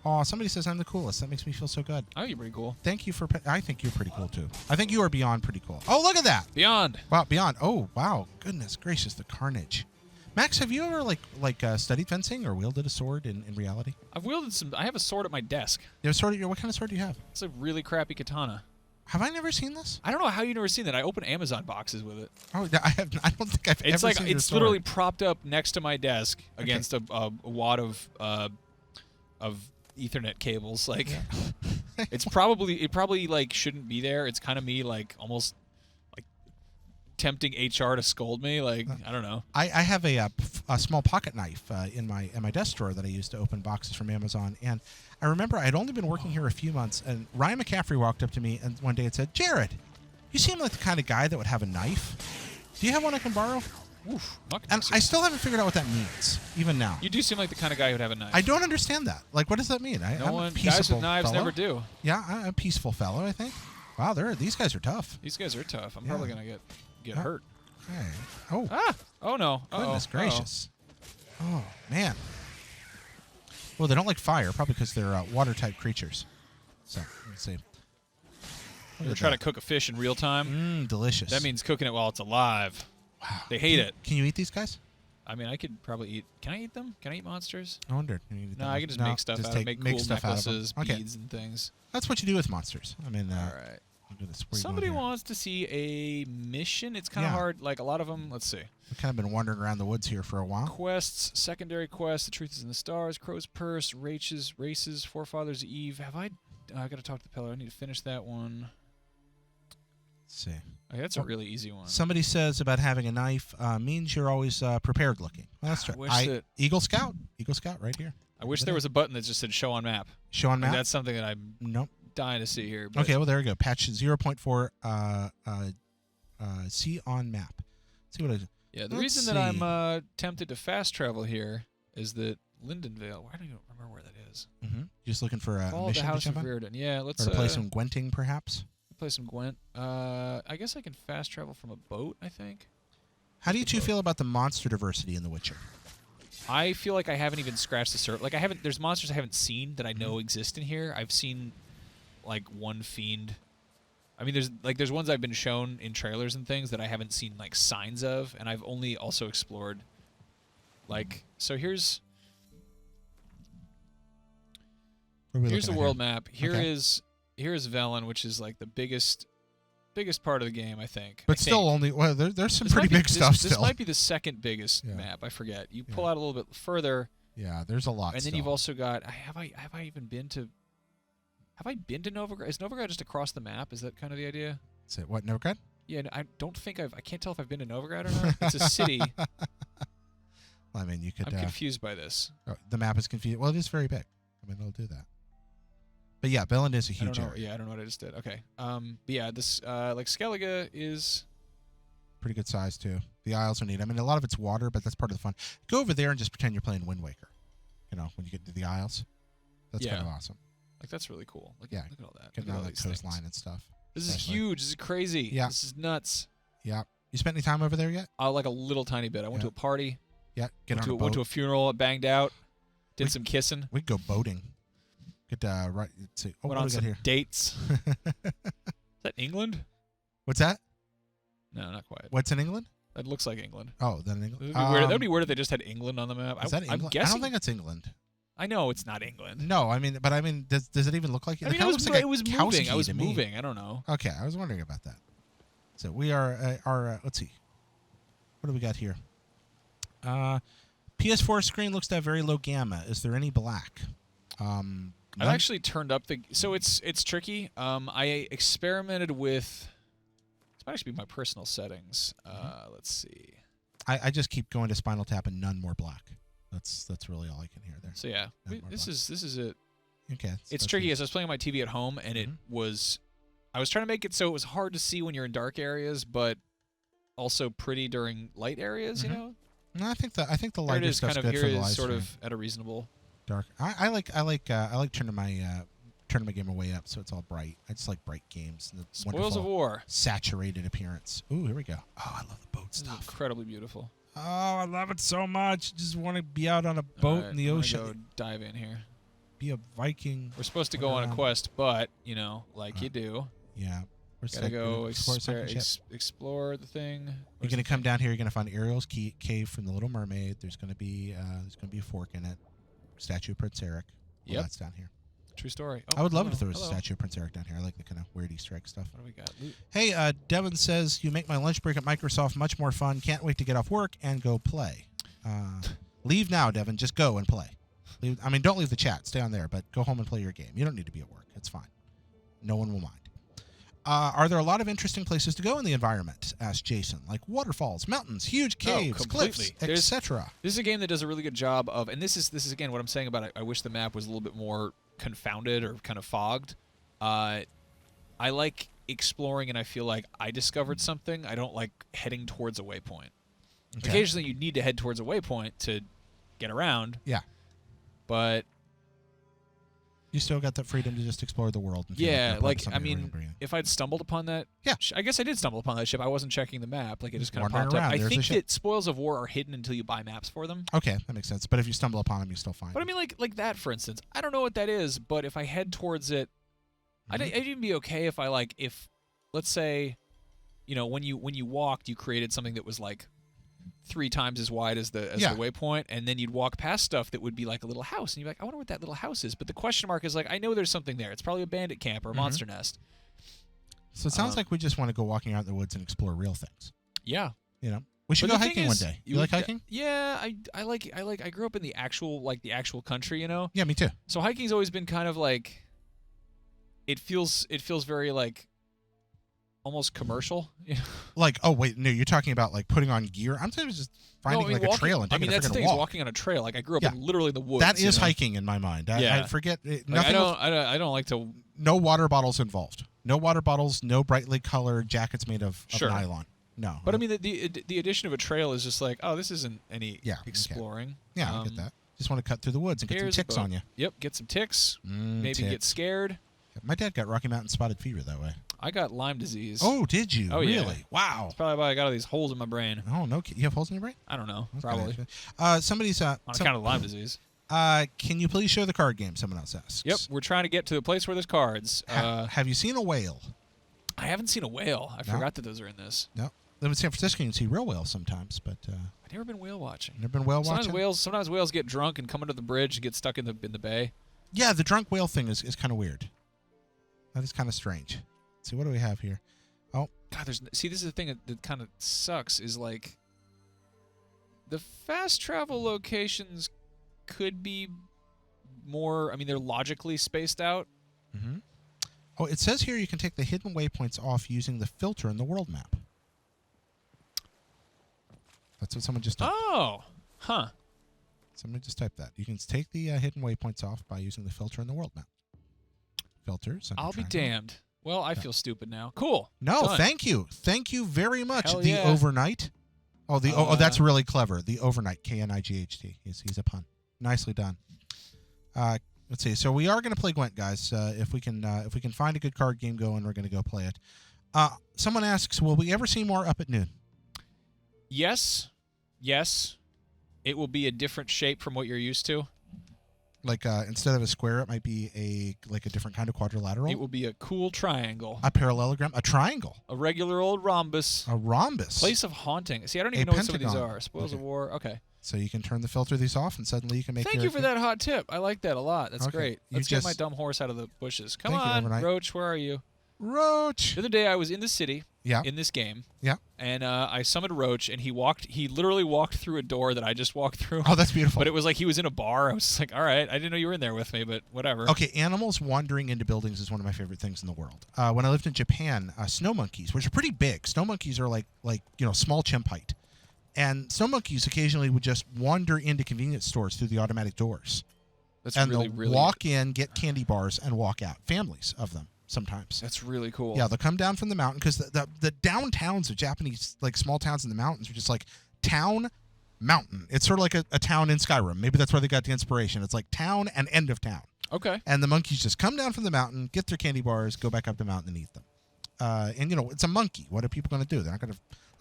Oh, somebody says I'm the coolest. That makes me feel so good. Oh, you're pretty cool. Thank you for. I think you're pretty cool too. I think you are beyond pretty cool. Oh, look at that. Beyond. Wow, beyond. Oh, wow. Goodness gracious, the carnage. Max, have you ever studied fencing or wielded a sword in reality? I've wielded some. I have a sword at my desk. You have a sword. What kind of sword do you have? It's a really crappy katana. Have I never seen this? I don't know how you've never seen that. I open Amazon boxes with it. Oh, I have. I don't think I've It's ever like seen it's literally propped up next to my desk against a wad of Ethernet cables. Like, it probably like shouldn't be there. It's kind of me like almost like tempting HR to scold me. Like, I don't know. I have a small pocket knife in my desk drawer that I use to open boxes from Amazon. And I remember I'd only been working here a few months, and Ryan McCaffrey walked up to me and one day and said, "Jared, you seem like the kind of guy that would have a knife. Do you have one I can borrow?" Oof. And I still haven't figured out what that means, even now. You do seem like the kind of guy who'd have a knife. I don't understand that. Like, what does that mean? I'm a peaceable guys with knives fellow. never do. Yeah, I'm a peaceful fellow, I think. Wow, these guys are tough. These guys are tough. I'm probably gonna get hurt. Hey. Oh. Ah! Oh no! Goodness gracious. Oh, man. Well, they don't like fire, probably because they're water-type creatures. So, let's see. We're trying to cook a fish in real time. Delicious. That means cooking it while it's alive. Wow. They hate it. Can you eat these guys? I mean, I could probably eat. Can I eat them? Can I eat monsters? I wondered. No, I can just make stuff out of make cool necklaces, Okay. beads, and things. That's what you do with monsters. I mean, All right. goodness, Somebody wants to see a mission. It's kind of hard. Like a lot of them. Let's see. We've kind of been wandering around the woods here for a while. Quests, secondary quests. The truth is in the stars. Crow's purse. Races. Forefathers Eve. Have I? I got to talk to the pillar. I need to finish that one. Let's see. Okay, that's a really easy one. Somebody says about having a knife means you're always prepared looking. Well, that's true. Eagle Scout right here. I wish there was a button that just said "Show on map." Show on map. That's something that I'm dying to see here. But Okay, well there we go. Patch 0.4. See on map. Let's see what I do. Yeah, the reason that I'm tempted to fast travel here is that Lindenvale. I don't even remember where that is. Just looking for a mission the House to jump of on? Reardon. Yeah, let's Or to play some Gwenting, perhaps. play some Gwent. I guess I can fast travel from a boat. I think. How do you two feel about the monster diversity in The Witcher? I feel like I haven't even scratched the surface. Like I haven't. There's monsters I haven't seen that I know exist in here. I've seen like one fiend. I mean, there's ones I've been shown in trailers and things that I haven't seen like signs of, and I've only also explored. Like, so here's the world map. Here is Velen, which is like the biggest part of the game, I think. But still only, well, there's some pretty big stuff still. This might be the second biggest map. I forget. You pull out a little bit further. Yeah, there's a lot. And then you've also got. Have I even been to? Have I been to Novigrad? Is Novigrad just across the map? Is that kind of the idea? Say what, Novigrad? Yeah, I don't think I can't tell if I've been to Novigrad or not. It's a city. Well, I mean, you could. I'm confused by this. The map is confused. Well, it is very big. I mean, it'll do that. But yeah, Velen is a huge area. Yeah, I don't know what I just did. Okay. But yeah, this like Skellige is pretty good size too. The Isles are neat. I mean, a lot of it's water, but that's part of the fun. Go over there and just pretend you're playing Wind Waker. You know, when you get to the Isles, that's kind of awesome. Like that's really cool. Look at all that. Getting on that coastline and stuff. This is huge. This is crazy. Yeah. This is nuts. Yeah. You spent any time over there yet? Like a little tiny bit. I went to a party. Yeah. Went to a funeral. Banged out. Did some kissing. We'd go boating. Get right. Let's see. Oh, went what on do we got some here? dates. Is that England? What's that? No, not quite. What's in England? That looks like England. Oh, then England. That would be weird if they just had England on the map. Is that England? I'm guessing. I don't think it's England. I know it's not England. No, I mean, does it even look like it? I mean, it was moving. I was moving. I don't know. Okay, I was wondering about that. So we are let's see. What do we got here? PS4 screen looks to have very low gamma. Is there any black? I've actually turned up the. So it's tricky. I experimented with. This might actually be my personal settings. Let's see. I just keep going to Spinal Tap and none more black. That's really all I can hear there. So yeah, this is it. Okay. It's tricky. As I was playing on my TV at home, and it was. I was trying to make it so it was hard to see when you're in dark areas, but also pretty during light areas. You know. No, I think the lighter stuff's good for the live sort stream. of at a reasonable. Dark. I like turning my game way up so it's all bright. I just like bright games. And the Spoils of War. Saturated appearance. Ooh, here we go. Oh, I love the boat stuff. Incredibly beautiful. Oh, I love it so much. Just want to be out on a boat in the ocean. Go dive in here. Be a Viking. We're supposed to go on a quest, but like you do. Yeah. Gotta go explore the thing. You're gonna come down here. You're gonna find Ariel's cave from the Little Mermaid. There's gonna be a fork in it. Statue of Prince Eric. Well, yep. That's down here. True story. I would love it if there was a statue of Prince Eric down here. I like the kind of weird Easter egg stuff. What do we got? Loot. Hey, Devin says, you make my lunch break at Microsoft much more fun. Can't wait to get off work and go play. Leave now, Devin. Just go and play. Don't leave the chat. Stay on there, but go home and play your game. You don't need to be at work. It's fine. No one will mind. Are there a lot of interesting places to go in the environment? Asked Jason. Like waterfalls, mountains, huge caves, cliffs, etc. This is a game that does a really good job of, and this is again what I'm saying about I wish the map was a little bit more confounded or kind of fogged. I like exploring, and I feel like I discovered something. I don't like heading towards a waypoint. Okay. Occasionally, you need to head towards a waypoint to get around. Yeah. But you still got that freedom to just explore the world. And if I'd stumbled upon that, I guess I did stumble upon that ship. I wasn't checking the map; like it just kind of popped up. I think that Spoils of War are hidden until you buy maps for them. Okay, that makes sense. But if you stumble upon them, you still find. But I mean, like that, for instance, I don't know what that is, but if I head towards it, I'd even be okay if let's say, when you walked, you created something that was like 3 times as wide as the waypoint, and then you'd walk past stuff that would be like a little house, and you'd be like, I wonder what that little house is. But the question mark is like, I know there's something there. It's probably a bandit camp or a monster nest. So it sounds like we just want to go walking out in the woods and explore real things. Yeah. We should go hiking one day. You like hiking? Yeah, I like. I grew up in the actual country, Yeah, me too. So hiking's always been kind of like. It feels very like. Almost commercial. Like, oh wait, no, you're talking about like putting on gear. I'm saying just finding a trail and taking a freaking walk. That's the thing, is walking on a trail. Like I grew up in literally the woods. That is hiking in my mind. I forget. I don't like to. No water bottles involved. No water bottles. No brightly colored jackets made of nylon. No. But I mean, the addition of a trail is just like, oh, this isn't any exploring. Okay. Yeah, I get that. Just want to cut through the woods and get some ticks on you. Yep, get some ticks. Maybe get scared. My dad got Rocky Mountain spotted fever that way. I got Lyme disease. Oh, did you? Oh, really? Yeah. Wow. That's probably why I got all these holes in my brain. Oh, no. You have holes in your brain? I don't know. Probably. Somebody's... on account of Lyme disease. Can you please show the card game? Someone else asks. Yep. We're trying to get to the place where there's cards. Have you seen a whale? I haven't seen a whale. I forgot that those are in this. No. Live in San Francisco, you can see real whales sometimes, but... I've never been whale watching. Never been whale watching? Sometimes whales get drunk and come under the bridge and get stuck in the bay. Yeah, the drunk whale thing is kind of weird. That is kind of strange. Let's see, what do we have here? Oh. God, this is the thing that kind of sucks is like the fast travel locations could be more, they're logically spaced out. Mm-hmm. Oh, it says here you can take the hidden waypoints off using the filter in the world map. That's what someone just typed. Oh, huh. Somebody just typed that. You can take the hidden waypoints off by using the filter in the world map. Filters. I'll be damned. Well, I feel stupid now. Cool. No, done. Thank you. Thank you very much. Hell the yeah. overnight. Oh, that's really clever. The overnight. KNIGHT. He's a pun. Nicely done. Let's see. So we are going to play Gwent, guys. If we can find a good card game going, we're going to go play it. Someone asks, will we ever see more Up at Noon? Yes. It will be a different shape from what you're used to. Like instead of a square, it might be a different kind of quadrilateral. It will be a cool triangle. A parallelogram, a triangle, A regular old rhombus. a rhombus. Place of haunting. See, I don't even know what some of these are. Spoils of war. Okay. So you can turn the filter of these off, and suddenly you can make. Thank you for that hot tip. I like that a lot. That's Okay. great. Let's get my dumb horse out of the bushes. Come Thank you, on, Overnight. Roach. Where are you? Roach. The other day I was in the city. Yeah. In this game. Yeah. And I summoned Roach, and he literally walked through a door that I just walked through. Oh, that's beautiful. But it was like he was in a bar. I was just like, all right, I didn't know you were in there with me, but whatever. Okay, animals wandering into buildings is one of my favorite things in the world. When I lived in Japan, snow monkeys, which are pretty big. Snow monkeys are like small chimp height. And snow monkeys occasionally would just wander into convenience stores through the automatic doors. That's and really, they'll really walk in, get candy bars, and walk out. Families of them sometimes. That's really cool. Yeah, they'll come down from the mountain because the downtowns of Japanese, like small towns in the mountains, are just like town, mountain. It's sort of like a town in Skyrim. Maybe that's where they got the inspiration. It's like town and end of town. Okay. And the monkeys just come down from the mountain, get their candy bars, go back up the mountain and eat them. And it's a monkey. What are people going to do? They're not going to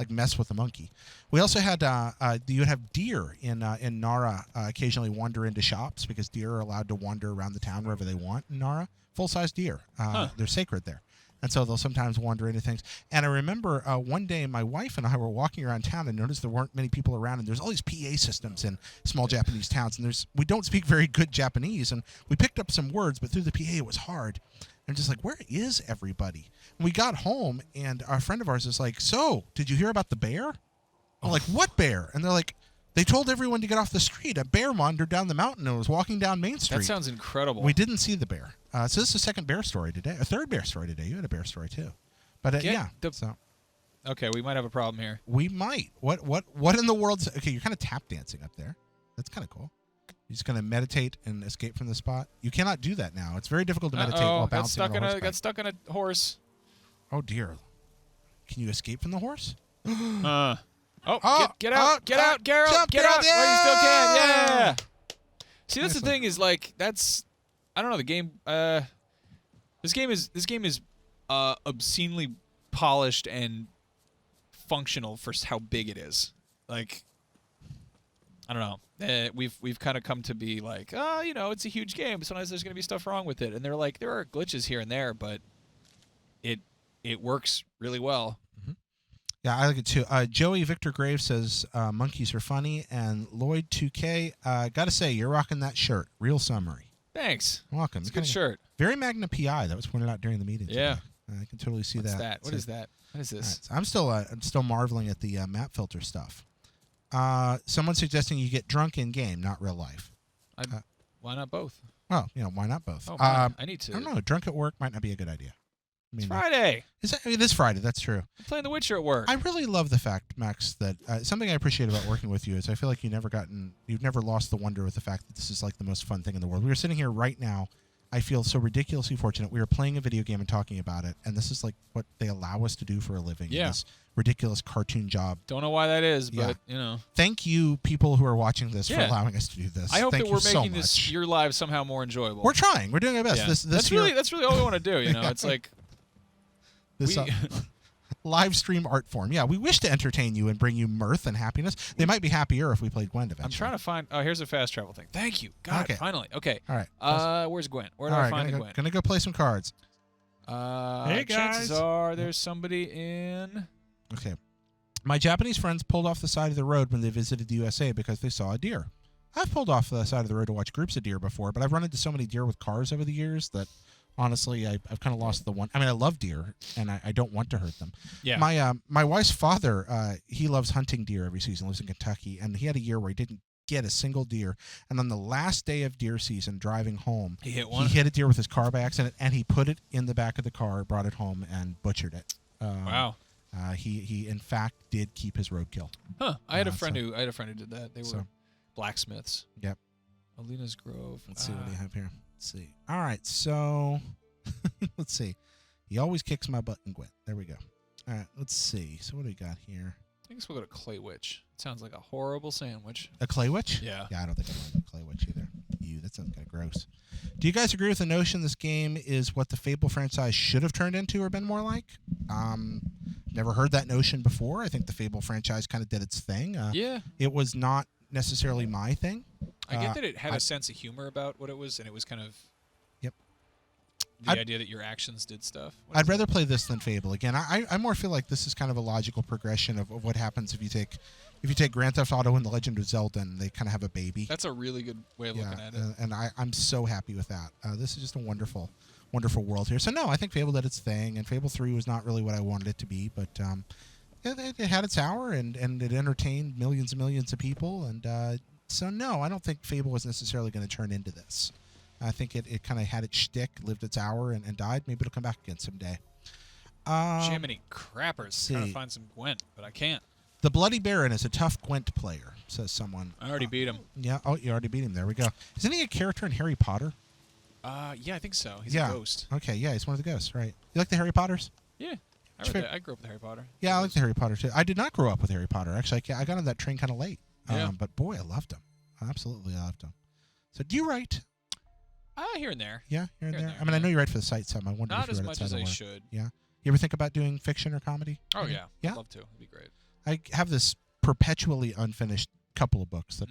mess with the monkey. We also had you would have deer in Nara occasionally wander into shops because deer are allowed to wander around the town wherever they want in Nara. Full-size deer. They're sacred there. And so they'll sometimes wander into things. And I remember one day my wife and I were walking around town and noticed there weren't many people around. And there's all these PA systems in small Japanese towns. And we don't speak very good Japanese. And we picked up some words, but through the PA it was hard. And just like, where is everybody? And we got home, and a friend of ours is like, so, did you hear about the bear? I'm like, what bear? And they're like, they told everyone to get off the street. A bear wandered down the mountain and was walking down Main Street. That sounds incredible. We didn't see the bear. So this is the second bear story today. A third bear story today. You had a bear story, too. But, so. Okay, we might have a problem here. We might. What in the world? Okay, you're kind of tap dancing up there. That's kind of cool. You're just going to meditate and escape from the spot. You cannot do that now. It's very difficult to meditate while bouncing on a horseback. Got stuck in a horse. Oh, dear. Can you escape from the horse? Get out, Geralt, get out, yeah! While you still can, yeah! See, that's the thing is, like, I don't know, the game, this game is obscenely polished and functional for how big it is. Like, I don't know. We've kind of come to be like, it's a huge game. Sometimes there's going to be stuff wrong with it. And they're like, there are glitches here and there, but it works really well. Mm-hmm. Yeah, I like it too. Joey Victor Graves says monkeys are funny. And Lloyd 2K, got to say, you're rocking that shirt. Real summary. Thanks. Welcome. It's a good shirt. Very Magna PI. That was pointed out during the meeting today. Yeah. I can totally see What's that. What is that? What is this? Right, so I'm still marveling at the map filter stuff. Someone suggesting you get drunk in game, not real life. Why not both? Well, why not both? Oh, I need to. I don't know. Drunk at work might not be a good idea. It's Friday. It is Friday. That's true. I'm playing The Witcher at work. I really love the fact, Max, that something I appreciate about working with you is I feel like you've never lost the wonder with the fact that this is like the most fun thing in the world. We are sitting here right now. I feel so ridiculously fortunate. We are playing a video game and talking about it, and this is like what they allow us to do for a living. Yeah. This ridiculous cartoon job. Don't know why that is, but Thank you, people who are watching this, for allowing us to do this. I hope Thank that we're you so making much. your lives somehow more enjoyable. We're trying. We're doing our best. Yeah. That's really all we want to do. It's like this live stream art form. Yeah, we wish to entertain you and bring you mirth and happiness. They might be happier if we played Gwen eventually. I'm trying to find. Oh, here's a fast travel thing. Thank you. God, finally. Okay. All right. Where's Gwen? Where do I find Gwen? Gonna go play some cards. Hey guys. Chances are there's somebody in. Okay. My Japanese friends pulled off the side of the road when they visited the USA because they saw a deer. I've pulled off the side of the road to watch groups of deer before, but I've run into so many deer with cars over the years that honestly, I've kind of lost the one. I mean, I love deer, and I don't want to hurt them. Yeah. My wife's father, he loves hunting deer every season, lives in Kentucky, and he had a year where he didn't get a single deer. And on the last day of deer season, driving home, he hit one. He hit a deer with his car by accident, and he put it in the back of the car, brought it home, and butchered it. Wow. He in fact did keep his roadkill. Huh. I had a friend who did that. They were blacksmiths. Yep. Alina's Grove. Let's see what do you have here. Let's see. All right, so let's see. He always kicks my butt and Gwen. There we go. All right, let's see. So what do we got here? I guess we'll go to Clay Witch. It sounds like a horrible sandwich. A Clay Witch? Yeah. Yeah, I don't think I like a Clay Witch either. Ew, that sounds kind of gross. Do you guys agree with the notion this game is what the Fable franchise should have turned into or been more like? Never heard that notion before. I think the Fable franchise kind of did its thing. Yeah. It was not necessarily my thing. I get that it had a sense of humor about what it was, and it was kind of Yep. the idea that your actions did stuff. I'd rather play this than Fable. Again, I more feel like this is kind of a logical progression of what happens if you take Grand Theft Auto and The Legend of Zelda and they kind of have a baby. That's a really good way of looking at it. And I'm so happy with that. This is just a wonderful, wonderful world here. So no, I think Fable did its thing, and Fable 3 was not really what I wanted it to be, but it had its hour, and it entertained millions and millions of people, and so no, I don't think Fable was necessarily going to turn into this. I think it kind of had its shtick, lived its hour, and died. Maybe it'll come back again someday. Jiminy crappers. Trying to find some Gwent, but I can't. The Bloody Baron is a tough Gwent player, says someone. I already beat him. Yeah. Oh, you already beat him. There we go. Isn't he a character in Harry Potter? Yeah, I think so. He's a ghost. Okay, yeah, he's one of the ghosts, right? You like the Harry Potters? Yeah. I grew up with Harry Potter. Yeah, I like the Harry Potter, too. I did not grow up with Harry Potter. Actually, I got on that train kind of late. Yeah. But, boy, I loved him. I absolutely loved him. So, do you write? Here and there. Yeah, here and there. I mean, I know you write for the site some. I wonder if you Not write as much as I work. should. Yeah. You ever think about doing fiction or comedy? Oh, yeah. Yeah? I'd love to. It'd be great. I have this perpetually unfinished couple of books that,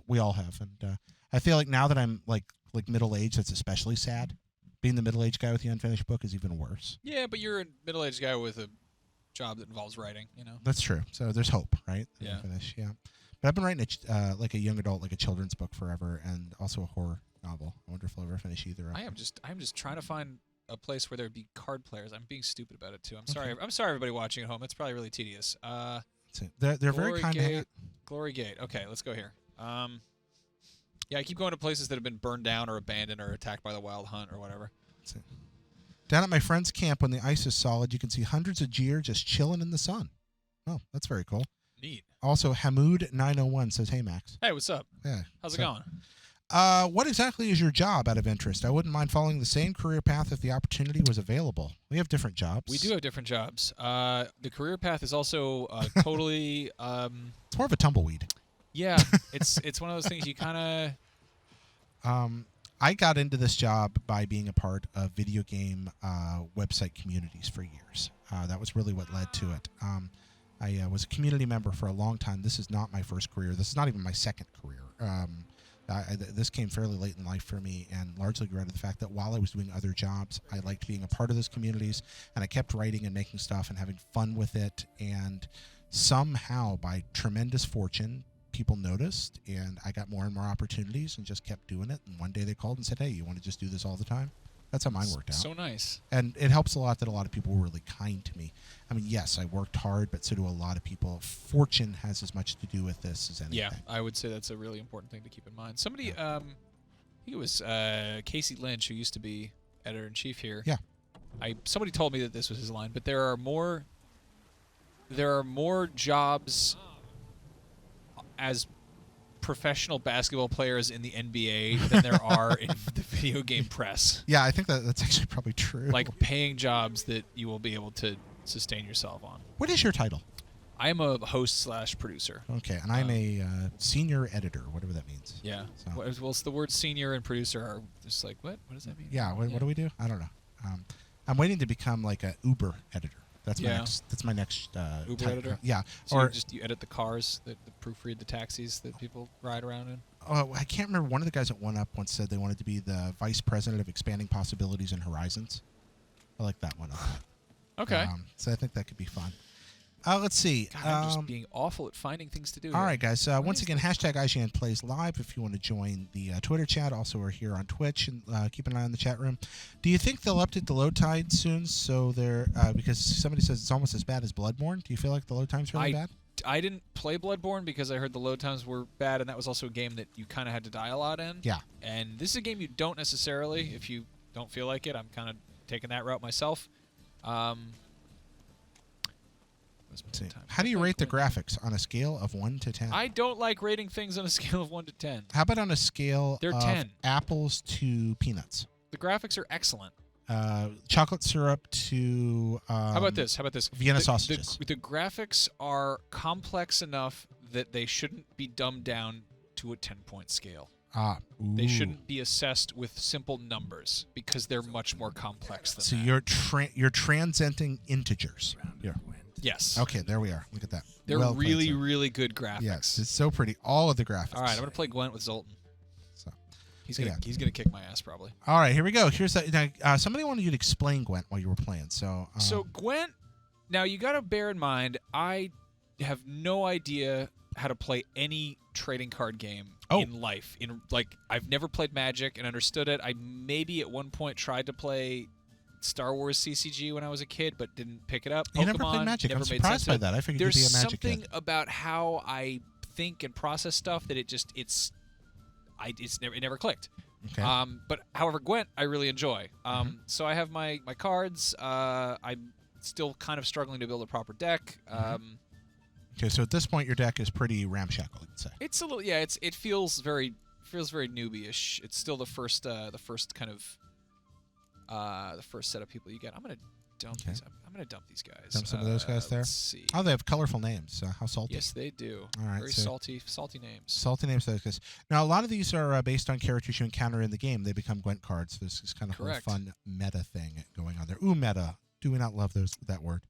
we all have. And I feel like now that I'm, like middle-aged, that's especially sad. Being the middle-aged guy with the unfinished book is even worse. Yeah, but you're a middle-aged guy with a job that involves writing, That's true. So there's hope, right? Yeah. Yeah. But I've been writing like a young adult, like a children's book forever, and also a horror novel. I wonder if I'll ever finish either. I'm just trying to find a place where there'd be card players. I'm being stupid about it too. I'm sorry. I'm sorry, everybody watching at home. It's probably really tedious. They're very kind of Glory Gate. Okay, let's go here. Yeah, I keep going to places that have been burned down or abandoned or attacked by the wild hunt or whatever. Down at my friend's camp, when the ice is solid, you can see hundreds of deer just chilling in the sun. Oh, that's very cool. Neat. Also, Hamoud901 says, "Hey, Max." Hey, what's up? Yeah. How's it going? What exactly is your job out of interest? I wouldn't mind following the same career path if the opportunity was available. We have different jobs. We do have different jobs. The career path is also totally... it's more of a tumbleweed. Yeah, it's one of those things you kind of... I got into this job by being a part of video game website communities for years. That was really what led to it. I was a community member for a long time. This is not my first career. This is not even my second career. This came fairly late in life for me, and largely due to the fact that while I was doing other jobs, I liked being a part of those communities, and I kept writing and making stuff and having fun with it. And somehow, by tremendous fortune, people noticed, and I got more and more opportunities and just kept doing it. And one day they called and said, "Hey, you want to just do this all the time?" That's how mine worked out. So nice. And it helps a lot that a lot of people were really kind to me. I mean, yes, I worked hard, but so do a lot of people. Fortune has as much to do with this as anything. Yeah, I would say that's a really important thing to keep in mind. Somebody, I think it was Casey Lynch, who used to be editor-in-chief here. Yeah. Somebody told me that this was his line, but there are more jobs as professional basketball players in the NBA than there are in the video game press. Yeah, I think that's actually probably true. Like paying jobs that you will be able to sustain yourself on. What is your title? I am a host/producer. Okay, and I'm a senior editor, whatever that means. Yeah. So. Well, it's the word senior and producer are just like, what? What does that mean? Yeah, what do we do? I don't know. I'm waiting to become like a Uber editor. That's my next Uber title. editor? Yeah. So you edit the cars, the proofread the taxis that people ride around in? Oh, I can't remember. One of the guys at One Up once said they wanted to be the vice president of expanding possibilities and horizons. I like that one. Okay. So I think that could be fun. Let's see. God, I'm just being awful at finding things to do. All right, guys. Once again, hashtag IGN Plays Live if you want to join the Twitter chat. Also, we're here on Twitch, and keep an eye on the chat room. Do you think they'll update the load time soon? So they're because somebody says it's almost as bad as Bloodborne. Do you feel like the load time's really bad? I didn't play Bloodborne because I heard the load times were bad, and that was also a game that you kind of had to die a lot in. Yeah. And this is a game you don't necessarily, if you don't feel like it. I'm kind of taking that route myself. How do you rate the graphics on a scale of 1 to 10? I don't like rating things on a scale of 1 to 10. How about on a scale They're of 10. apples to peanuts? The graphics are excellent. Chocolate syrup to How about this? Vienna sausages. The graphics are complex enough that they shouldn't be dumbed down to a 10-point scale. They shouldn't be assessed with simple numbers because they're much more complex than that. So you're transcenting integers. Yeah. Yes. Okay, there we are. Look at that. They're Well played, really, sir. really good graphics. Yes, it's so pretty. All of the graphics. All right, I'm going to play Gwent with Zoltan. So, He's gonna kick my ass probably. all right, here we go. Here's that. Somebody wanted you to explain Gwent while you were playing. So Gwent. Now you got to bear in mind, I have no idea how to play any trading card game in life. I've never played Magic and understood it. I maybe at one point tried to play Star Wars CCG when I was a kid, but didn't pick it up. you never played Magic. I'm surprised by that. I figured you'd be a Magic something kid. about how I think and process stuff that it never clicked. Okay. But however, Gwent I really enjoy. So I have my cards. I'm still kind of struggling to build a proper deck. Okay, so at this point your deck is pretty ramshackle, you'd say. It's a little, yeah. It feels very newbie-ish. It's still the first kind of the first set of people you get. I'm gonna dump these. I'm gonna dump these guys. Dump some of those guys there. Let's see. Oh, they have colorful names. How salty? Yes, they do. All right, very so salty names. Salty names. Those guys. Now, a lot of these are based on characters you encounter in the game. They become Gwent cards. This is kind of a fun meta thing going on there. Ooh, meta. Do we not love that word?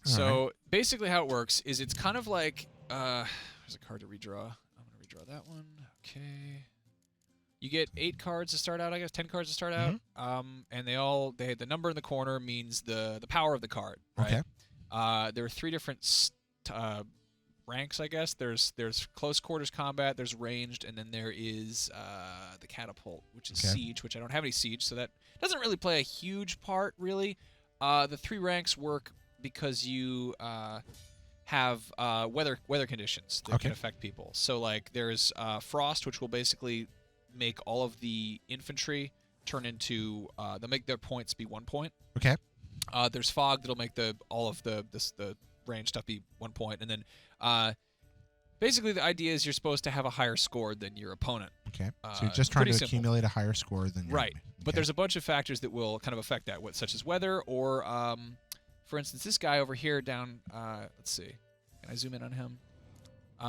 So basically how it works is it's kind of like there's a card to redraw. I'm going to redraw that one. Okay. You get 8 cards to start out, I guess, 10 cards to start out. And the number in the corner means the power of the card, right? Okay. There are 3 different ranks, I guess. There's close quarters combat, there's ranged, and then there is the catapult, which is siege, which I don't have any siege, so that doesn't really play a huge part, really. The 3 ranks work because you have weather conditions that can affect people. So like there's frost, which will basically make all of the infantry turn into they'll make their points be 1 point. Okay. There's fog that'll make all of the range stuff be 1 point, and then basically the idea is you're supposed to have a higher score than your opponent. Okay. So you're just trying to accumulate a higher score than your right. enemy. Okay. But there's a bunch of factors that will kind of affect that, such as weather or for instance, this guy over here down, let's see, can I zoom in on him?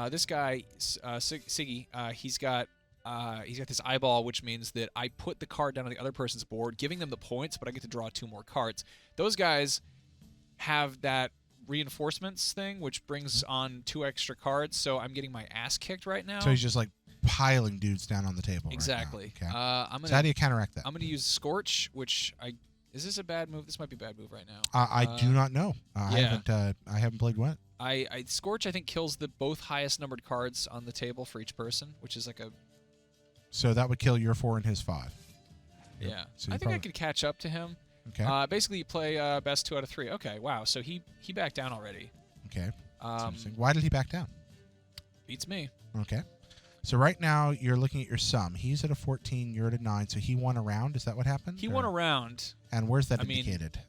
This guy, Siggy, he's got this eyeball, which means that I put the card down on the other person's board, giving them the points, but I get to draw 2 more cards. Those guys have that reinforcements thing, which brings on 2 extra cards, so I'm getting my ass kicked right now. So he's just like piling dudes down on the table. Exactly. Right now. Okay. So how do you counteract that? I'm going to use Scorch, which is this a bad move? This might be a bad move right now. I do not know. I haven't played Gwent. Scorch, I think, kills the both highest numbered cards on the table for each person, which is like a... So that would kill your 4 and his 5. Yeah. So I think I could catch up to him. Okay. Basically, you play best 2 out of 3. Okay, wow. So he backed down already. Okay. Why did he back down? Beats me. Okay. So right now, you're looking at your sum. He's at a 14, you're at a 9, so he won a round? Is that what happened? He won a round. And where's that indicated?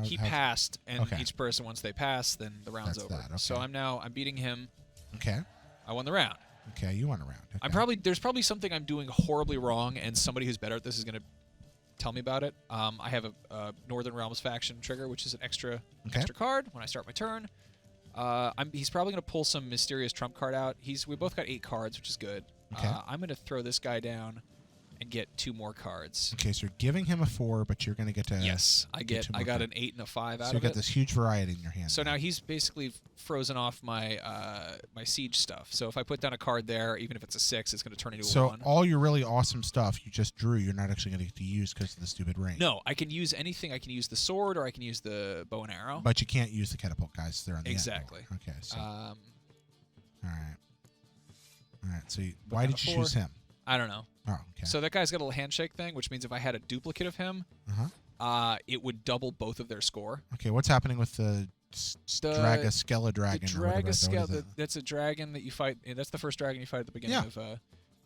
He passed, and each person, once they pass, then the round's over. That, okay. So I'm beating him. Okay. I won the round. Okay, you won a round. Okay. There's probably something I'm doing horribly wrong, and somebody who's better at this is going to tell me about it. I have a Northern Realms faction trigger, which is an extra card when I start my turn. He's probably going to pull some mysterious trump card out. We both got 8 cards, which is good. Okay. I'm going to throw this guy down and get 2 more cards. Okay, so you're giving him a 4, but you're going to get to... Yes, I got an 8 and a 5 out of it. So you got this huge variety in your hand. So now he's basically frozen off my my siege stuff. So if I put down a card there, even if it's a 6, it's going to turn into a 1. So all your really awesome stuff you just drew, you're not actually going to get to use because of the stupid range. No, I can use anything. I can use the sword or I can use the bow and arrow. But you can't use the catapult guys. They're on the Exactly. End. Okay, so... all right, so why did you choose him? I don't know. Oh, okay. So that guy's got a little handshake thing, which means if I had a duplicate of him, it would double both of their score. Okay, what's happening with the Dragaskella dragon? The Dragaskella, that's a dragon that you fight. That's the first dragon you fight at the beginning of...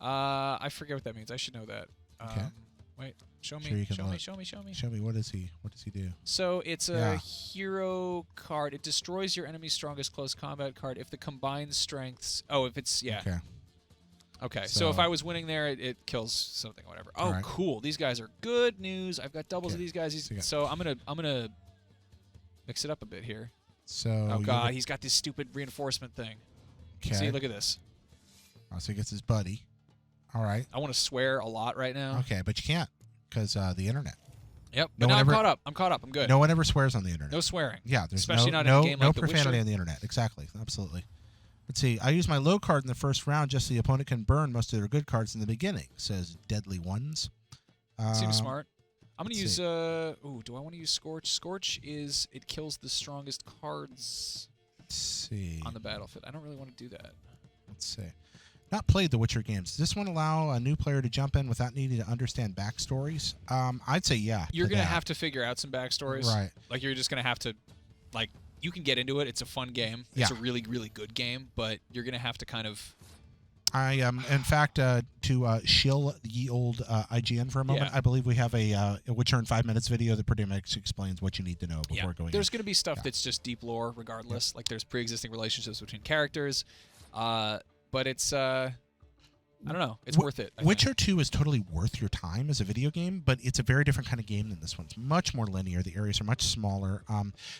I forget what that means. I should know that. Okay. Wait, show me. Show me. What does he do? So it's a hero card. It destroys your enemy's strongest close combat card if the combined strengths... Oh, if it's... Yeah. Okay, so if I was winning there, it kills something or whatever. Oh, cool. These guys are good news. I've got doubles of these guys. So I'm gonna mix it up a bit here. So oh god, he's got this stupid reinforcement thing. Okay. See, look at this. Oh, so he gets his buddy. All right. I want to swear a lot right now. Okay, but you can't because the internet. Yep. But now I'm caught up. I'm caught up. I'm good. No one ever swears on the internet. No swearing. Yeah, there's especially not no in a game no like The profanity Witcher. on the internet. Exactly. Absolutely. Let's see. I use my low card in the first round just so the opponent can burn most of their good cards in the beginning, says Deadly Ones. Seems smart. I'm going to use, see. ooh, do I want to use Scorch? Scorch is, it kills the strongest cards Let's see. on the battlefield. I don't really want to do that. Let's see. Not played The Witcher games. Does this one allow a new player to jump in without needing to understand backstories? I'd say yeah. You're going to have to figure out some backstories. Right. Like, you're just going to have to, like, you can get into it. It's a fun game. It's a really, really good game, but you're going to have to kind of... in fact, to shill ye old IGN for a moment, I believe we have a Witcher in 5 minutes video that pretty much explains what you need to know before going There's going to be stuff that's just deep lore regardless. Like, there's pre-existing relationships between characters. But it's, I don't know. It's worth it. Witcher 2 is totally worth your time as a video game, but it's a very different kind of game than this one. It's much more linear. The areas are much smaller.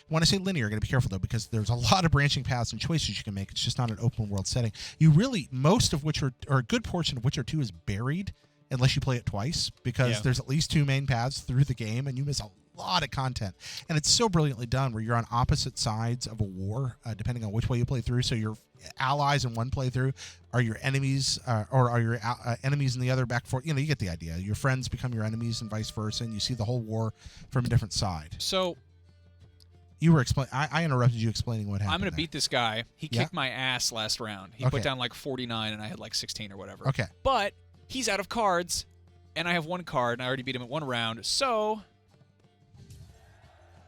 When I say linear, you're going to be careful, though, because there's a lot of branching paths and choices you can make. It's just not an open world setting. You really, most of Witcher, or a good portion of Witcher 2 is buried unless you play it twice, because there's at least 2 main paths through the game, and you miss a lot of content. And it's so brilliantly done where you're on opposite sides of a war, depending on which way you play through. So your allies in one playthrough are your enemies, or are your enemies in the other, back and forth. You know, you get the idea. Your friends become your enemies and vice versa, and you see the whole war from a different side. So you were explaining. I interrupted you explaining what happened. I'm going to beat this guy. He kicked my ass last round. He put down like 49, and I had like 16 or whatever. Okay. But he's out of cards, and I have 1 card, and I already beat him at 1 round. So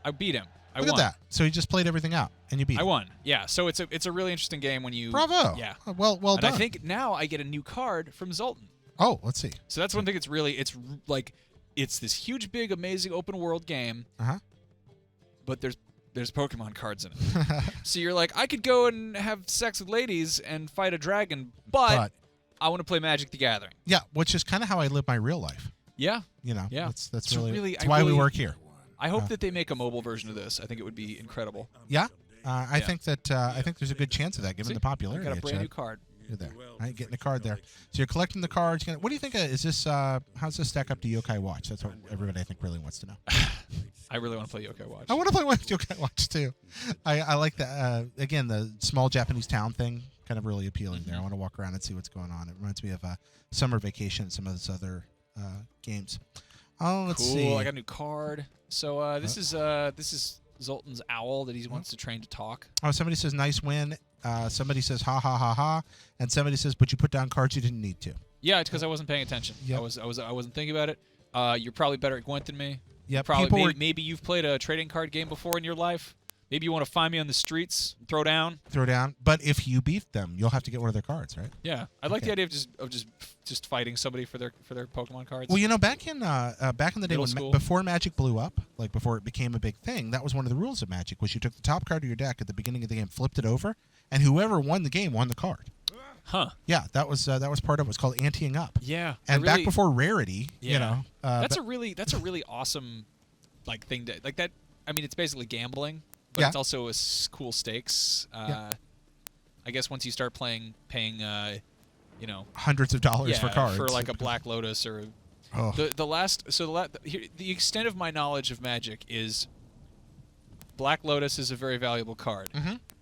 I beat him. I Look won. at that. So he just played everything out, and you beat him. I won. Yeah. So it's a really interesting game when you. Bravo. Yeah. Well and done. I think now I get a new card from Zoltan. Oh, let's see. So that's one thing. It's this huge, big, amazing open world game. But there's Pokemon cards in it. So you're like, I could go and have sex with ladies and fight a dragon, but I want to play Magic the Gathering. Yeah, which is kind of how I live my real life. Yeah. You know. Yeah. That's why we work here. I hope that they make a mobile version of this. I think it would be incredible. Yeah. I think that I think there's a good chance of that, given the popularity. I got a brand new card. You're there. Right, getting a card there. So you're collecting the cards. What do you think? Is this? How's this stack up to Yokai Watch? That's what everybody I think really wants to know. I really want to play Yokai Watch. I want to play Yokai Watch too. I like that. Again, the small Japanese town thing, kind of really appealing there. I want to walk around and see what's going on. It reminds me of Summer Vacation and some of those other games. Oh, let's see. I got a new card. So this is Zoltan's owl that he wants to train to talk. Oh, somebody says nice win. Somebody says ha ha ha ha, and somebody says but you put down cards you didn't need to. Yeah, it's because I wasn't paying attention. Yep. I wasn't thinking about it. You're probably better at Gwent than me. Yeah, maybe you've played a trading card game before in your life. Maybe you want to find me on the streets, and throw down. But if you beat them, you'll have to get one of their cards, right? Yeah, I like the idea of just fighting somebody for their Pokemon cards. Well, you know, back in the day before Magic blew up, like before it became a big thing, that was one of the rules of Magic. Was you took the top card of your deck at the beginning of the game, flipped it over, and whoever won the game won the card. Huh. Yeah, that was part of it. It was called anteing up. Yeah. And back before rarity, you know, that's a really awesome like thing to like that. I mean, it's basically gambling. But it's also a cool stakes. I guess once you start paying, hundreds of dollars for cards for like a Black Lotus or the extent of my knowledge of Magic is Black Lotus is a very valuable card.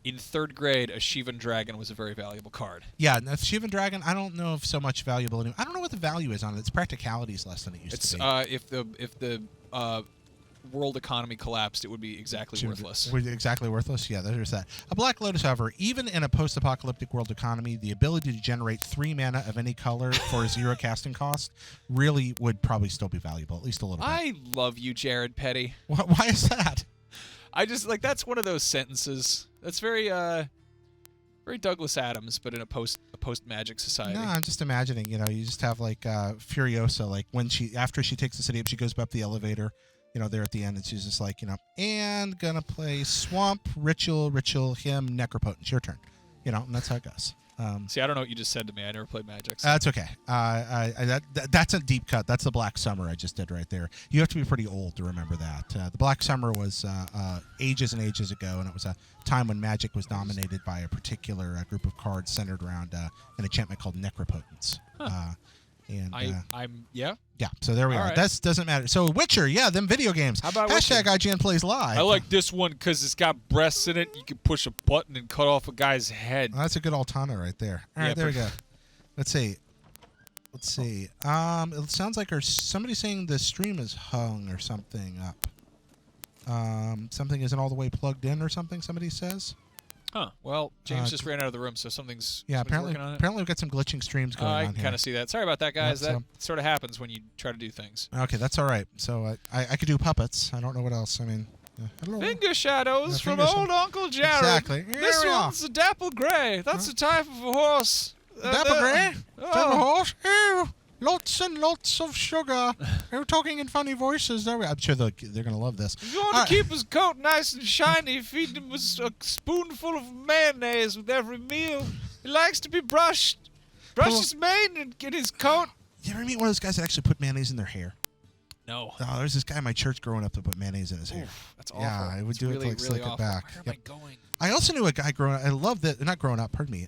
In 3rd grade, a Shivan Dragon was a very valuable card. Yeah, the Shivan Dragon, I don't know if so much valuable anymore. I don't know what the value is on it. Its practicality is less than it used to be. If the world economy collapsed, it would be exactly worthless. Exactly worthless? Yeah, there's that. A Black Lotus, however, even in a post-apocalyptic world economy, the ability to generate 3 mana of any color for a 0 casting cost really would probably still be valuable, at least a little bit. I love you, Jared Petty. Why is that? I just, that's one of those sentences. That's very Douglas Adams, but in a post-Magic society. No, I'm just imagining, you just have like Furiosa, like when after she takes the city up, she goes up the elevator, there at the end, and she's just like, and gonna play Swamp, Ritual, him, Necropotence. Your turn. And that's how it goes. See, I don't know what you just said to me. I never played Magic. So. That's okay. That's a deep cut. That's the Black Summer I just did right there. You have to be pretty old to remember that. The Black Summer was ages and ages ago, and it was a time when Magic was dominated by a particular group of cards centered around an enchantment called Necropotence. Huh. And yeah. Yeah, so there we All are. right. That doesn't matter. So Witcher, yeah, them video games. How about Hashtag Witcher? IGN Plays Live. I like this one because it's got breasts in it. You can push a button and cut off a guy's head. That's a good Altana right there. All right, Yeah, there we go. Let's see. It sounds like somebody's saying the stream is hung or something up. Something isn't all the way plugged in or something, somebody says. Huh. Well, James just ran out of the room, so something's apparently working on it. apparently we've got some glitching streams going I on can here. kind of see that. Sorry about that, guys. Yeah, That sort of happens when you try to do things. Okay, that's all right. So I could do puppets. I don't know what else. I mean, hello. Finger shadows from finger old Uncle Jared. Exactly. This Here we are. one's a dapple gray. That's a type of a horse. Dapple Gray? Oh. Horse? Ew. Lots and lots of sugar. They were talking in funny voices. There I'm sure they're going to love this. He's going to keep his coat nice and shiny. Feed him a spoonful of mayonnaise with every meal. He likes to be brushed. Brush his mane and get his coat. You ever meet one of those guys that actually put mayonnaise in their hair? No. Oh, there's this guy in my church growing up that put mayonnaise in his hair. Oof, that's awful. Yeah, I would It's do really, it to really slick it awful. back. Where am Yep. I going? I also knew a guy growing up. I love that. Not growing up, pardon me.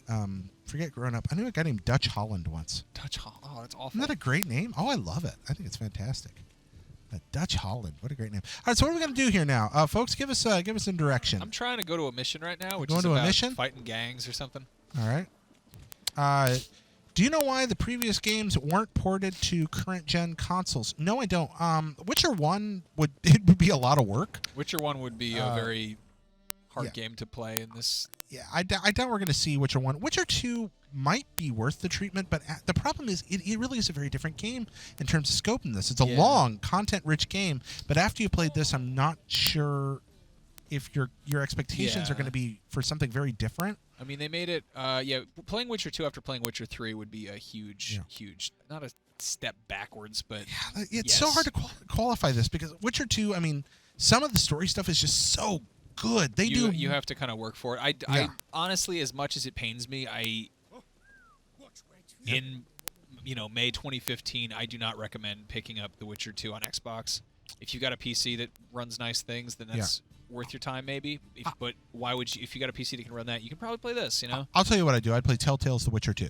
Forget growing up. I knew a guy named Dutch Holland once. Dutch Hall. Oh, that's awful. Isn't that a great name? Oh, I love it. I think it's fantastic. Dutch Holland. What a great name. All right, so what are we going to do here now? Folks, give us some direction. I'm trying to go to a mission right now, which Going is to a about mission? fighting gangs or something. All right. Do you know why the previous games weren't ported to current-gen consoles? No, I don't. Witcher 1 would be a lot of work. Witcher 1 would be a very hard game to play in this. Yeah, I doubt we're going to see Witcher 1. Witcher 2 might be worth the treatment, but the problem is it really is a very different game in terms of scope in this. It's a long, content-rich game, but after you played this, I'm not sure if your expectations are going to be for something very different. I mean, they made it. Playing Witcher 2 after playing Witcher 3 would be a huge, not a step backwards, but It's so hard to qualify this because Witcher 2, I mean, some of the story stuff is just so good. You have to kind of work for it. I honestly, as much as it pains me, in May 2015, I do not recommend picking up The Witcher 2 on Xbox. If you got a PC that runs nice things, then that's worth your time, maybe. But why would you? If you got a PC that can run that, you can probably play this. I'll tell you what I do. I'd play Telltale's The Witcher 2.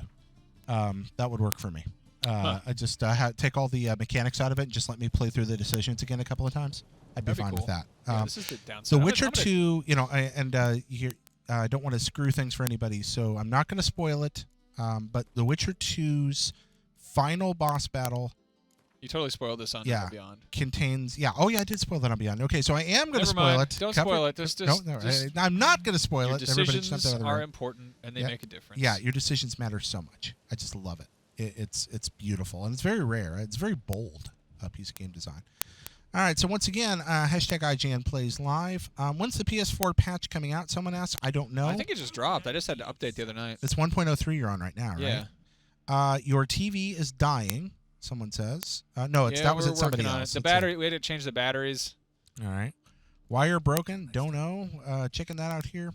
That would work for me. I just take all the mechanics out of it and just let me play through the decisions again a couple of times. I'd be fine with that. This is the downside. The Witcher 2, I don't want to screw things for anybody, so I'm not going to spoil it. But The Witcher 2's final boss battle. You totally spoiled this on Beyond. Contains. Yeah. Oh, yeah, I did spoil that on Beyond. Okay, so I am going to spoil it. Don't spoil it. I'm not going to spoil your it. Decisions are important, and they make a difference. Yeah, your decisions matter so much. I just love it. It's beautiful, and it's very rare. It's very bold piece of game design. All right, so once again, hashtag IGN Plays Live. When's the PS4 patch coming out? Someone asked. I don't know. I think it just dropped. I just had to update the other night. It's 1.03 you're on right now, right? Yeah. Your TV is dying, someone says. No, that was at somebody else. The battery, we had to change the batteries. All right. Wire broken? Don't know. Checking that out here.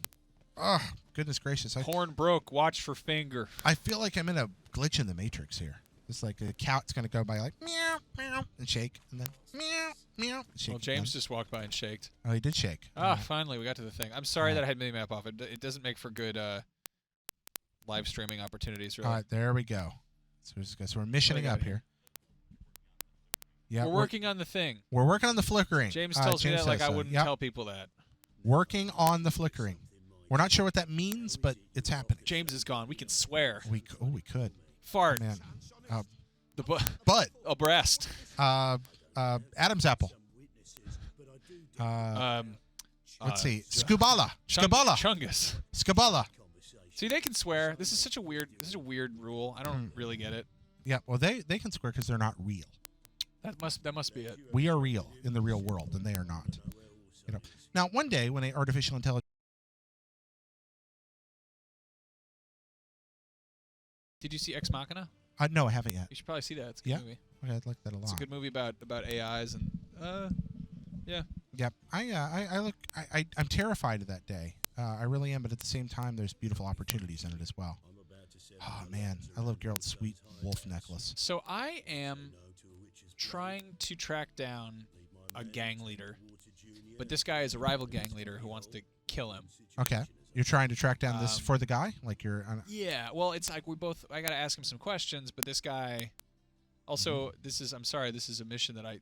Oh, goodness gracious. Horn broke. Watch for finger. I feel like I'm in a glitch in the Matrix here. It's like a cat's going to go by like meow, meow, and shake, and then meow, meow, and shake. Well, James just walked by and shaked. Oh, he did shake. Finally, we got to the thing. I'm sorry that I had Minimap off. It doesn't make for good live streaming opportunities, really. All right, there we go. So we're missioning up here. Yeah, we're working on the thing. We're working on the flickering. James tells me that like I wouldn't tell people that. Working on the flickering. We're not sure what that means, but it's happening. James is gone. We can swear. We could. Fart. Man. Butt. A breast. Adam's apple. Let's see. Scubala. Chungus. Scabala. See, they can swear. This is a weird rule. I don't really get it. Yeah, well, they can swear because they're not real. That must be it. We are real in the real world, and they are not. Now, one day when an artificial intelligence. Did you see Ex Machina? No, I haven't yet. You should probably see that. It's a good movie. Okay, I'd like that a lot. It's a good movie about AIs and yeah. Yep. I'm terrified of that day. I really am, but at the same time, there's beautiful opportunities in it as well. Oh man, I love Geralt's sweet wolf necklace. So I am trying to track down a gang leader, but this guy is a rival gang leader who wants to kill him. Okay. You're trying to track down this for the guy? Like you're... Yeah, well, it's like I got to ask him some questions, but this guy Also, I'm sorry, this is a mission that I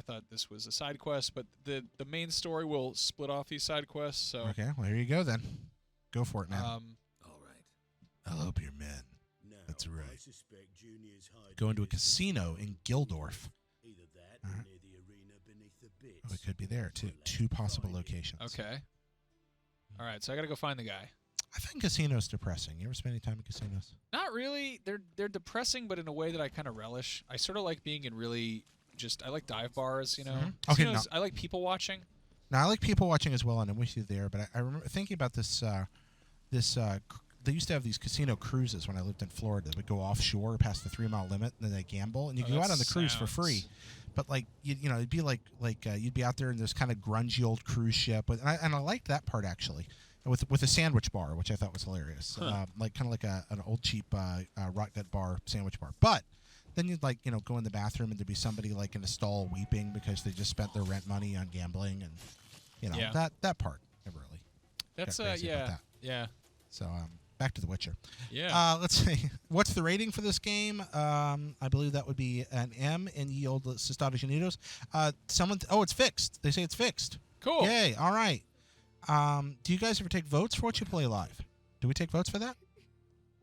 thought this was a side quest, but the main story will split off these side quests. So Okay, well, here you go then. Go for it, man. All right. I'll help your men. Now, That's right. I suspect Junior's hiding Go into a in this casino in Gildorf. Either that or near the arena beneath the bits. Oh, it could be there, too. 2 possible locations. okay. All right, so I got to go find the guy. I find casinos depressing. You ever spend any time in casinos? Not really. They're depressing, but in a way that I kind of relish. I sort of like being in really I like dive bars, you know. Okay, Casinos, I like people watching. Now, I like people watching as well, and I'm with you there, but I remember thinking about this. They used to have these casino cruises when I lived in Florida. They would go offshore past the 3-mile limit, and then they gamble, and you could go out on the cruise for free. But like you know, it'd be like you'd be out there in this kind of grungy old cruise ship, and I liked that part actually, with a sandwich bar, which I thought was hilarious, like kind of like an old cheap rot gut bar sandwich bar. But then you'd go in the bathroom and there'd be somebody like in a stall weeping because they just spent their rent money on gambling, and that part never really. That's got crazy about that. yeah. So back to The Witcher. Yeah. Let's see. What's the rating for this game? I believe that would be an M in ye old Estados Unidos. It's fixed. They say it's fixed. Cool. Yay. All right. Do you guys ever take votes for what you play live? Do we take votes for that?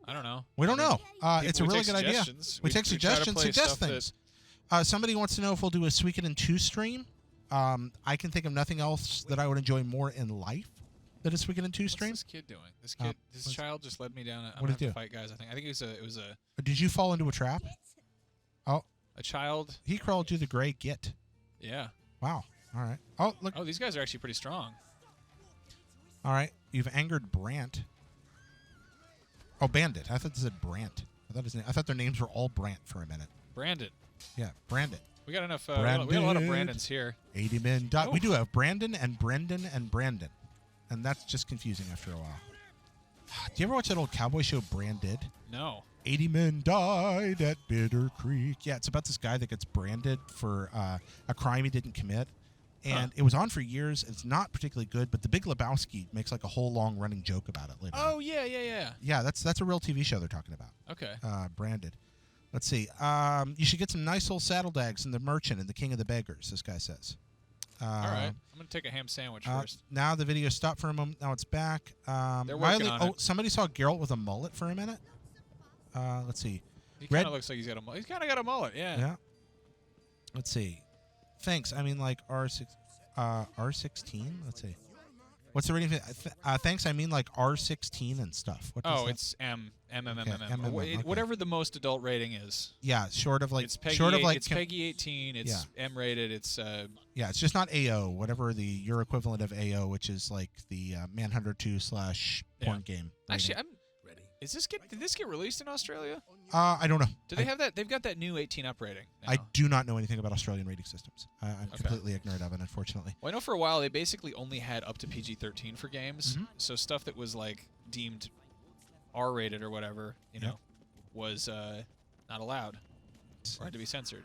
I don't know. We don't know. It's a we really take good idea. suggestions. We take we try to suggestions, play suggest stuff things. Somebody wants to know if we'll do a Suikoden 2 stream. I can think of nothing else that I would enjoy more in life than a Suikoden 2 stream. What's this kid doing? This child just led me down. I'm What gonna did he have to do? fight guys. I think it was a Did you fall into a trap? Oh, child. he crawled through the gray git. Yeah. Wow. All right. Oh, look. Oh, these guys are actually pretty strong. All right. You've angered Brant. Oh, Bandit. I thought this said Brant. I thought their names were all Brant for a minute. Brandon. Yeah, Brandon. We got enough. We got a lot of Brandon. Brandons here. 80 men died. Oh. We do have Brandon and Brendan and Brandon. And that's just confusing after a while. Do you ever watch that old cowboy show, Branded? No. 80 men died at Bitter Creek. Yeah, it's about this guy that gets branded for a crime he didn't commit. And it was on for years. It's not particularly good, but The Big Lebowski makes like a whole long running joke about it later. Oh, yeah. Yeah, that's a real TV show they're talking about. Okay. Branded. Let's see. You should get some nice old saddle dags in The Merchant and The King of the Beggars, this guy says. All right. I'm going to take a ham sandwich first. Now the video stopped for a moment. Now it's back. They're working on it. Somebody saw Geralt with a mullet for a minute. Let's see. He kind of looks like he's got a mullet. He's kind of got a mullet, yeah. Yeah. Let's see. Thanks. I mean, like R6, R16. Let's see. What's the rating? Thanks. I mean, like R16 and stuff. What does that? It's M. Okay. Whatever the most adult rating is. Yeah, short of like. It's Peggy. It's Peggy 18. It's M rated. It's. Yeah, it's just not AO. Whatever your equivalent of AO, which is like the Manhunter 2 / porn game. Actually, rating. Ready? Did this get released in Australia? I don't know. Do they have that? They've got that new 18 up rating. I do not know anything about Australian rating systems. I'm completely ignorant of it, unfortunately. Well, I know for a while they basically only had up to PG-13 for games. So stuff that was like deemed R-rated or whatever, was not allowed or had to be censored.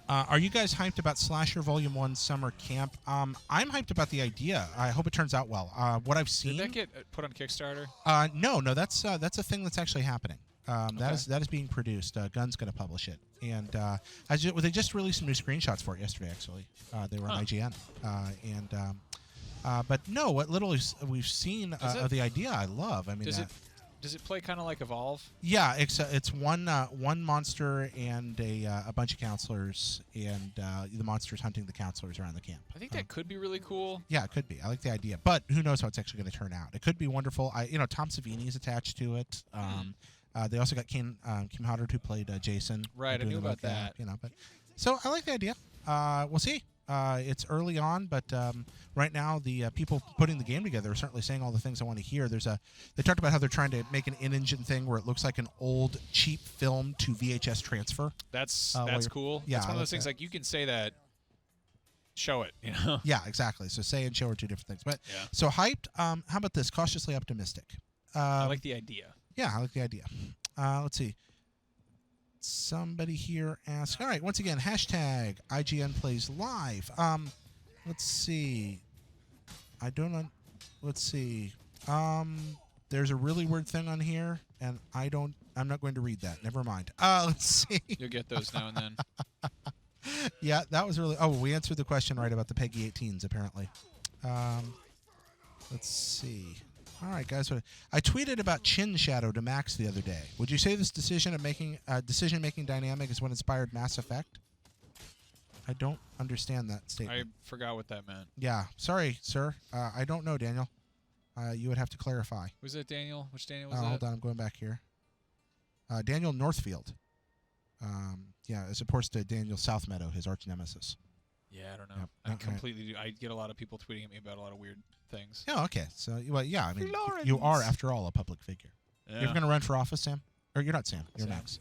Are you guys hyped about Slasher Volume 1 Summer Camp? I'm hyped about the idea. I hope it turns out well. What I've seen. Did that get put on Kickstarter? No, that's a thing that's actually happening. That is being produced. Gun's going to publish it, and they just released some new screenshots for it yesterday. Actually, they were on IGN, but no, what little we've seen of the idea, I love. I mean, does it play kind of like Evolve? Yeah, it's one monster and a bunch of counselors, and the monsters hunting the counselors around the camp. I think that could be really cool. Yeah, it could be. I like the idea, but who knows how it's actually going to turn out? It could be wonderful. Tom Savini is attached to it. They also got Kim Hodder, who played Jason. Right, I knew about that. So I like the idea. We'll see. It's early on, but right now the people putting the game together are certainly saying all the things I want to hear. They talked about how they're trying to make an in-engine thing where it looks like an old cheap film to VHS transfer. That's cool. Yeah, it's one of those things like you can say that, show it. Yeah, exactly. So say and show are two different things. But yeah. So hyped. How about this? Cautiously optimistic. I like the idea. Yeah, I like the idea. Let's see. Somebody here asked, all right, once again, hashtag IGN plays live. Let's see. Let's see. There's a really weird thing on here, and I I'm not going to read that. Never mind. Let's see. You'll get those now and then. Yeah, that was really. Oh, we answered the question right about the Peggy 18s apparently. Let's see. All right, guys. I tweeted about chin shadow to Max the other day. Would you say this decision-making dynamic is what inspired Mass Effect? I don't understand that statement. I forgot what that meant. Yeah, sorry, sir. I don't know, Daniel. You would have to clarify. Was it Daniel? Which Daniel was that? Hold on, I'm going back here. Daniel Northfield. Yeah, as opposed to Daniel Southmeadow, his arch nemesis. Yeah, I don't know. Yep. I Okay. completely do. I get a lot of people tweeting at me about a lot of weird things. Oh, okay. So, well, yeah, I mean, Florence. you are, after all, a public figure. Yeah. You're going to run for office, Sam? Or you're not Sam. You're Sam. Max.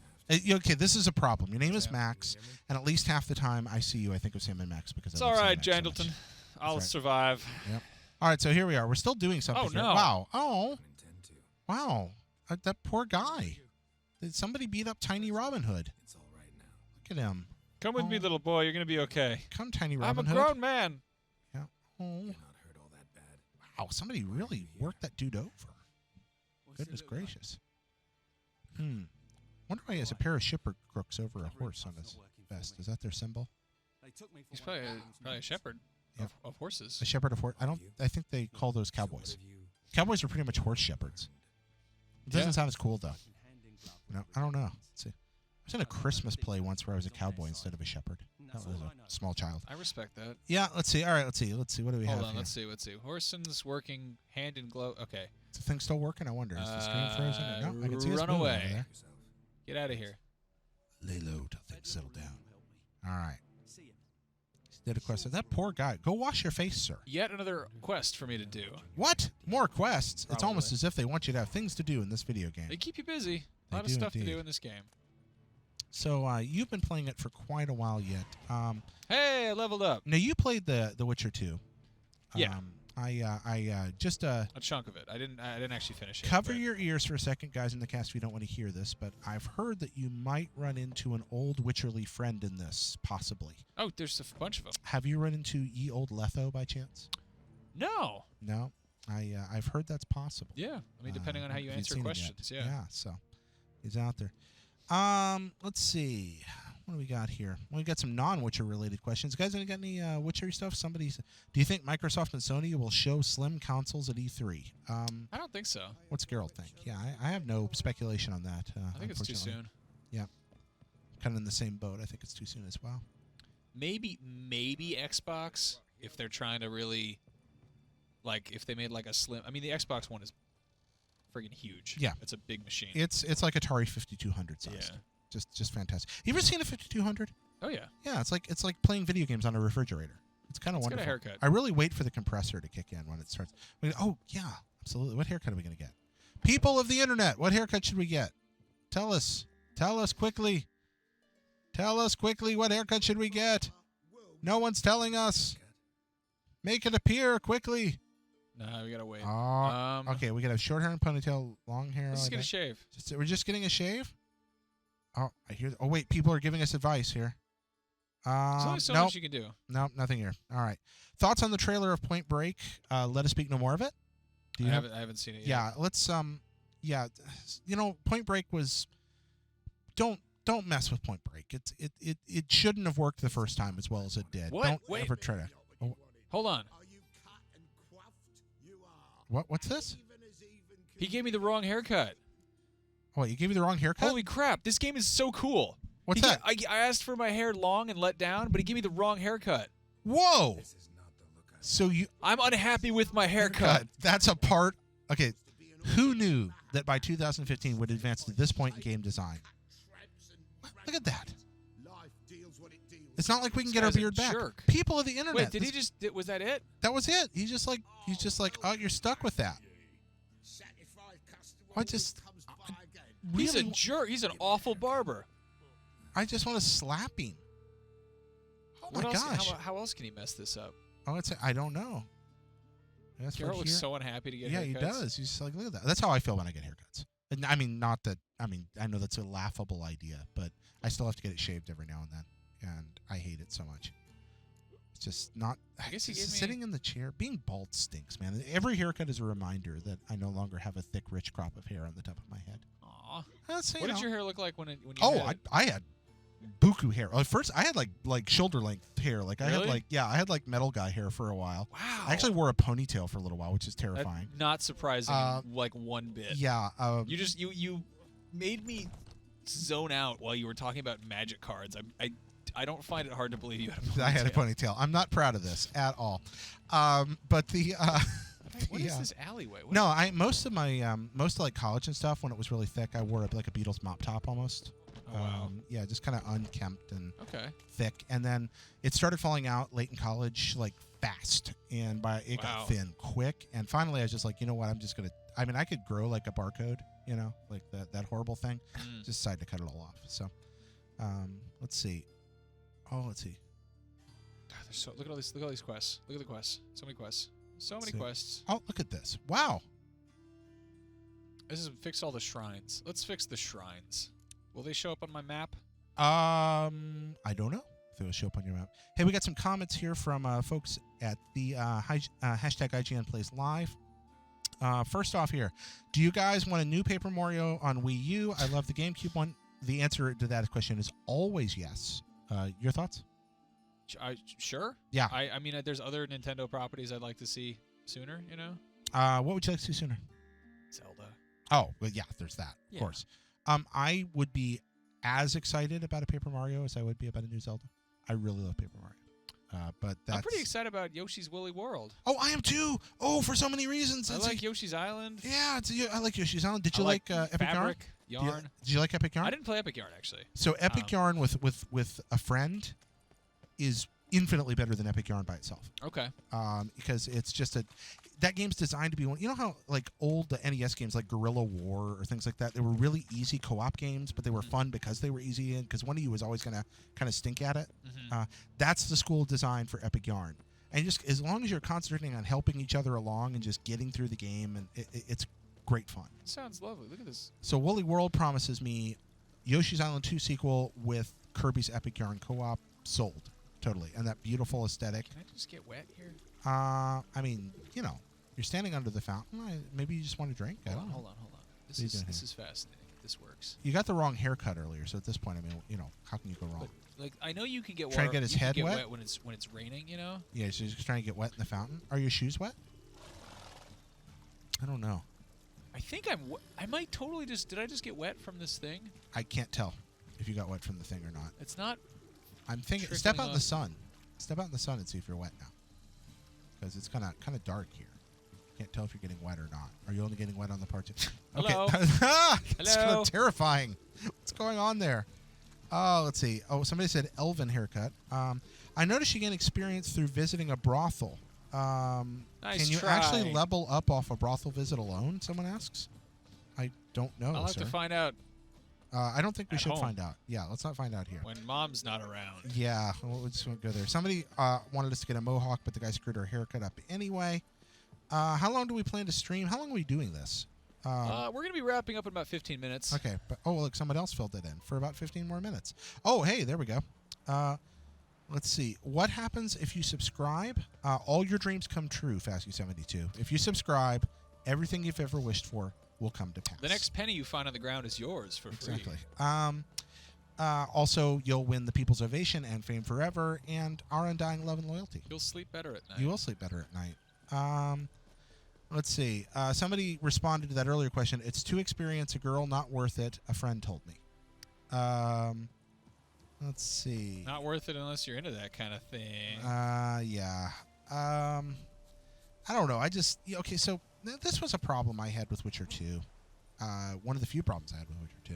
Okay, this is a problem. Your name is Sam. Max, and at least half the time I see you, I think of Sam and Max because It's I all love Sam right, and Max so much. Jandleton. I'll right. survive. Yep. All right, so here we are. We're still doing something Oh, here. no. Wow. Oh. Wow. That poor guy. Did somebody beat up Tiny Robin Hood? It's all right now. Look at him. Come with me, little boy. You're going to be okay. Come, Tiny I'm Robin a Hood. grown man. Yeah. Oh. You're not hurt all that bad. Wow, somebody really worked that dude over. Goodness gracious. Wonder why he has a pair of shipper crooks over a horse on his vest. Is that their symbol? He's probably a shepherd Yep. of horses. A shepherd of horse. I think they call those cowboys. Cowboys are pretty much horse shepherds. It doesn't Yeah. sound as cool though. No, I don't know. Let's see. I was in a Christmas play once where I was a cowboy instead of a shepherd. That was a small child. I respect that. Yeah, let's see. All right, let's see. What do we have Hold on. here? Let's see. Horson's working hand in glove. Okay. Is the thing still working? I wonder. Is the screen frozen? Or no, I can see it's run moving away. over there. Get out of here. Lay low till things settle down. All right. Did a quest. That poor guy. Go wash your face, sir. Yet another quest for me to do. What? More quests? It's Probably. almost as if they want you to have things to do in this video game. They keep you busy. They A lot of do stuff to indeed. do in this game. So you've been playing it for quite a while yet. Hey, I leveled up. Now you played the Witcher 2. Yeah. I just A chunk of it. I didn't actually finish it. cover but- your ears for a second, guys, in the cast if you don't want to hear this, but I've heard that you might run into an old Witcherly friend in this, possibly. Oh, there's a bunch of them. Have you run into Ye Old Letho by chance? No. No. I've heard that's possible. Yeah. I mean, depending on how you Haven't answer seen him yet. questions. Yeah. Yeah, so he's out there. Let's see. What do we got here? Well, we got some non-Witcher related questions. Guys, got any Witchery stuff? Do you think Microsoft and Sony will show slim consoles at E3? I don't think so. What's Gerald think? Yeah, I have no speculation on that. I think it's too unfortunately. soon. Yeah, kind of in the same boat. I think it's too soon as well. Maybe Xbox if they're trying to really, like, if they made like a slim. I mean, the Xbox One is friggin' huge. Yeah. It's a big machine. It's like Atari 5200 size. Yeah. Just fantastic. You ever seen a 5200? Oh yeah. Yeah, it's like playing video games on a refrigerator. It's kind of It's got wonderful. a haircut. I really wait for the compressor to kick in when it starts. Oh yeah, absolutely. What haircut are we gonna get? People of the internet, what haircut should we get? Tell us quickly. Tell us quickly what haircut should we get? No one's telling us. Make it appear quickly. No, we gotta wait. Okay, we got a short hair and ponytail, long hair. Let's just like get a that. shave. We're just getting a shave. Oh, I hear. Oh wait, people are giving us advice here. There's only so nope. much you can do. No, nothing here. All right. Thoughts on the trailer of Point Break? Let us speak no more of it. Do I you have? haven't seen it yet. Yeah. Let's. Yeah. Point Break was. Don't mess with Point Break. It shouldn't have worked the first time as well as it did. What? Don't Wait. ever try to. Oh, Hold on. Are you cut and quaffed? You are. what's this? Even as even He gave me the wrong haircut. Oh, you gave me the wrong haircut. Holy crap! This game is so cool. What's He that? I asked for my hair long and let down, but he gave me the wrong haircut. Whoa. This is not the look I So you I'm unhappy with my haircut. That's a part. Okay. Who knew that by 2015 would advance to this point in game design? Look at that. Life deals what it deals. It's not like we can This get our guy's a beard back. jerk. People of the internet. Wait, did this- he just? Was that it? That was it. He's just like, oh, you're stuck with that. Satisfied customer I just- always comes by again. He's a Really, jerk. He's an awful barber. I just want to slap him. Oh What my else? gosh. How else can he mess this up? Oh, I don't know. That's Carol right looks here. so unhappy to get Yeah, haircuts. he does. He's just like, look at that. That's how I feel when I get haircuts. And I mean, not that. I mean, I know that's a laughable idea, but I still have to get it shaved every now and then, and I hate it so much. It's just not. I guess he just gave me- sitting in the chair. Being bald stinks, man. Every haircut is a reminder that I no longer have a thick, rich crop of hair on the top of my head. Aw. Aw. That's, What did your hair look like when you Oh, had it? I had buku hair. First, I had like shoulder length hair. Like I had Really? I had like metal guy hair for a while. Wow. I actually wore a ponytail for a little while, which is That- terrifying. not surprising, like one bit. Yeah. You made me zone out while you were talking about magic cards. I don't find it hard to believe you had a ponytail. I had a ponytail. I'm not proud of this at all. But the What is this alleyway? What no, most of my most of like college and stuff when it was really thick, I wore like a Beatles mop top almost. Oh, wow. Yeah, just kind of unkempt and Okay. thick, and then it started falling out late in college, like fast, and it Wow. got thin quick. And finally, I was just like, you know what? I'm just gonna. I mean, I could grow like a barcode, like that horrible thing. Mm. Just decided to cut it all off. So, let's see. Oh, let's see. God, look at all these quests. Look at the quests. So many quests. So many See. quests. Oh, look at this. Wow. This is fix all the shrines. Let's fix the shrines. Will they show up on my map? I don't know if it will show up on your map. Hey, we got some comments here from folks at the hashtag IGN Plays Live. First off here, do you guys want a new Paper Mario on Wii U? I love the GameCube one. The answer to that question is always yes. Your thoughts? Sure. Yeah. I mean, there's other Nintendo properties I'd like to see sooner, What would you like to see sooner? Zelda. Oh, well, yeah, there's that, of Yeah. course. I would be as excited about a Paper Mario as I would be about a new Zelda. I really love Paper Mario. But that's... I'm pretty excited about Yoshi's Woolly World. Oh, I am too. Oh, for so many reasons. I It's like Yoshi's Island. Yeah, I like Yoshi's Island. Did you I like Epic Yarn? Fabric, Yarn. Did you like Epic Yarn? I didn't play Epic Yarn, actually. So Epic Yarn with a friend is infinitely better than Epic Yarn by itself. Okay. Because it's just that game's designed to be one. You know how like old NES games like Guerrilla War or things like that, they were really easy co-op games, but they were fun because they were easy and because one of you was always gonna kind of stink at it. That's the school design for Epic Yarn. And just as long as you're concentrating on helping each other along and just getting through the game, and it's great fun. Sounds lovely. Look at this. So Woolly World promises me Yoshi's Island 2 sequel with Kirby's Epic Yarn co-op sold. Totally. And that beautiful aesthetic. Can I just get wet here? I mean, you're standing under the fountain. Maybe you just want to drink. I don't know. Hold on. What are you doing This here? is fascinating. This works. You got the wrong haircut earlier, so at this point, I mean, how can you go wrong? But, like, I know you can get Trying to wet. get his you can head get wet? when it's raining, Yeah, so you're just trying to get wet in the fountain. Are your shoes wet? I don't know. I think I might totally just. Did I just get wet from this thing? I can't tell if you got wet from the thing or not. It's not. I'm thinking, Trickling step out in the off. sun. Step out in the sun and see if you're wet now. Because it's kind of dark here. Can't tell if you're getting wet or not. Are you only getting wet on the parts? Hello? Okay. That's kind Hello? of terrifying. What's going on there? Oh, let's see. Oh, somebody said elven haircut. I noticed you gain experience through visiting a brothel. Nice can you try. actually level up off a brothel visit alone? Someone asks. I don't know, I'll have sir. to find out I don't think we at should home. find out. Yeah, let's not find out here. when Mom's not around. Yeah, we'll just won't go there. Somebody wanted us to get a mohawk, but the guy screwed our haircut up anyway. How long do we plan to stream? How long are we doing this? We're gonna be wrapping up in about 15 minutes. Okay, but look, someone else filled it in for about 15 more minutes. Oh, hey, there we go. Let's see. What happens if you subscribe? All your dreams come true, Fasky72. If you subscribe, everything you've ever wished for will come to pass. The next penny you find on the ground is yours for free. Exactly. Also, you'll win the People's Ovation and Fame Forever and our undying love and loyalty. You'll sleep better at night. You will sleep better at night. Let's see. Somebody responded to that earlier question. It's to experience a girl, not worth it. A friend told me. Let's see. Not worth it unless you're into that kind of thing. Yeah. I don't know. Okay, so this was a problem I had with Witcher 2. One of the few problems I had with Witcher 2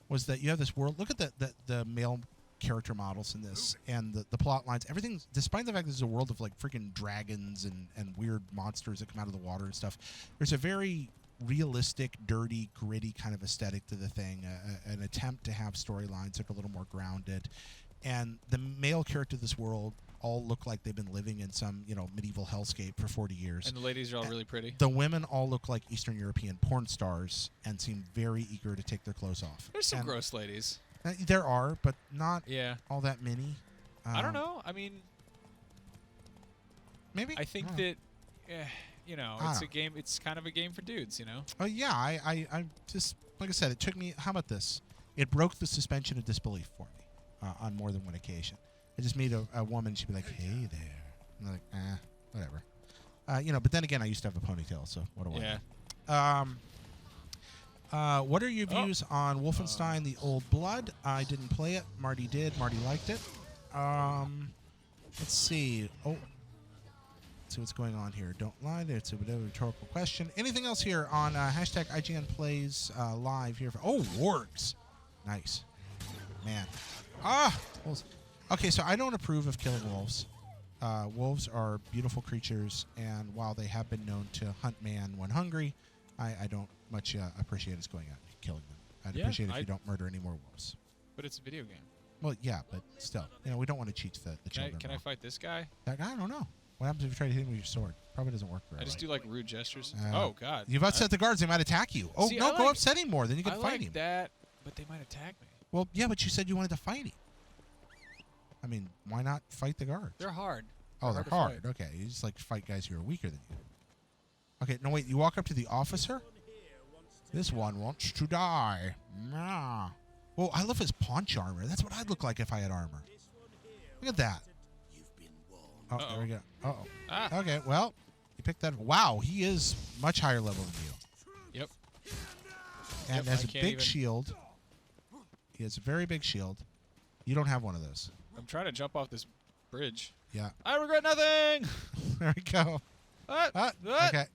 was that you have this world. Look at the male character models in this and the plot lines. Everything, despite the fact this is a world of like freaking dragons and weird monsters that come out of the water and stuff, there's a very realistic, dirty, gritty kind of aesthetic to the thing, an attempt to have storylines that are a little more grounded. And the male character of this world all look like they've been living in some, medieval hellscape for 40 years. And the ladies are all really pretty. The women all look like Eastern European porn stars and seem very eager to take their clothes off. There's some And gross ladies. There are, but not Yeah. all that many. I don't know. I mean, Maybe. I think don't know. that, I it's don't a game. It's kind of a game for dudes, Oh yeah, I just like I said, it took me. How about this? It broke the suspension of disbelief for me on more than one occasion. I just meet a woman. She'd be like, "Hey there," and I'm like, whatever. But then again, I used to have a ponytail, so what do I know? What are your views on Wolfenstein: The Old Blood? I didn't play it. Marty did. Marty liked it. Let's see. Oh, let's see what's going on here. Don't lie. It's a bit of a rhetorical question. Anything else here on hashtag IGN Plays live here? Wargs. Nice. Man. Wolves. Okay, so I don't approve of killing wolves. Wolves are beautiful creatures, and while they have been known to hunt man when hungry, I don't much appreciate us going out and killing them. I'd appreciate if you don't murder any more wolves. But it's a video game. Well, yeah, but still, we don't want to cheat the children. Can I fight this guy? That guy? I don't know. What happens if you try to hit him with your sword? Probably doesn't work very well. I just do like rude gestures. Oh God! You've upset the guards. They might attack you. Oh See, no! Go upset him more. Then you can I fight like him. that, but they might attack me. Well, yeah, but you said you wanted to fight him. I mean, why not fight the guards? They're hard. Oh, they're hard. Okay, you just like fight guys who are weaker than you. Okay, no wait. You walk up to the officer. This one wants to die. Nah. Well, I love his paunch armor. That's what I'd look like if I had armor. Look at that. Oh, there we go. Uh-oh. Ah. Okay, well, you picked that. Wow, he is much higher level than you. Yep. And Yep, has I a can't big even- shield. He has a very big shield. You don't have one of those. I'm trying to jump off this bridge. Yeah. I regret nothing. There we go. Okay.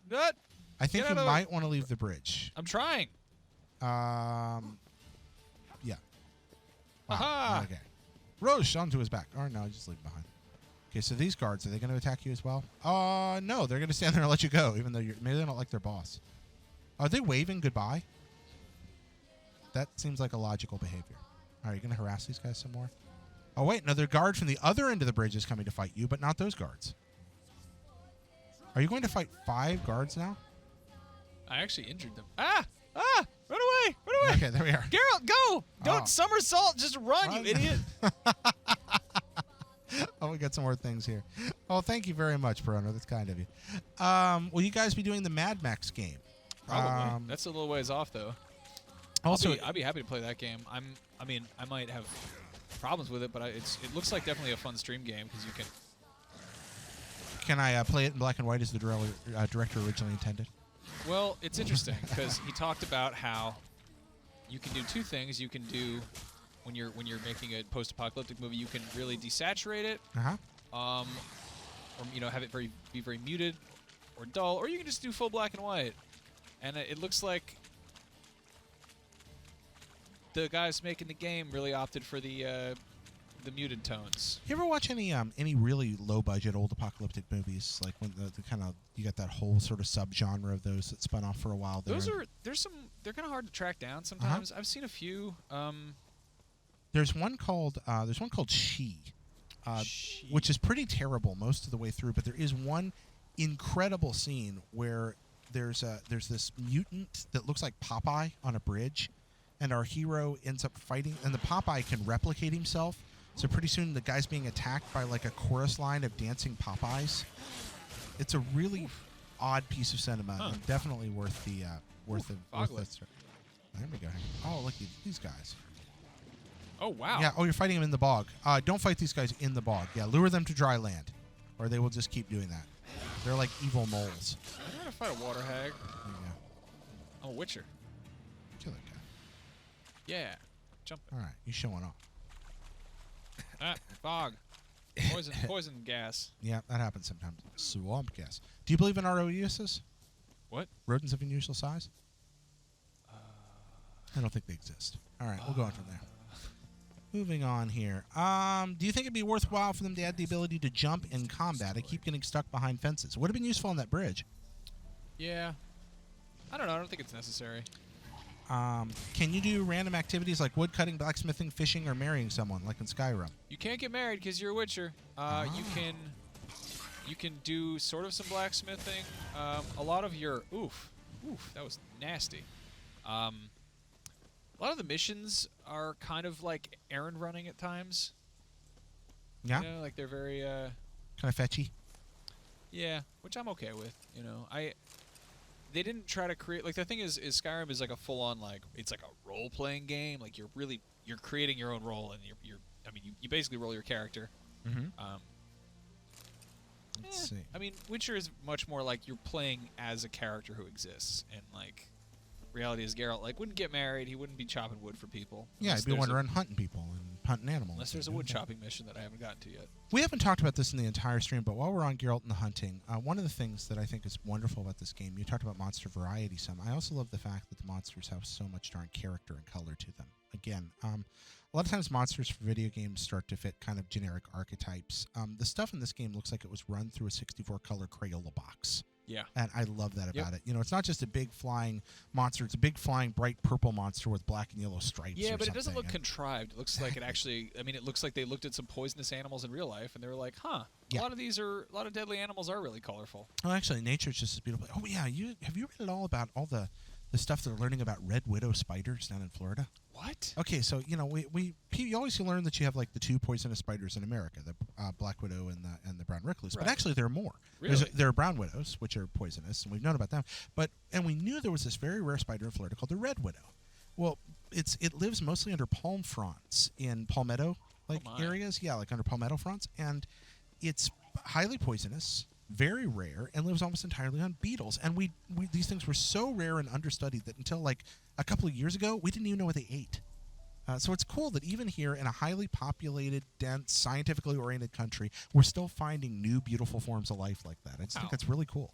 I think Get you out of the- might want to leave the bridge. I'm trying. Yeah. Aha! Okay. Roche onto his back. Or no, just leave him behind. Okay, so these guards, are they going to attack you as well? No, they're going to stand there and let you go, even though maybe they don't like their boss. Are they waving goodbye? That seems like a logical behavior. All right, you going to harass these guys some more? Oh, wait, another guard from the other end of the bridge is coming to fight you, but not those guards. Are you going to fight 5 guards now? I actually injured them. Ah! Ah! Run away! Run away! Okay, there we are. Geralt, go! Don't Oh. somersault. Just run, you idiot. Oh, we got some more things here. Oh, thank you very much, Bruno. That's kind of you. Will you guys be doing the Mad Max game? Probably. That's a little ways off, though. Also, I'd be happy to play that game. I might have problems with it, but it looks like definitely a fun stream game because you can. can I play it in black and white as the director originally intended? Well, it's interesting because he talked about how you can do 2 things. You can do when you're making a post-apocalyptic movie, you can really desaturate it, Uh-huh. or have it be very muted or dull, or you can just do full black and white. And it looks like the guys making the game really opted for the muted tones. You ever watch any really low-budget old apocalyptic movies, like when the kind of you got that whole sort of subgenre of those that spun off for a while? There. They're kind of hard to track down sometimes. I've seen a few. There's one called She, She. which is pretty terrible most of the way through. But there is one incredible scene where there's this mutant that looks like Popeye on a bridge, and our hero ends up fighting, and the Popeye can replicate himself. So pretty soon the guy's being attacked by like a chorus line of dancing Popeyes. It's a really odd piece of cinema, and definitely worth the worth the. There we go. Oh, look at these guys. Oh wow. Yeah. Oh, you're fighting them in the bog. Don't fight these guys in the bog. Yeah, lure them to dry land, or they will just keep doing that. They're like evil moles. I'm gonna fight a water hag. There you go. Oh, Witcher. Kill that guy. Yeah. Jump. All right, you showing off. Fog. Poison gas. Yeah, that happens sometimes. Swamp gas. Do you believe in ROUSs? What? Rodents of unusual size? I don't think they exist. All right, we'll go on from there. Moving on here. Do you think it'd be worthwhile for them to add the ability to jump in combat? I keep getting stuck behind fences. Would have been useful on that bridge. Yeah. I don't know. I don't think it's necessary. Can you do random activities like woodcutting, blacksmithing, fishing, or marrying someone, like in Skyrim? You can't get married because you're a Witcher. You can do sort of some blacksmithing. A lot of your oof, that was nasty. A lot of the missions are kind of like errand running at times. Yeah? You know, like they're very Kind of fetchy? yeah, which I'm okay with. You know, they didn't try to create like the thing is Skyrim is like a full on like it's like a role playing game. Like you're creating your own role and you basically roll your character. Mm-hmm. Let's see. I mean, Witcher is much more like you're playing as a character who exists, and like reality is Geralt like wouldn't get married, he wouldn't be chopping wood for people. Yeah, he'd be wandering hunting people and hunting animals. Unless there's a wood chopping mission that I haven't gotten to yet. We haven't talked about this in the entire stream, but while we're on Geralt and the hunting, one of the things that I think is wonderful about this game, you talked about monster variety some. I also love the fact that the monsters have so much darn character and color to them. Again, a lot of times monsters for video games start to fit kind of generic archetypes. The stuff in this game looks like it was run through a 64-color Crayola box. Yeah. And I love that about it. You know, it's not just a big flying monster. It's a big flying bright purple monster with black and yellow stripes. Yeah, but something. it doesn't look contrived. It looks like it actually, I mean, it looks like they looked at some poisonous animals in real life and they were like, huh, Yeah. a lot of deadly animals are really colorful. Oh, actually, nature's just as beautiful. Oh, yeah. Have you read at all about all the stuff they're learning about red widow spiders down in Florida? What? Okay, so, you know, you always learn that you have, like, the two poisonous spiders in America, the black widow and the brown recluse. Right. But actually, there are more. Really? There are brown widows, which are poisonous, and we've known about them. And we knew there was this very rare spider in Florida called the red widow. Well, it lives mostly under palm fronds in palmetto areas. Yeah, like under palmetto fronds. And it's highly poisonous, very rare, and lives almost entirely on beetles. And we these things were so rare and understudied that until like a couple of years ago, we didn't even know what they ate. So it's cool that even here in a highly populated, dense, scientifically oriented country, we're still finding new, beautiful forms of life like that. I just think that's really cool.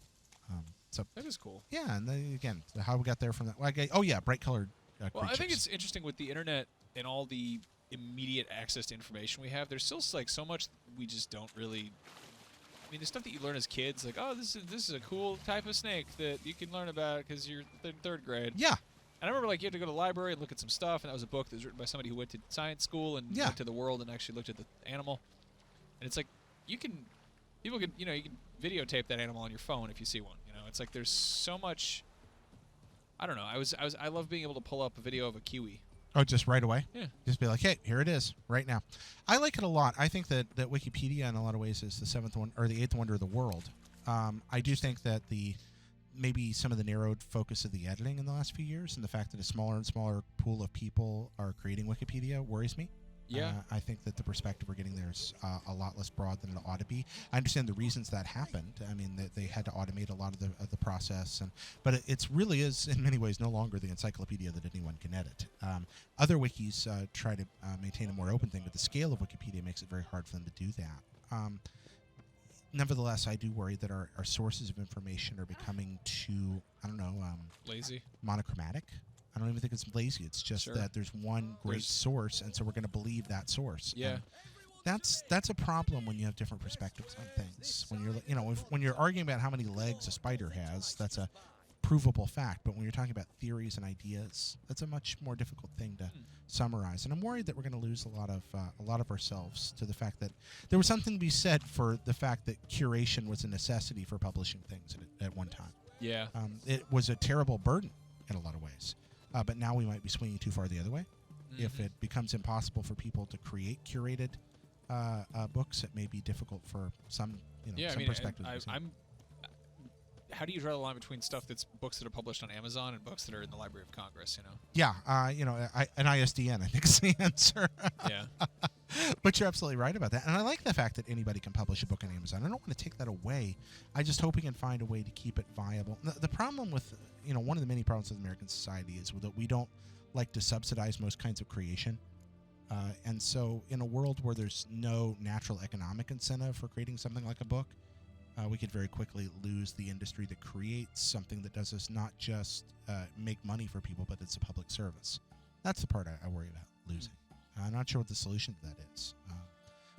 So That is cool. yeah, and then again, how we got there from that? Oh yeah, bright colored. Well, I think creatures. it's interesting with the internet and all the immediate access to information we have. There's still like so much we just don't really. I mean, the stuff that you learn as kids, like, oh, this is a cool type of snake that you can learn about because you're in third grade. Yeah. And I remember, like, you had to go to the library and look at some stuff, and that was a book that was written by somebody who went to science school and went to the world and actually looked at the animal. And it's like, you can videotape that animal on your phone if you see one. You know, it's like there's so much. I don't know. I love being able to pull up a video of a kiwi. Oh, just right away? Yeah. Just be like, hey, here it is, right now. I like it a lot. I think that Wikipedia, in a lot of ways, is the the eighth wonder of the world. I do think that maybe some of the narrowed focus of the editing in the last few years and the fact that a smaller and smaller pool of people are creating Wikipedia worries me. Yeah. I think that the perspective we're getting there is a lot less broad than it ought to be. I understand the reasons that happened. I mean, they had to automate a lot of the process, but it really is in many ways no longer the encyclopedia that anyone can edit. Other wikis try to maintain a more open thing, but the scale of Wikipedia makes it very hard for them to do that. Nevertheless, I do worry that our sources of information are becoming too, Lazy. monochromatic. I don't even think it's lazy. It's just that there's one great source, and so we're going to believe that source. Yeah. And that's a problem when you have different perspectives on things. When when you're arguing about how many legs a spider has, that's a provable fact. But when you're talking about theories and ideas, that's a much more difficult thing to summarize. And I'm worried that we're going to lose a lot of ourselves to the fact that there was something to be said for the fact that curation was a necessity for publishing things at one time. Yeah. It was a terrible burden in a lot of ways. But now we might be swinging too far the other way. Mm-hmm. If it becomes impossible for people to create curated books, it may be difficult for some perspectives. How do you draw the line between stuff that's books that are published on Amazon and books that are in the Library of Congress? You know. Yeah. An ISDN, I think, is the answer. Yeah. But you're absolutely right about that. And I like the fact that anybody can publish a book on Amazon. I don't want to take that away. I just hope we can find a way to keep it viable. The problem with, one of the many problems with American society is that we don't like to subsidize most kinds of creation. And so in a world where there's no natural economic incentive for creating something like a book, we could very quickly lose the industry that creates something that does us not just make money for people, but it's a public service. That's the part I worry about losing. I'm not sure what the solution to that is. I'm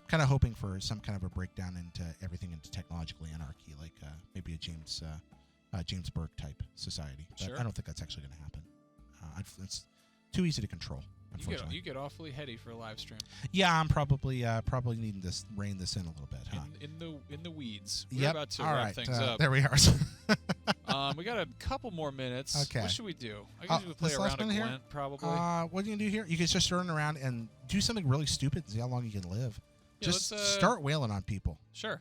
kind of hoping for some kind of a breakdown into everything into technological anarchy, like maybe a James Burke type society. But Sure. I don't think that's actually going to happen. It's too easy to control. Unfortunately, You get awfully heady for a live stream. yeah, I'm probably needing to rein this in a little bit, huh? In the weeds. We're Yep. about to All wrap right. things up. There we are. We got a couple more minutes. Okay. What should we do? I guess we play this a last round of one here? Gwent, probably. What are you gonna do here? You can just turn around and do something really stupid and see how long you can live. Yeah, just let's, start wailing on people. Sure.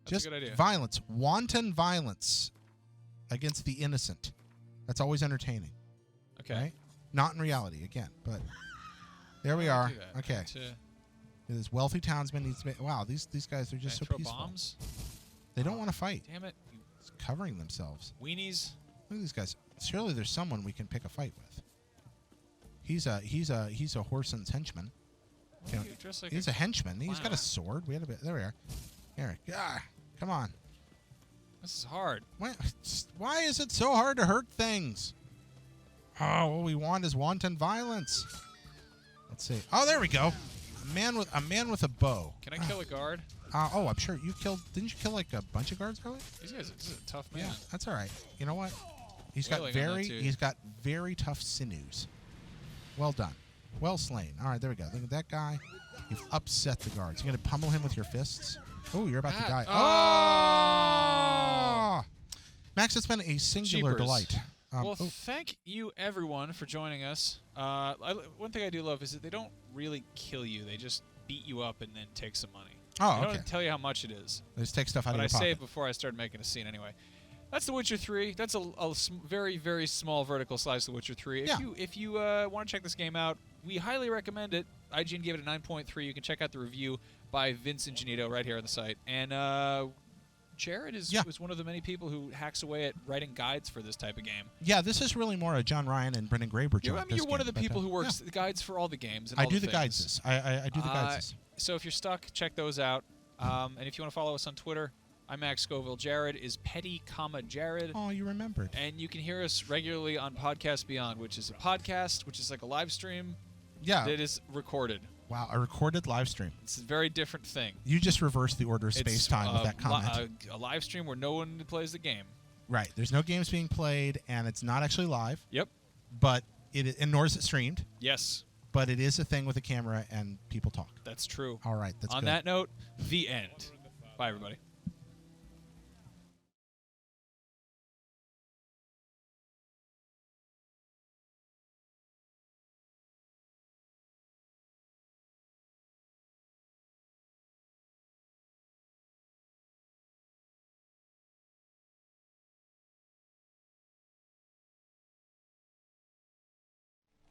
That's Just a good idea. violence, wanton violence. against the innocent. That's always entertaining. Okay. Right? Not in reality, again, but there we are. Do that. Okay. This wealthy townsman needs to be, wow, these guys are just so throw peaceful. bombs? They don't want to fight. Damn it. You It's covering themselves. weenies. Look at these guys. Surely there's someone we can pick a fight with. He's a Horson's henchman. Why are you dressed like He's a henchman. He's got a clown? sword. We had a bit. There we are. Here. Come on. This is hard. Why is it so hard to hurt things? Oh, what we want is wanton violence. Let's see. Oh, there we go. A man with a bow. Can I kill a guard? Oh, I'm sure you killed. Didn't you kill like a bunch of guards earlier? These guys, this is a tough man. Yeah, that's all right. You know what? He's Wailing got on that dude. he's got very tough sinews. Well done. Well slain. All right, there we go. Look at that guy. You've upset the guards. You're gonna pummel him with your fists. Oh, you're about to die. Oh! Max, it's been a singular Jeepers. delight. Well, thank you everyone for joining us. One thing I do love is that they don't really kill you; they just beat you up and then take some money. Oh, They okay. don't tell you how much it is. They just take stuff out But of I your say pocket. it before I started making a scene anyway. That's The Witcher 3. That's a very, very small vertical slice of The Witcher 3. Yeah. If you want to check this game out, we highly recommend it. IGN gave it a 9.3. You can check out the review by Vince Ingenito right here on the site. And Jared is one of the many people who hacks away at writing guides for this type of game. Yeah, this is really more a John Ryan and Brendan Graber job. You're one of the people who works the guides for all the games. And I all do the the guides. I do the guides. So if you're stuck, check those out. And if you want to follow us on Twitter, I'm Max Scoville. Jared is Petty, Jared. Oh, you remembered. And you can hear us regularly on Podcast Beyond, which is a podcast, which is like a live stream Yeah. that is recorded. Wow, a recorded live stream. It's a very different thing. You just reversed the order of space-time with that comment. A live stream where no one plays the game. Right. There's no games being played, and it's not actually live. Yep. But and nor is it streamed. Yes. But it is a thing with a camera, and people talk. That's true. All right. That's On good. that note, the end. Bye, everybody.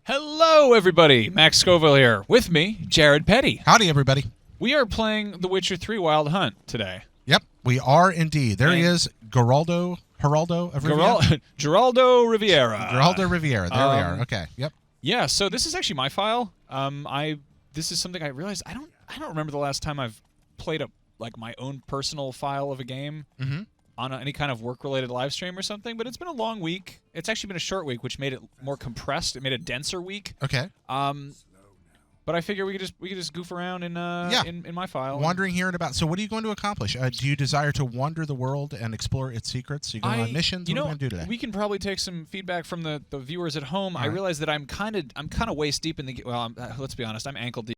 Hello, everybody. Max Scoville here. With me, Jared Petty. Howdy, everybody. We are playing The Witcher 3 Wild Hunt today. Yep, we are indeed. There he And- is, Geraldo of Riviera. Geraldo Riviera. Geraldo Riviera. There we are. Okay. Yep. Yeah, so this is actually my file. This is something I realized I don't remember the last time I've played my own personal file of a game on any kind of work-related live stream or something. But it's been a long week. It's actually been a short week, which made it more compressed. It made a denser week. Okay. But I figure we could just goof around in my file. Wandering here and about. So what are you going to accomplish? Do you desire to wander the world and explore its secrets? Are you going on missions? What are you going to do today? We can probably take some feedback from the viewers at home. I right. realize that I'm kind of waist deep in the. Well, let's be honest. I'm ankle deep.